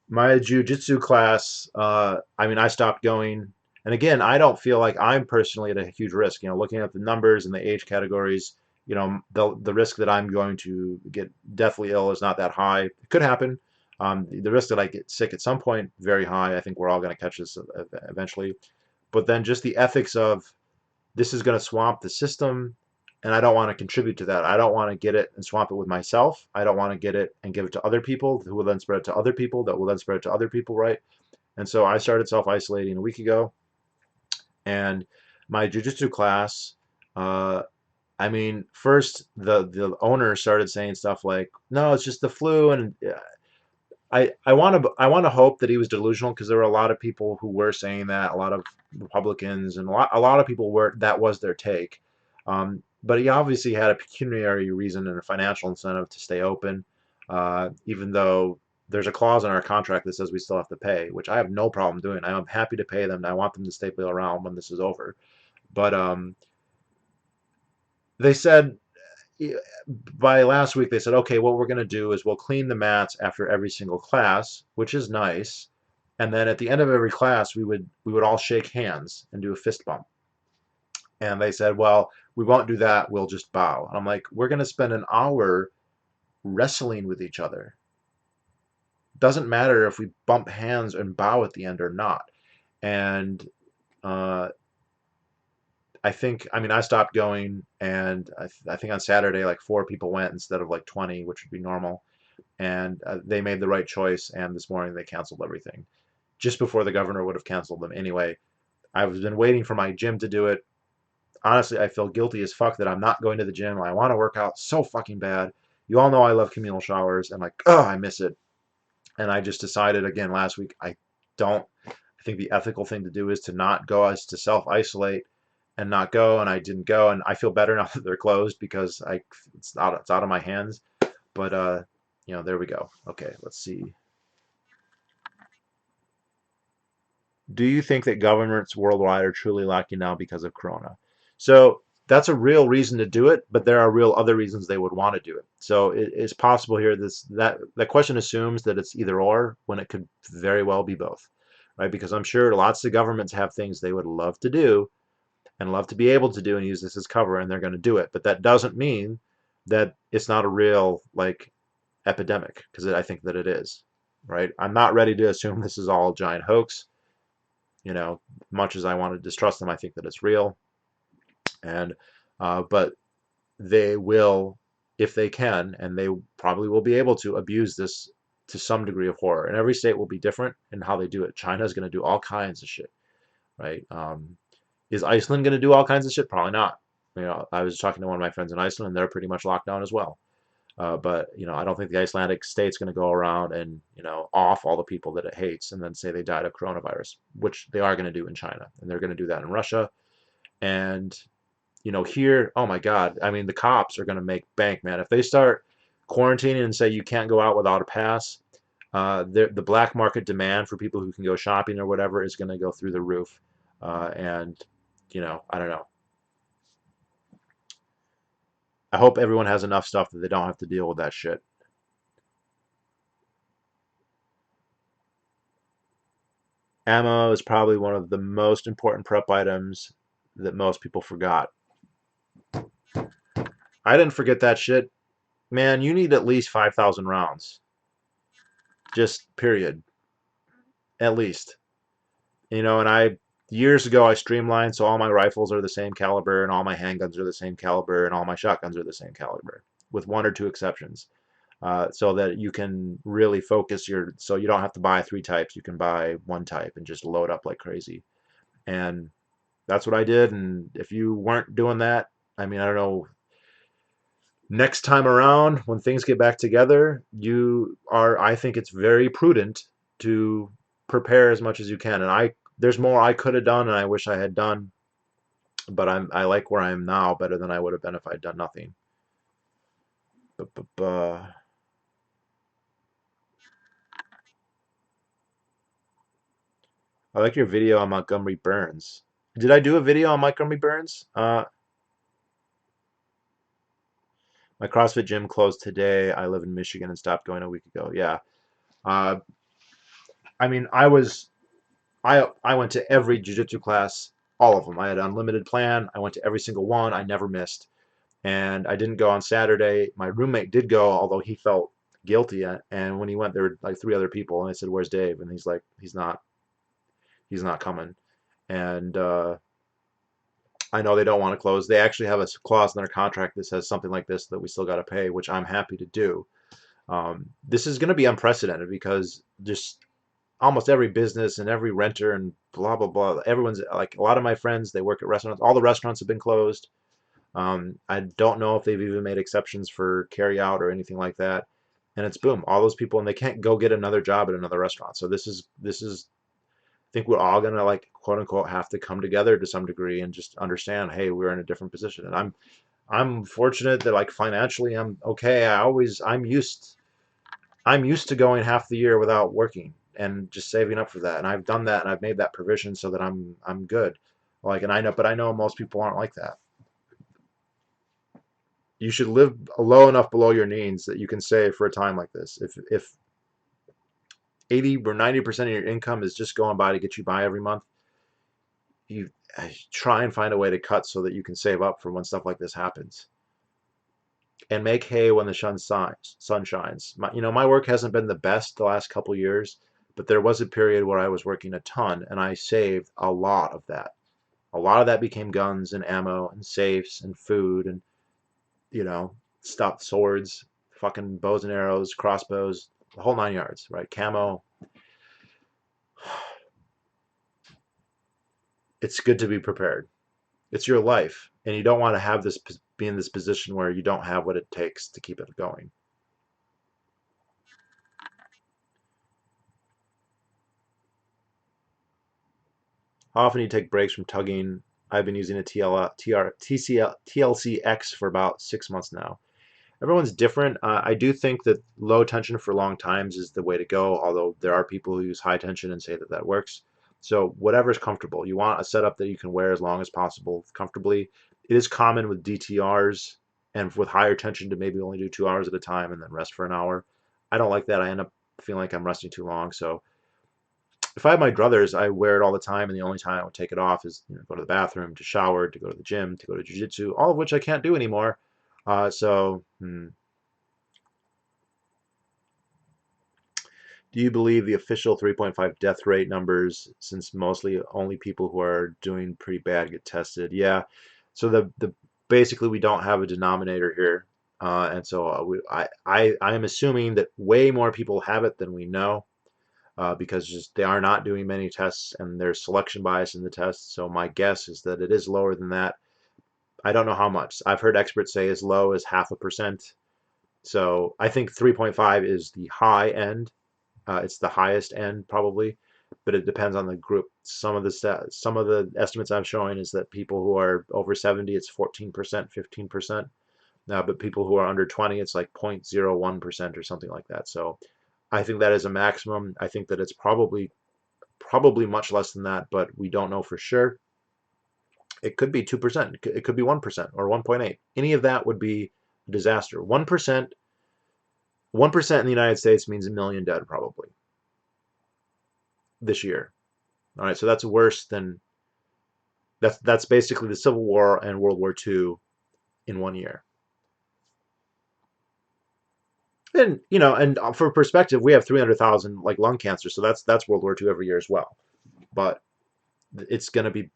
my jujitsu class, I mean, I stopped going, and again, I don't feel like I'm personally at a huge risk. Looking at the numbers and the age categories, the risk that I'm going to get deathly ill is not that high. It could happen. The risk that I get sick at some point, very high. I think we're all going to catch this eventually. But then just the ethics of this is going to swamp the system, and I don't want to contribute to that. I don't want to get it and swamp it with myself. I don't want to get it and give it to other people who will then spread it to other people that will then spread it to other people, right? And so I started self-isolating a week ago, and my jujitsu class, uh, I mean, first the owner started saying stuff like, "No, it's just the flu," and I want to hope that he was delusional, because there were a lot of people who were saying that, a lot of Republicans, and a lot of people were, that was their take. But he obviously had a pecuniary reason and a financial incentive to stay open, even though there's a clause in our contract that says we still have to pay, which I have no problem doing. I'm happy to pay them. I want them to stay around when this is over. But they said, by last week, they said, okay, what we're going to do is we'll clean the mats after every single class, which is nice. And then at the end of every class, we would all shake hands and do a fist bump. And they said, well, we won't do that. We'll just bow. And I'm like, we're going to spend an hour wrestling with each other. Doesn't matter if we bump hands and bow at the end or not. And uh, I mean, I stopped going, and I think on Saturday, like 4 people went instead of like 20, which would be normal. And they made the right choice. And this morning they canceled everything just before the governor would have canceled them anyway. I've been waiting for my gym to do it. Honestly, I feel guilty as fuck that I'm not going to the gym. I want to work out so fucking bad. You all know I love communal showers, and like, oh, I miss it. And I just decided again last week, I don't. I think the ethical thing to do is to not go, is to self isolate and not go. And I didn't go, and I feel better now that they're closed, because it's out of my hands. But there we go. Okay, let's see. Do you think that governments worldwide are truly lacking now because of Corona? So that's a real reason to do it, but there are real other reasons they would want to do it. So it's possible here that question assumes that it's either or when it could very well be both, right? Because I'm sure lots of governments have things they would love to do and love to be able to do and use this as cover, and they're going to do it. But that doesn't mean that it's not a real like epidemic, because I think that it is, right? I'm not ready to assume this is all a giant hoax. Much as I want to distrust them, I think that it's real. And but they will, if they can, and they probably will be able to abuse this to some degree of horror. And every state will be different in how they do it. China is going to do all kinds of shit, right? Is Iceland going to do all kinds of shit? Probably not. I was talking to one of my friends in Iceland, and they're pretty much locked down as well. But I don't think the Icelandic state's going to go around and off all the people that it hates and then say they died of coronavirus, which they are going to do in China, and they're going to do that in Russia. And here, oh my God, I mean, the cops are going to make bank, man. If they start quarantining and say you can't go out without a pass, the black market demand for people who can go shopping or whatever is going to go through the roof. And I don't know. I hope everyone has enough stuff that they don't have to deal with that shit. Ammo is probably one of the most important prep items that most people forgot. I didn't forget that shit. Man, you need at least 5,000 rounds. Just period. At least. And years ago I streamlined so all my rifles are the same caliber and all my handguns are the same caliber and all my shotguns are the same caliber, with one or two exceptions. So that you can really focus so you don't have to buy three types. You can buy one type and just load up like crazy. And that's what I did. And if you weren't doing that, I mean, I don't know, next time around when things get back together, I think it's very prudent to prepare as much as you can. And there's more I could have done and I wish I had done, but I like where I am now better than I would have been if I'd done nothing. I like your video on Montgomery Burns. Did I do a video on Montgomery Burns? My CrossFit gym closed today. I live in Michigan and stopped going a week ago. Yeah. Uh, I mean, I went to every jiu-jitsu class, all of them. I had an unlimited plan. I went to every single one. I never missed. And I didn't go on Saturday. My roommate did go, although he felt guilty. And when he went, there were like three other people, and I said, "Where's Dave?" And he's like, he's not coming. And I know they don't want to close. They actually have a clause in their contract that says something like this, that we still got to pay, which I'm happy to do. This is going to be unprecedented because just almost every business and every renter and blah blah blah. Everyone's like, a lot of my friends, they work at restaurants. All the restaurants have been closed. I don't know if they've even made exceptions for carry out or anything like that. And it's boom, all those people, and they can't go get another job at another restaurant. So this is I think we're all gonna, like, quote unquote, have to come together to some degree and just understand, hey, we're in a different position. And I'm fortunate that, like, financially I'm okay. I'm used to going half the year without working and just saving up for that. And I've done that and I've made that provision so that I'm good. Like, and I know most people aren't like that. You should live low enough below your means that you can save for a time like this. If 80 or 90% of your income is just going by to get you by every month, you try and find a way to cut so that you can save up for when stuff like this happens. And make hay when the sun shines. My work hasn't been the best the last couple years, but there was a period where I was working a ton and I saved a lot of that. A lot of that became guns and ammo and safes and food and stuff, swords, fucking bows and arrows, crossbows, the whole nine yards, right? Camo. It's good to be prepared. It's your life, and you don't want to have this be in this position where you don't have what it takes to keep it going. How often do you take breaks from tugging? I've been using a TLC-X for about 6 months now. Everyone's different. I do think that low tension for long times is the way to go, although there are people who use high tension and say that that works. So whatever's comfortable. You want a setup that you can wear as long as possible comfortably. it is common with DTRs and with higher tension to maybe only do 2 hours at a time and then rest for an hour. I don't like that. I end up feeling like I'm resting too long. So if I have my druthers, I wear it all the time, and the only time I would take it off is go to the bathroom, to shower, to go to the gym, to go to jiu-jitsu, all of which I can't do anymore. Do you believe the official 3.5 death rate numbers, since mostly only people who are doing pretty bad get tested? Yeah. So the basically we don't have a denominator here, and so I am assuming that way more people have it than we know, because just they are not doing many tests and there's selection bias in the tests. So my guess is that it is lower than that. I don't know how much. I've heard experts say as low as 0.5%. So I think 3.5 is the high end. It's the highest end probably, but it depends on the group. Some of the estimates I'm showing is that people who are over 70, it's 14%, 15%. But people who are under 20, it's like 0.01% or something like that. So I think that is a maximum. I think that it's probably much less than that, but we don't know for sure. It could be 2%. It could be 1% or 1.8. Any of that would be a disaster. 1%, 1% in the United States means 1 million dead probably this year. All right, so that's worse than that's basically the Civil War and World War II in 1 year. And and for perspective, we have 300,000 like lung cancer, so that's World War II every year as well. But it's gonna be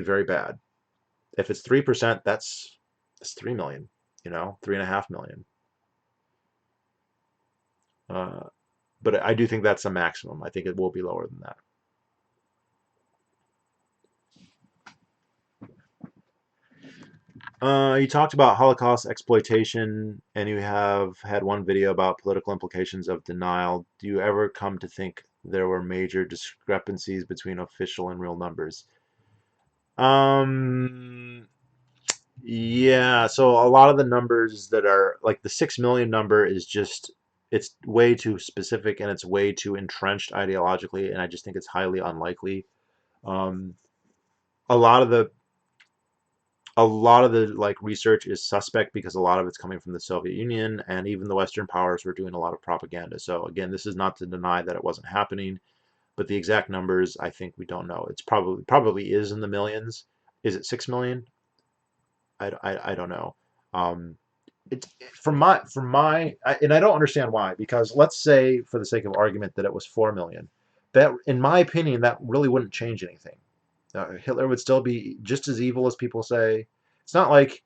very bad. If it's 3%, that's 3 million. 3.5 million. But I do think that's a maximum. I think it will be lower than that. You talked about Holocaust exploitation, and you have had one video about political implications of denial. Do you ever come to think there were major discrepancies between official and real numbers? Um, yeah, so a lot of the numbers that are like the 6 million number is just it's way too specific and it's way too entrenched ideologically, and I just think it's highly unlikely. Um, a lot of the like research is suspect because a lot of it's coming from the Soviet Union, and even the Western powers were doing a lot of propaganda. So again, this is not to deny that it wasn't happening, but the exact numbers I think we don't know. It's probably is in the millions. Is it 6 million? I don't know. Um, it's and I don't understand why, because let's say for the sake of argument that it was 4 million. That, in my opinion, that really wouldn't change anything. Hitler would still be just as evil as people say. It's not like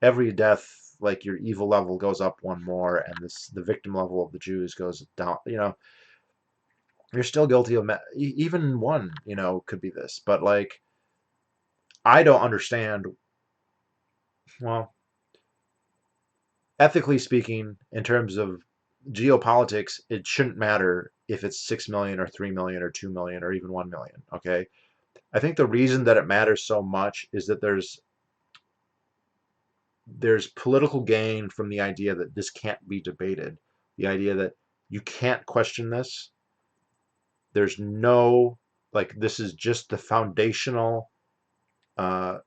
every death, like your evil level goes up one more, and the victim level of the Jews goes down. You're still guilty of even one. Could be this, but like I don't understand. Well, ethically speaking, in terms of geopolitics, it shouldn't matter if it's 6 million or 3 million or 2 million or even 1 million. Okay. I think the reason that it matters so much is that there's political gain from the idea that this can't be debated, the idea that you can't question this. There's no, like, this is just the foundational uh,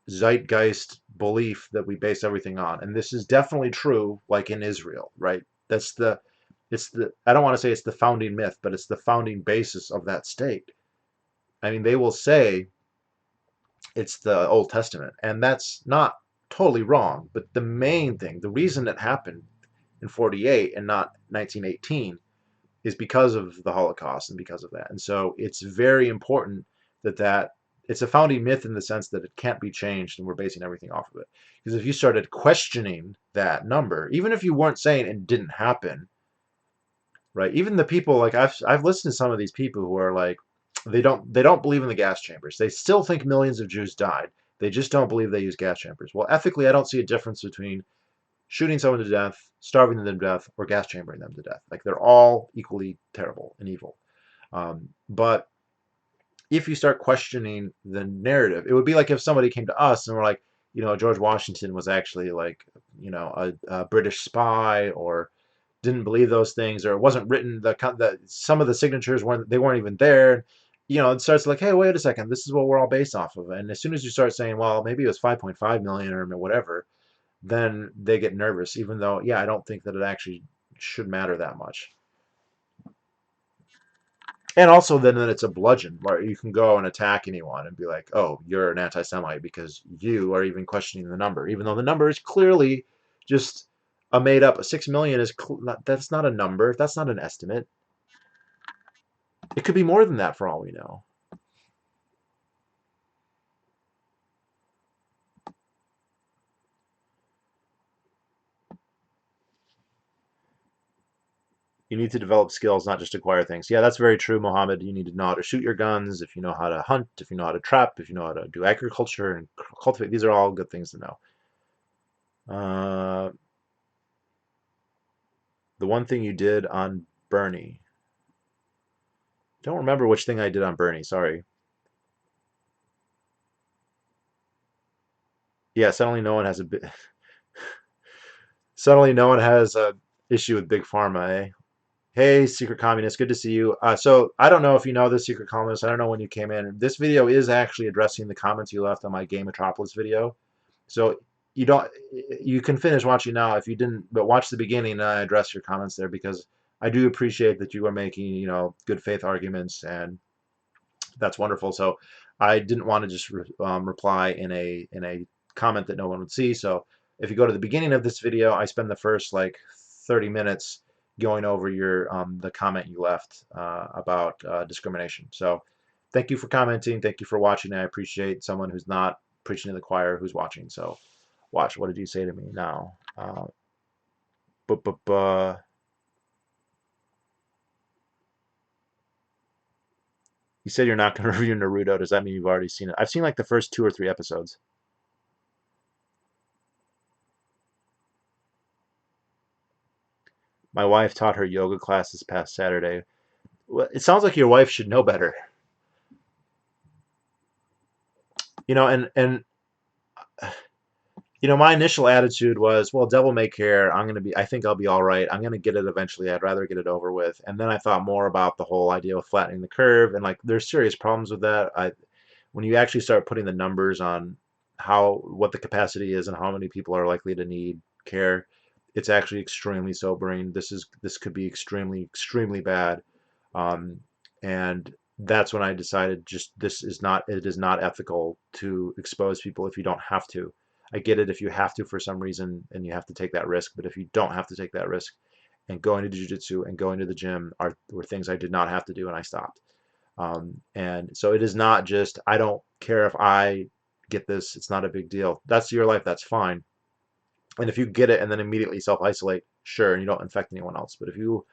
zeitgeist belief that we base everything on. And this is definitely true, like in Israel, right? I don't want to say it's the founding myth, but it's the founding basis of that state. I mean, they will say it's the Old Testament, and that's not totally wrong. But the main thing, the reason it happened in 48 and not 1918, is because of the Holocaust and because of that. And so it's very important that it's a founding myth in the sense that it can't be changed, and we're basing everything off of it. Because if you started questioning that number, even if you weren't saying it didn't happen, right? Even the people, like I've listened to some of these people who are like, they don't believe in the gas chambers. They still think millions of Jews died. They just don't believe they use gas chambers. Well, ethically, I don't see a difference between shooting someone to death, starving them to death, or gas chambering them to death. Like, they're all equally terrible and evil. But if you start questioning the narrative, it would be like if somebody came to us and were like, George Washington was actually like, a British spy, or didn't believe those things, or it wasn't written. Some of the signatures weren't even there. it starts like, hey, wait a second, this is what we're all based off of. And as soon as you start saying, well, maybe it was 5.5 million or whatever, then they get nervous, even though, yeah, I don't think that it actually should matter that much. And also, then it's a bludgeon where you can go and attack anyone and be like, oh, you're an anti-Semite because you are even questioning the number, even though the number is clearly just a made up. 6 million is that's not a number. That's not an estimate. It could be more than that for all we know. You need to develop skills, not just acquire things. Yeah, that's very true, Mohammed. You need to know how to shoot your guns, if you know how to hunt, if you know how to trap, if you know how to do agriculture and cultivate. These are all good things to know. Uh, the one thing you did on Bernie. Don't remember which thing I did on Bernie. Sorry. Yeah, suddenly no one has a suddenly no one has a issue with big pharma, eh? Hey, Secret Communist, good to see you. So I don't know if you know this, Secret Communist. I don't know when you came in. This video is actually addressing the comments you left on my Game Metropolis video. So you don't, you can finish watching now if you didn't, but watch the beginning and I address your comments there because I do appreciate that you are making, good faith arguments, and that's wonderful. So I didn't want to just reply in a comment that no one would see. So if you go to the beginning of this video, I spend the first like 30 minutes going over your the comment you left about discrimination. So thank you for commenting. Thank you for watching. I appreciate someone who's not preaching to the choir who's watching. So watch. What did you say to me now? But you said you're not going to review Naruto. Does that mean you've already seen it? I've seen like the first 2 or 3 episodes. My wife taught her yoga class this past Saturday. Well, it sounds like your wife should know better. And my initial attitude was, well, devil may care. I think I'll be all right. I'm gonna get it eventually. I'd rather get it over with. And then I thought more about the whole idea of flattening the curve, and like there's serious problems with that. When you actually start putting the numbers on what the capacity is and how many people are likely to need care, it's actually extremely sobering. This could be extremely bad. Um, and that's when I decided just it is not ethical to expose people if you don't have to. I get it if you have to for some reason and you have to take that risk, but if you don't have to take that risk, and going to jiu-jitsu and going to the gym were things I did not have to do, and I stopped. And so it is not just, I don't care if I get this, it's not a big deal. That's your life, that's fine. And if you get it and then immediately self-isolate, sure, and you don't infect anyone else. But if you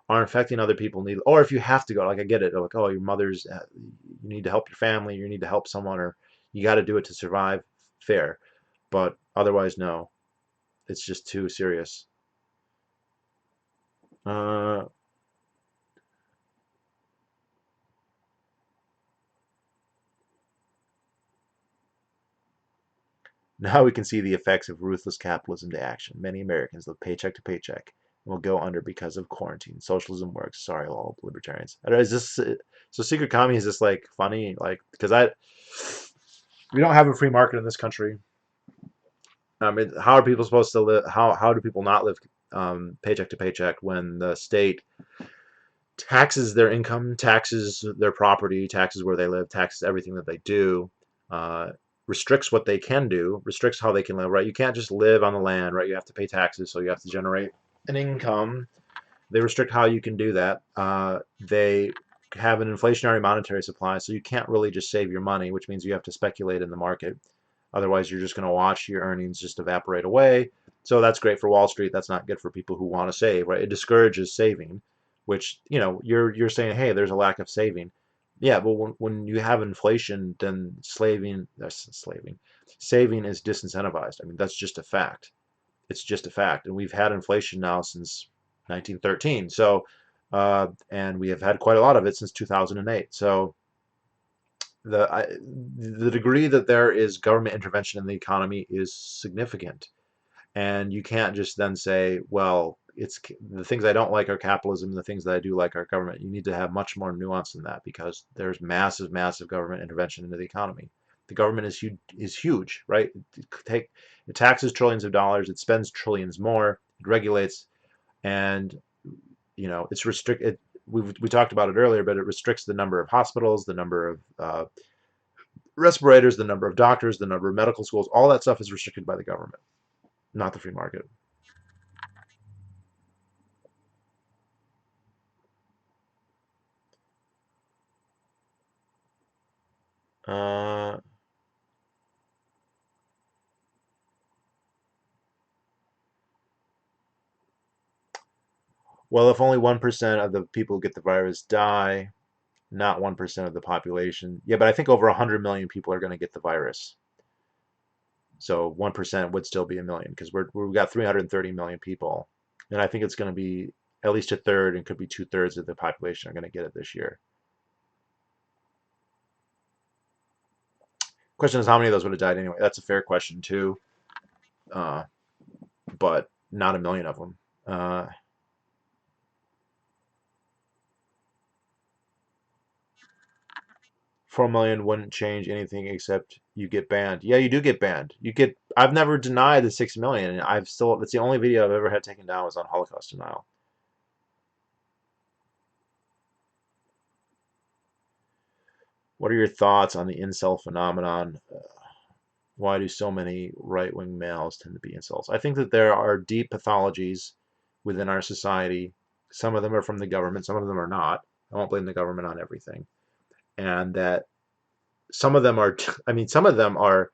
are infecting other people, or if you have to go, like I get it, like, oh, your mother's, you need to help your family, you need to help someone, or you got to do it to survive, fair. But otherwise, no, it's just too serious. Uh, Now we can see the effects of ruthless capitalism to action. Many Americans live paycheck to paycheck and will go under because of quarantine. Socialism works. Sorry, all libertarians. I don't know, is this so? Secret commie, is this like funny? Like, because we don't have a free market in this country. I mean, how are people supposed to live? How do people not live paycheck to paycheck when the state taxes their income, taxes their property, taxes where they live, taxes everything that they do, uh, restricts what they can do, restricts how they can live, right? You can't just live on the land, right? You have to pay taxes, so you have to generate an income. They restrict how you can do that. They have an inflationary monetary supply, so you can't really just save your money, which means you have to speculate in the market. Otherwise, you're just going to watch your earnings just evaporate away. So that's great for Wall Street. That's not good for people who want to save, right? It discourages saving, which, you're saying, hey, there's a lack of saving. Yeah, but when you have inflation, then saving is disincentivized. I mean, that's just a fact. It's just a fact. And we've had inflation now since 1913. So, and we have had quite a lot of it since 2008. So the degree that there is government intervention in the economy is significant. And you can't just then say, well, it's the things I don't like are capitalism, and the things that I do like are government. You need to have much more nuance than that because there's massive, massive government intervention into the economy. The government is huge, right? It taxes trillions of dollars, it spends trillions more, it regulates, and it's restricted. We talked about it earlier, but it restricts the number of hospitals, the number of respirators, the number of doctors, the number of medical schools. All that stuff is restricted by the government, not the free market. Uh, well, if only 1% of the people who get the virus die, not 1% of the population. Yeah, but I think over 100 million people are going to get the virus. So 1% would still be a million because we've got 330 million people. And I think it's going to be at least a third and could be two-thirds of the population are going to get it this year. Question is how many of those would have died anyway? That's a fair question too, uh, but not a million of them. 4 million wouldn't change anything except you get banned. Yeah, you do get banned. I've never denied the 6 million. That's the only video I've ever had taken down was on Holocaust denial. What are your thoughts on the incel phenomenon? Why do so many right-wing males tend to be incels? I think that there are deep pathologies within our society. Some of them are from the government, some of them are not. I won't blame the government on everything. And that some of them are, I mean, some of them are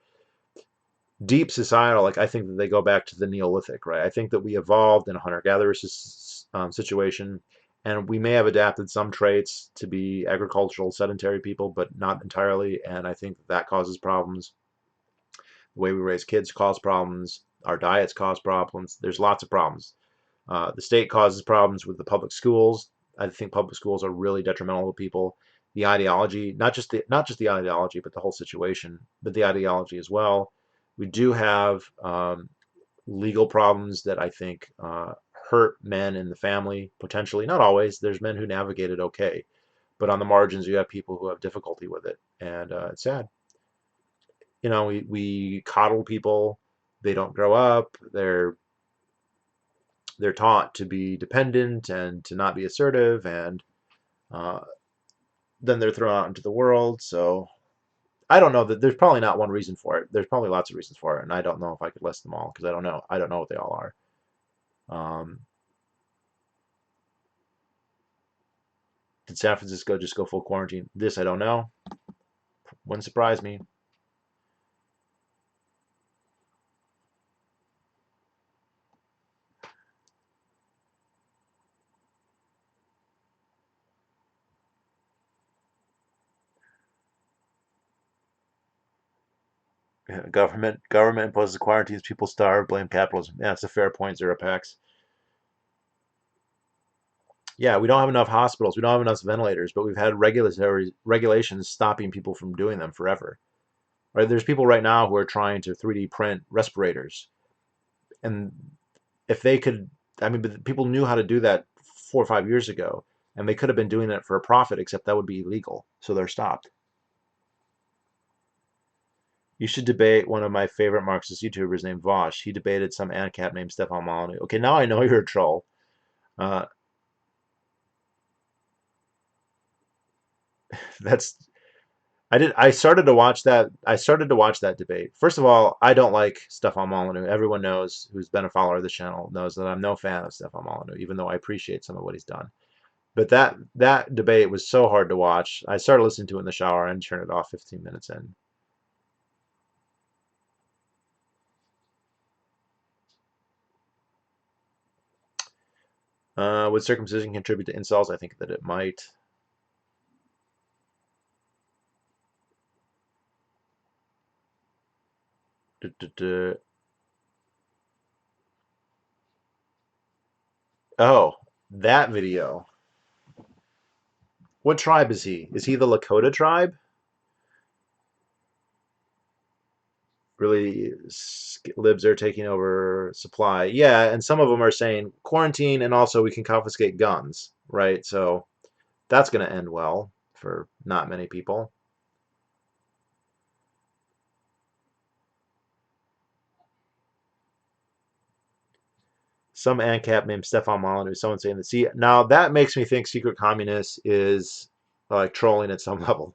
deep societal. Like I think that they go back to the Neolithic, right? I think that we evolved in a hunter-gatherer situation, and we may have adapted some traits to be agricultural, sedentary people, but not entirely. And I think that causes problems. The way we raise kids cause problems. Our diets cause problems. There's lots of problems. The state causes problems with the public schools. I think public schools are really detrimental to people. The ideology, not just the ideology, but the whole situation, but the ideology as well. We do have legal problems that I think hurt men in the family potentially. Not always. There's men who navigate it okay, but on the margins, you have people who have difficulty with it, and it's sad. We coddle people. They don't grow up. They're taught to be dependent and to not be assertive, and uh, then they're thrown out into the world. So I don't know that there's probably not one reason for it. There's probably lots of reasons for it, and I don't know if I could list them all because I don't know. I don't know what they all are. Um, did San Francisco just go full quarantine? This I don't know. Wouldn't surprise me. Yeah, government imposes quarantines. People starve. Blame capitalism. Yeah, it's a fair point. Zero packs. Yeah, we don't have enough hospitals. We don't have enough ventilators, but we've had regulatory regulations stopping people from doing them forever. Right? There's people right now who are trying to 3D print respirators, and if they could, I mean, but people knew how to do that 4 or 5 years ago, and they could have been doing that for a profit, except that would be illegal, so they're stopped. You should debate one of my favorite Marxist YouTubers named Vosh. He debated some ANCAP named Stefan Molyneux. Okay, now I know you're a troll. Uh, that's I started to watch that. I started to watch that debate. First of all, I don't like Stefan Molyneux. Everyone knows who's been a follower of the channel knows that I'm no fan of Stefan Molyneux, even though I appreciate some of what he's done. But that debate was so hard to watch. I started listening to it in the shower and turned it off 15 minutes in. Would circumcision contribute to incels? I think that it might. Duh, duh, duh. Oh, that video. What tribe is he? Is he the Lakota tribe? really libs are taking over supply. Yeah, and some of them are saying quarantine and also we can confiscate guns, right? So that's going to end well for not many people. Some ANCAP named Stefan Molyneux, someone saying that. See, now that makes me think Secret Communist is like trolling at some level.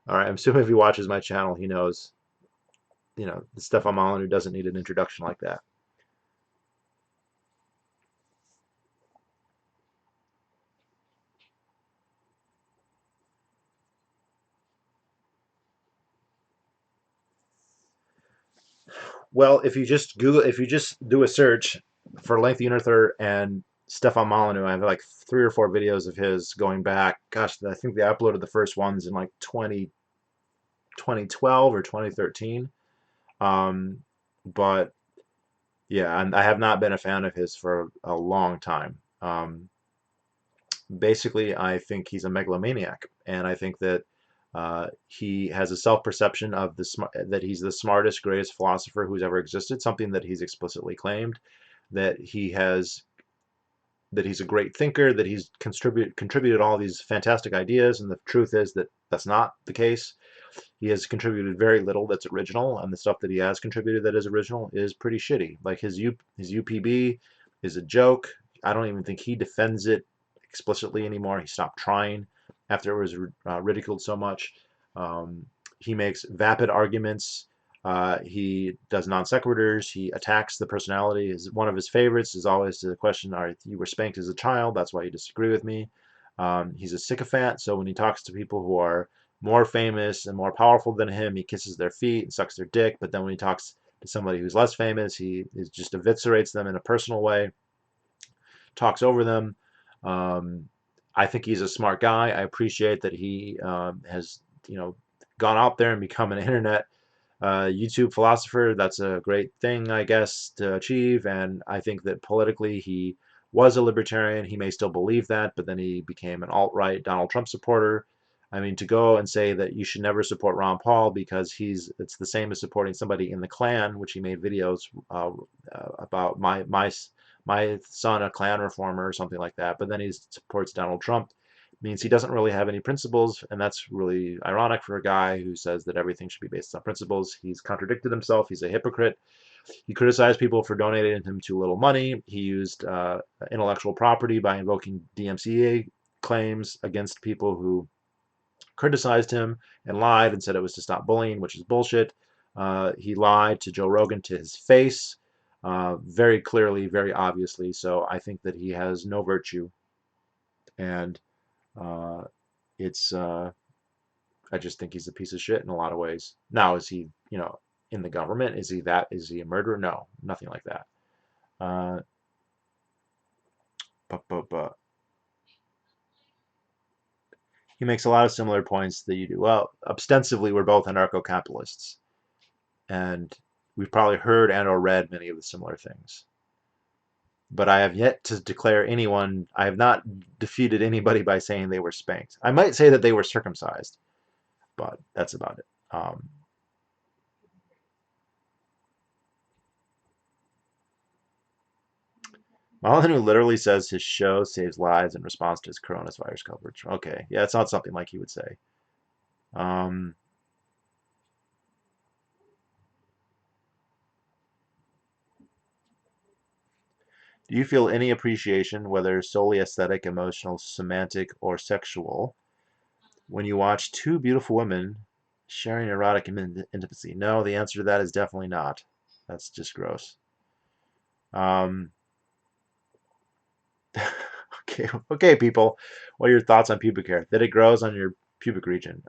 All right, I'm assuming if he watches my channel, he knows, Stefan Molyneux doesn't need an introduction like that. Well, if you just do a search for Lengthyounarther and Stefan Molyneux, I have like 3 or 4 videos of his going back. Gosh, I think they uploaded the first ones in like 2012 or 2013. Um, but yeah, and I have not been a fan of his for a long time. Basically, I think he's a megalomaniac, and I think that he has a self-perception of that he's the smartest, greatest philosopher who's ever existed. Something that he's explicitly claimed. That he's a great thinker. That he's contributed all these fantastic ideas, and the truth is that that's not the case. He has contributed very little that's original, and the stuff that he has contributed that is original is pretty shitty. Like his UPB is a joke. I don't even think he defends it explicitly anymore. He stopped trying after it was ridiculed so much. He makes vapid arguments. He does non sequiturs. He attacks the personality. One of his favorites is always the question, "Are you were spanked as a child? That's why you disagree with me." He's a sycophant, so when he talks to people who are more famous and more powerful than him, he kisses their feet and sucks their dick. But then when he talks to somebody who's less famous, he just eviscerates them in a personal way, talks over them. Um, I think he's a smart guy. I appreciate that he has, gone out there and become an internet YouTube philosopher. That's a great thing, I guess, to achieve. And I think that politically he was a libertarian. He may still believe that, but then he became an alt-right Donald Trump supporter. I mean, to go and say that you should never support Ron Paul because it's the same as supporting somebody in the Klan, which he made videos about my son, a Klan reformer or something like that. But then he supports Donald Trump means he doesn't really have any principles, and that's really ironic for a guy who says that everything should be based on principles. He's contradicted himself. He's a hypocrite. He criticized people for donating him too little money. He used intellectual property by invoking DMCA claims against people who criticized him and lied and said it was to stop bullying, which is bullshit. He lied to Joe Rogan to his face, very clearly, very obviously. So I think that he has no virtue, and uh, it's I just think he's a piece of shit in a lot of ways. Now, is he, in the government? Is he that? Is he a murderer? No, nothing like that. Uh, but he makes a lot of similar points that you do. Well, ostensibly, we're both anarcho-capitalists, and we've probably heard and or read many of the similar things. But I have yet to declare anyone. I have not defeated anybody by saying they were spanked. I might say that they were circumcised, but that's about it. Molyneux literally says his show saves lives in response to his coronavirus coverage. Okay, yeah, it's not something like he would say. Um, do you feel any appreciation, whether solely aesthetic, emotional, semantic, or sexual, when you watch two beautiful women sharing erotic intimacy? No, the answer to that is definitely not. That's just gross. Um, okay, okay, people. What are your thoughts on pubic hair? That it grows on your pubic region?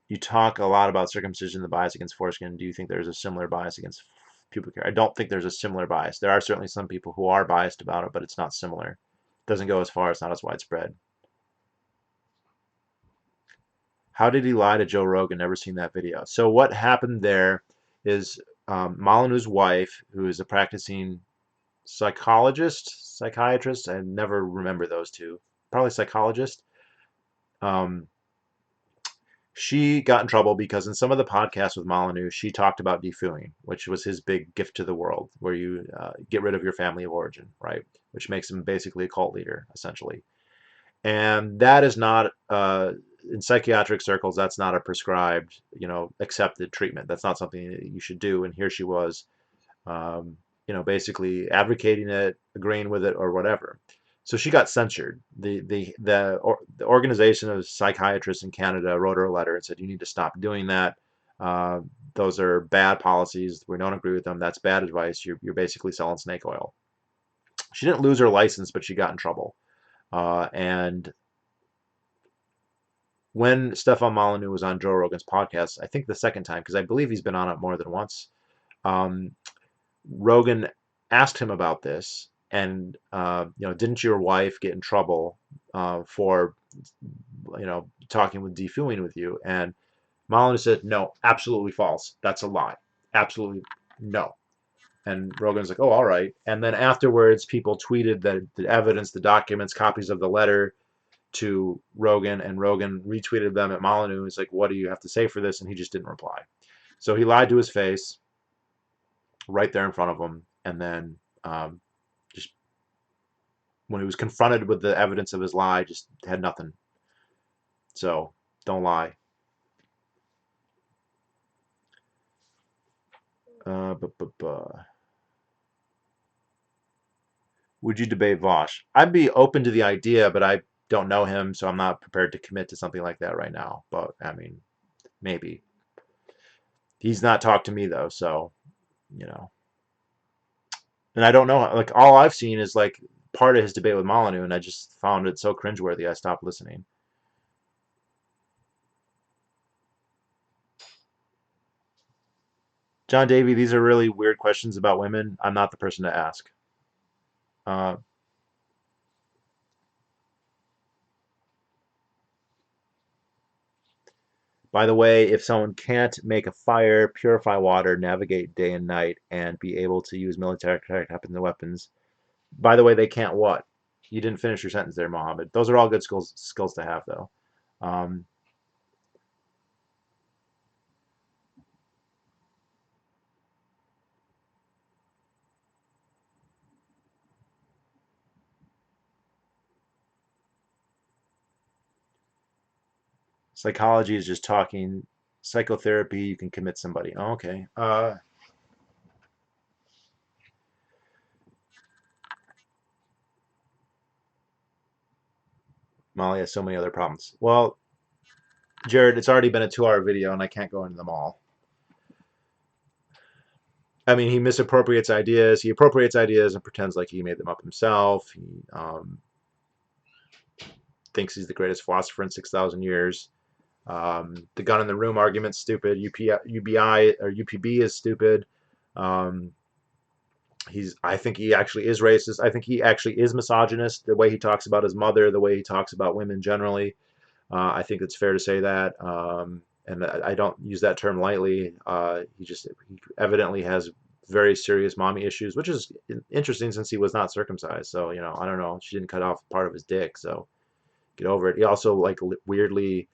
You talk a lot about circumcision, the bias against foreskin. Do you think there's a similar bias against pubic hair? I don't think there's a similar bias. There are certainly some people who are biased about it, but it's not similar. It doesn't go as far. It's not as widespread. How did he lie to Joe Rogan? Never seen that video. So what happened there is Molyneux's wife, who is a practicing psychiatrist. I never remember those two. Probably psychologist. Um, She got in trouble because in some of the podcasts with Molyneux, she talked about defooing, which was his big gift to the world, where you get rid of your family of origin, right? Which makes him basically a cult leader, essentially. And that is not, in psychiatric circles, that's not a prescribed, accepted treatment. That's not something that you should do. And here she was, um, basically advocating it, agreeing with it, or whatever. So she got censured. The organization of psychiatrists in Canada wrote her a letter and said, "You need to stop doing that. Uh, those are bad policies. We don't agree with them. That's bad advice. You're basically selling snake oil." She didn't lose her license, but she got in trouble. And when Stefan Molyneux was on Joe Rogan's podcast, I think the second time, because I believe he's been on it more than once, um, Rogan asked him about this, and didn't your wife get in trouble for talking with defooing with you? And Molyneux said, "No, absolutely false. That's a lie. Absolutely no." And Rogan's like, "Oh, all right." And then afterwards, people tweeted the evidence, the documents, copies of the letter to Rogan, and Rogan retweeted them at Molyneux. He's like, "What do you have to say for this?" And he just didn't reply. So he lied to his face right there in front of him, and then just when he was confronted with the evidence of his lie, just had nothing. So don't lie. Uh, bu- bu- bu- Would you debate Vosh? I'd be open to the idea, but I don't know him, so I'm not prepared to commit to something like that right now. But I mean, maybe. He's not talked to me though, so you know. And I don't know. Like all I've seen is like part of his debate with Molyneux, and I just found it so cringeworthy. I stopped listening. John Davy, these are really weird questions about women. I'm not the person to ask. Uh, by the way, if someone can't make a fire, purify water, navigate day and night, and be able to use military weapons and weapons, by the way, they can't what? You didn't finish your sentence there, Mohammed. Those are all good skills to have, though. Um, Psychology is just talking. Psychotherapy, you can commit somebody. Oh, okay. Molly has so many other problems. Well, Jared, it's already been a 2-hour video, and I can't go into them all. I mean, he misappropriates ideas. He appropriates ideas and pretends like he made them up himself. He thinks he's the greatest philosopher in 6,000 years. The gun in the room argument's stupid. UBI or UPB is stupid. Um, I think he actually is racist. I think he actually is misogynist. The way he talks about his mother, the way he talks about women generally. I think it's fair to say that. And I don't use that term lightly. He evidently has very serious mommy issues, which is interesting since he was not circumcised. So, I don't know. She didn't cut off part of his dick, so get over it. He also like weirdly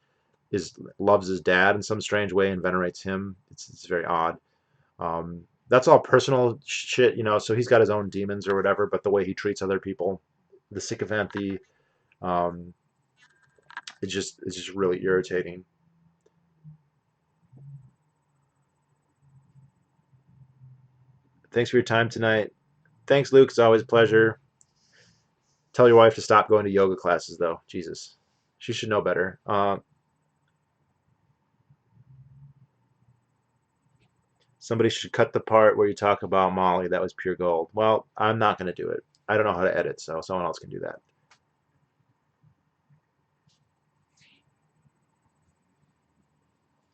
is loves his dad in some strange way and venerates him. It's very odd. That's all personal shit, So he's got his own demons or whatever. But the way he treats other people, the sycophant, um, it's just really irritating. Thanks for your time tonight. Thanks, Luke. It's always a pleasure. Tell your wife to stop going to yoga classes, though. Jesus, she should know better. Somebody should cut the part where you talk about Molly. That was pure gold. Well, I'm not going to do it. I don't know how to edit, so someone else can do that.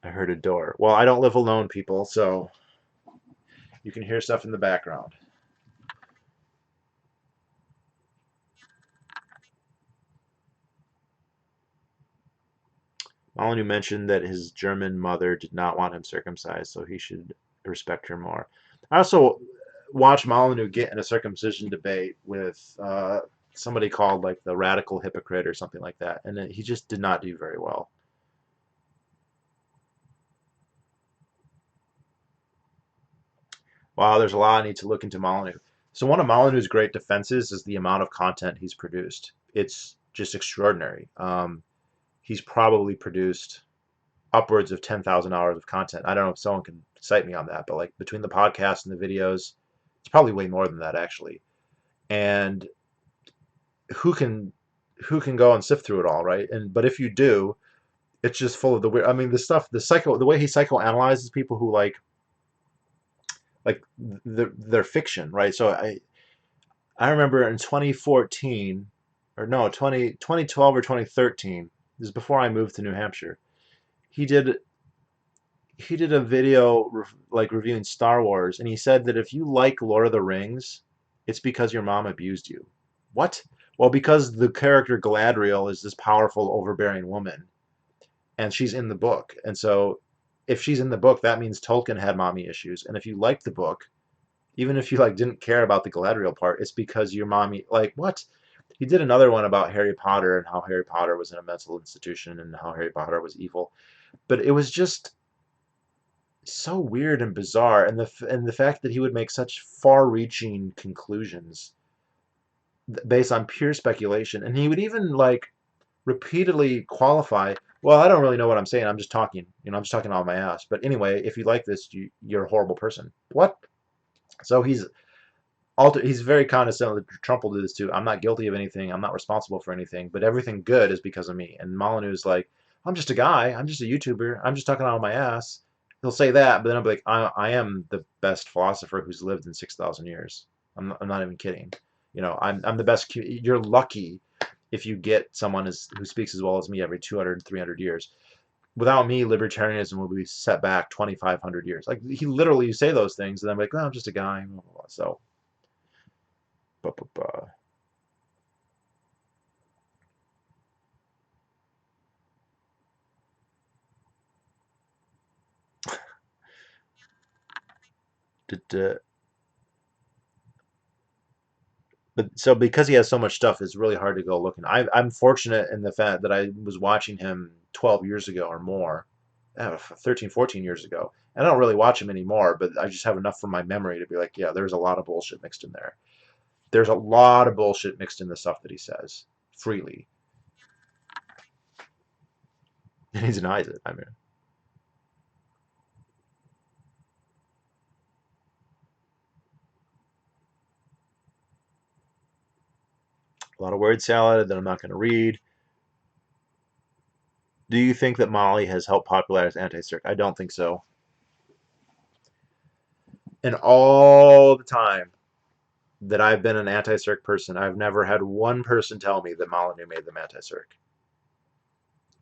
I heard a door. Well, I don't live alone, people, so you can hear stuff in the background. Molyneux mentioned that his German mother did not want him circumcised, so he should respect her more. I also watched Molyneux get in a circumcision debate with somebody called like the radical hypocrite or something like that, and he just did not do very well. Wow, there's a lot I need to look into Molyneux. So one of Molyneux's great defenses is the amount of content he's produced. It's just extraordinary. He's probably produced upwards of 10,000 hours of content. I don't know if someone can cite me on that, but like between the podcast and the videos, it's probably way more than that actually. And who can who can go and sift through it all, right? And but if you do, it's just full of the weird. I mean, the stuff, the way he psychoanalyzes people who like their fiction, right? So I remember in 2014 or no, 2012 or 2013. This is before I moved to New Hampshire. He did he did a video like reviewing Star Wars, and he said that if you like Lord of the Rings, it's because your mom abused you. What? Well, because the character Galadriel is this powerful, overbearing woman, and she's in the book, and so if she's in the book, that means Tolkien had mommy issues. And if you like the book, even if you like didn't care about the Galadriel part, it's because your mommy like what? He did another one about Harry Potter and how Harry Potter was in a mental institution and how Harry Potter was evil. But it was just so weird and bizarre, and the fact that he would make such far-reaching conclusions based on pure speculation, and he would even like repeatedly qualify. Well, I don't really know what I'm saying. I'm just talking. I'm just talking out of my ass. But anyway, if you like this, you're a horrible person. What? So he's very condescending. Trump will do this too. I'm not guilty of anything. I'm not responsible for anything. But everything good is because of me. And Molyneux's like, I'm just a guy. I'm just a YouTuber. I'm just talking out of my ass. He'll say that, but then I'll be like, I am the best philosopher who's lived in 6,000 years. I'm not even kidding. I'm the best. You're lucky if you get someone who speaks as well as me every 200, 300 years. Without me, libertarianism will be set back 2,500 years. Like he literally say those things, and I'm like, well, I'm just a guy. So. Ba, ba, ba. But so because he has so much stuff, it's really hard to go looking. I'm fortunate in the fact that I was watching him 12 years ago or more, 13, 14 years ago. And I don't really watch him anymore, but I just have enough from my memory to be like, yeah, there's a lot of bullshit mixed in there. There's a lot of bullshit mixed in the stuff that he says freely. And he denies it. I mean, a lot of word salad that I'm not going to read. Do you think that Molly has helped popularize anti-circ? I don't think so. And all the time that I've been an anti-circ person, I've never had one person tell me that Molyneux made them anti-circ.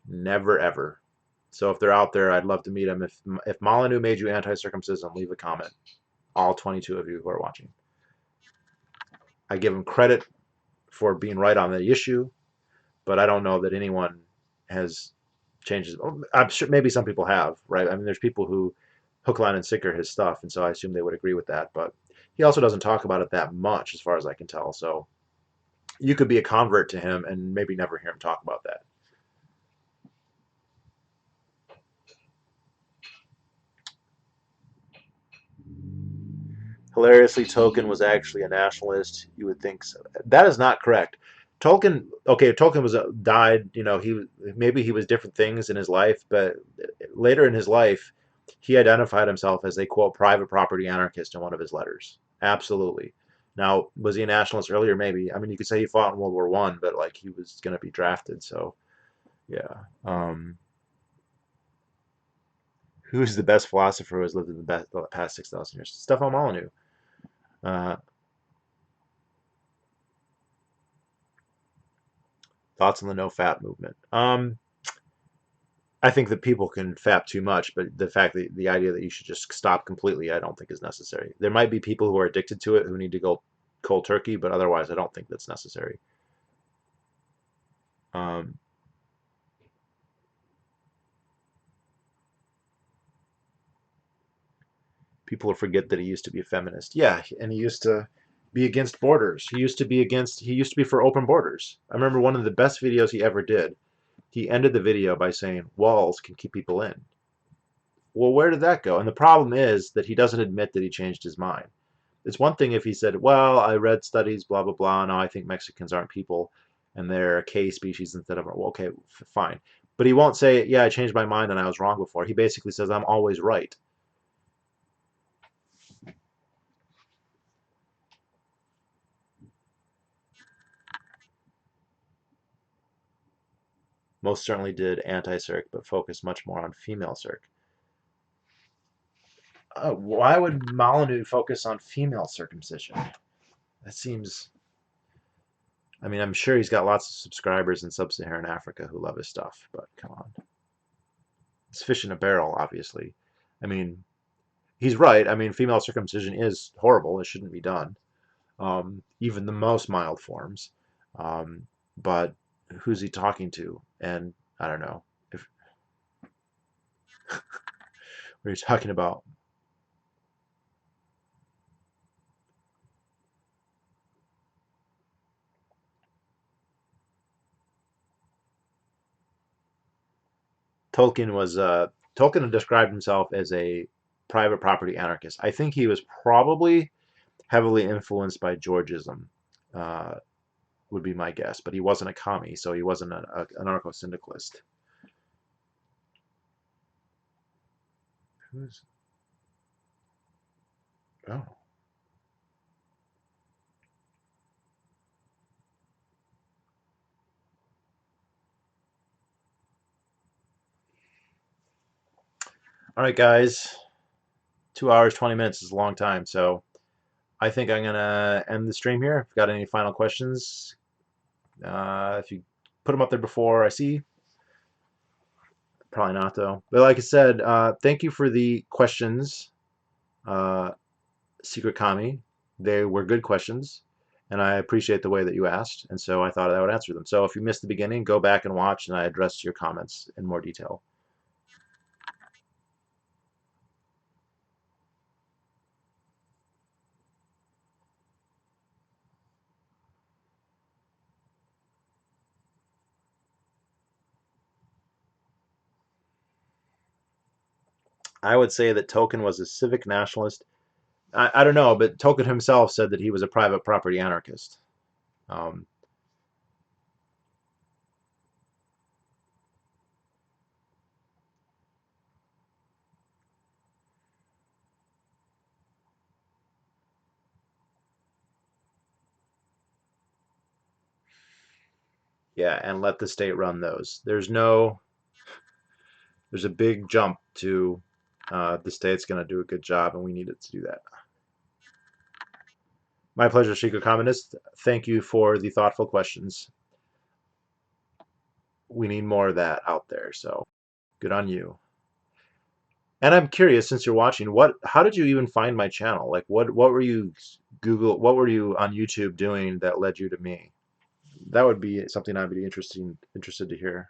Never ever. So if they're out there, I'd love to meet them. If Molyneux made you anti-circumcision, leave a comment. All 22 of you who are watching. I give him credit for being right on the issue, but I don't know that anyone has changed. I'm sure maybe some people have, right? I mean, there's people who hook, line, and sinker his stuff, and so I assume they would agree with that. But he also doesn't talk about it that much, as far as I can tell. So you could be a convert to him and maybe never hear him talk about that. Hilariously, Tolkien was actually a nationalist. You would think so. That is not correct. Tolkien, okay, Tolkien was died. Maybe he was different things in his life, but later in his life, he identified himself as a quote private property anarchist in one of his letters. Absolutely. Now, was he a nationalist earlier? Maybe. I mean, you could say he fought in World War One, but like he was going to be drafted. So yeah. Who's the best philosopher who has lived in the past 6,000 years? Stefan Molyneux. Uh, Thoughts on the no fap movement? I think that people can fap too much, but the idea that you should just stop completely, I don't think is necessary. There might be people who are addicted to it who need to go cold turkey, but otherwise, I don't think that's necessary. Um, People forget that he used to be a feminist. Yeah, and he used to be against borders. He used to be for open borders. I remember one of the best videos he ever did. He ended the video by saying walls can keep people in. Well, where did that go? And the problem is that he doesn't admit that he changed his mind. It's one thing if he said, well, I read studies, blah, blah, blah. Now I think Mexicans aren't people and they're a K species instead of, well, okay, fine. But he won't say, yeah, I changed my mind and I was wrong before. He basically says, I'm always right. Most certainly did anti-circ, but focused much more on female circ. Why would Molyneux focus on female circumcision? That seems. I mean, I'm sure he's got lots of subscribers in sub-Saharan Africa who love his stuff, but come on. It's fish in a barrel, obviously. I mean, he's right. I mean, female circumcision is horrible. It shouldn't be done. Even the most mild forms. But who's he talking to? And I don't know. If what are you talking about? Tolkien was Tolkien described himself as a private property anarchist. I think he was probably heavily influenced by Georgism, uh, would be my guess. But he wasn't a commie, so he wasn't an anarcho-syndicalist. Who's oh? All right, guys. 2 hours, 20 minutes is a long time, so I think I'm gonna end the stream here. If you've got any final questions, if you put them up there before I see, probably not though. But like I said, thank you for the questions, uh, Secret Kami. They were good questions, and I appreciate the way that you asked, and so I thought I would answer them. So if you missed the beginning, go back and watch, and I addressed your comments in more detail. I would say that Tolkien was a civic nationalist. I don't know, but Tolkien himself said that he was a private property anarchist. Um, yeah, and let the state run those. There's a big jump to the state's going to do a good job, and we need it to do that. My pleasure, Chico Communist. Thank you for the thoughtful questions. We need more of that out there, so good on you. And I'm curious, since you're watching, how did you even find my channel? Like, what were you what were you on YouTube doing that led you to me? That would be something I'd be interested to hear.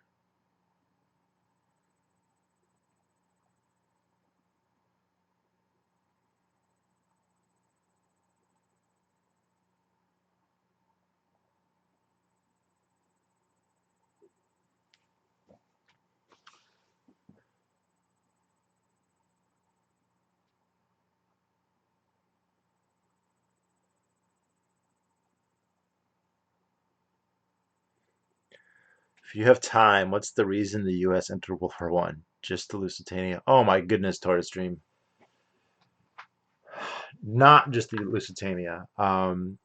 If you have time, what's the reason the U.S. entered World War One? Just the Lusitania. Oh my goodness, Tortoise Stream. Not just the Lusitania.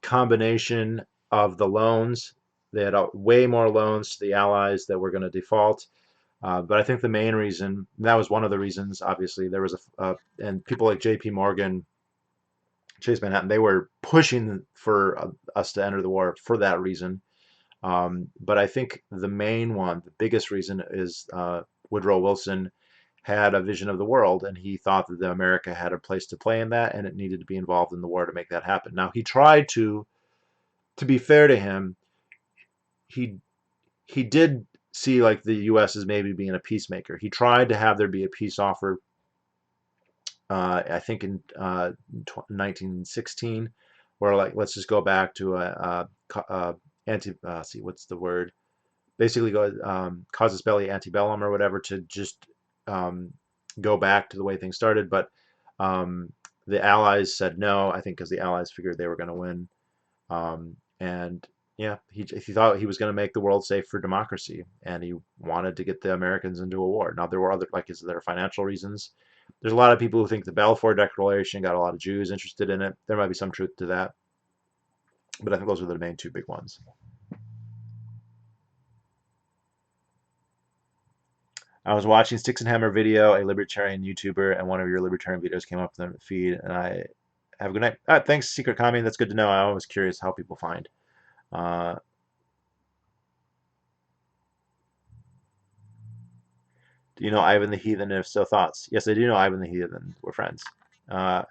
Combination of the loans. They had way more loans to the Allies that were going to default. But I think the main reason, that was one of the reasons, obviously, there was and people like J.P. Morgan, Chase Manhattan, they were pushing for us to enter the war for that reason. But I think the main one, the biggest reason is Woodrow Wilson had a vision of the world, and he thought that America had a place to play in that, and it needed to be involved in the war to make that happen. Now he tried to be fair to him, he he did see like the U.S. as maybe being a peacemaker. He tried to have there be a peace offer. I think in 1916, where like let's just go back to anti see what's the word, basically go casus belli antebellum or whatever, to just um, go back to the way things started, but the Allies said no, I think because the Allies figured they were going to win. And yeah, he thought he was going to make the world safe for democracy, and he wanted to get the Americans into a war. Now, there were other, like, is there financial reasons? There's a lot of people who think the Balfour Declaration got a lot of Jews interested in it. There might be some truth to that, but I think those are the main two big ones. I was watching Sticks and Hammer video, a libertarian YouTuber, and one of your libertarian videos came up in the feed, and I have a good night. Thanks, Secret Commie. That's good to know. I'm always curious how people find. Uh, do you know Ivan the Heathen? And if so, thoughts? Yes, I do know Ivan the Heathen. We're friends. Uh,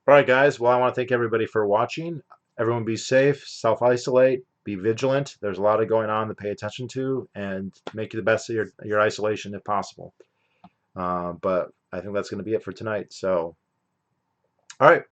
all right, guys. Well, I want to thank everybody for watching. Everyone be safe, self-isolate, be vigilant. There's a lot of going on to pay attention to, and make the best of your isolation if possible. But I think that's going to be it for tonight. So, all right.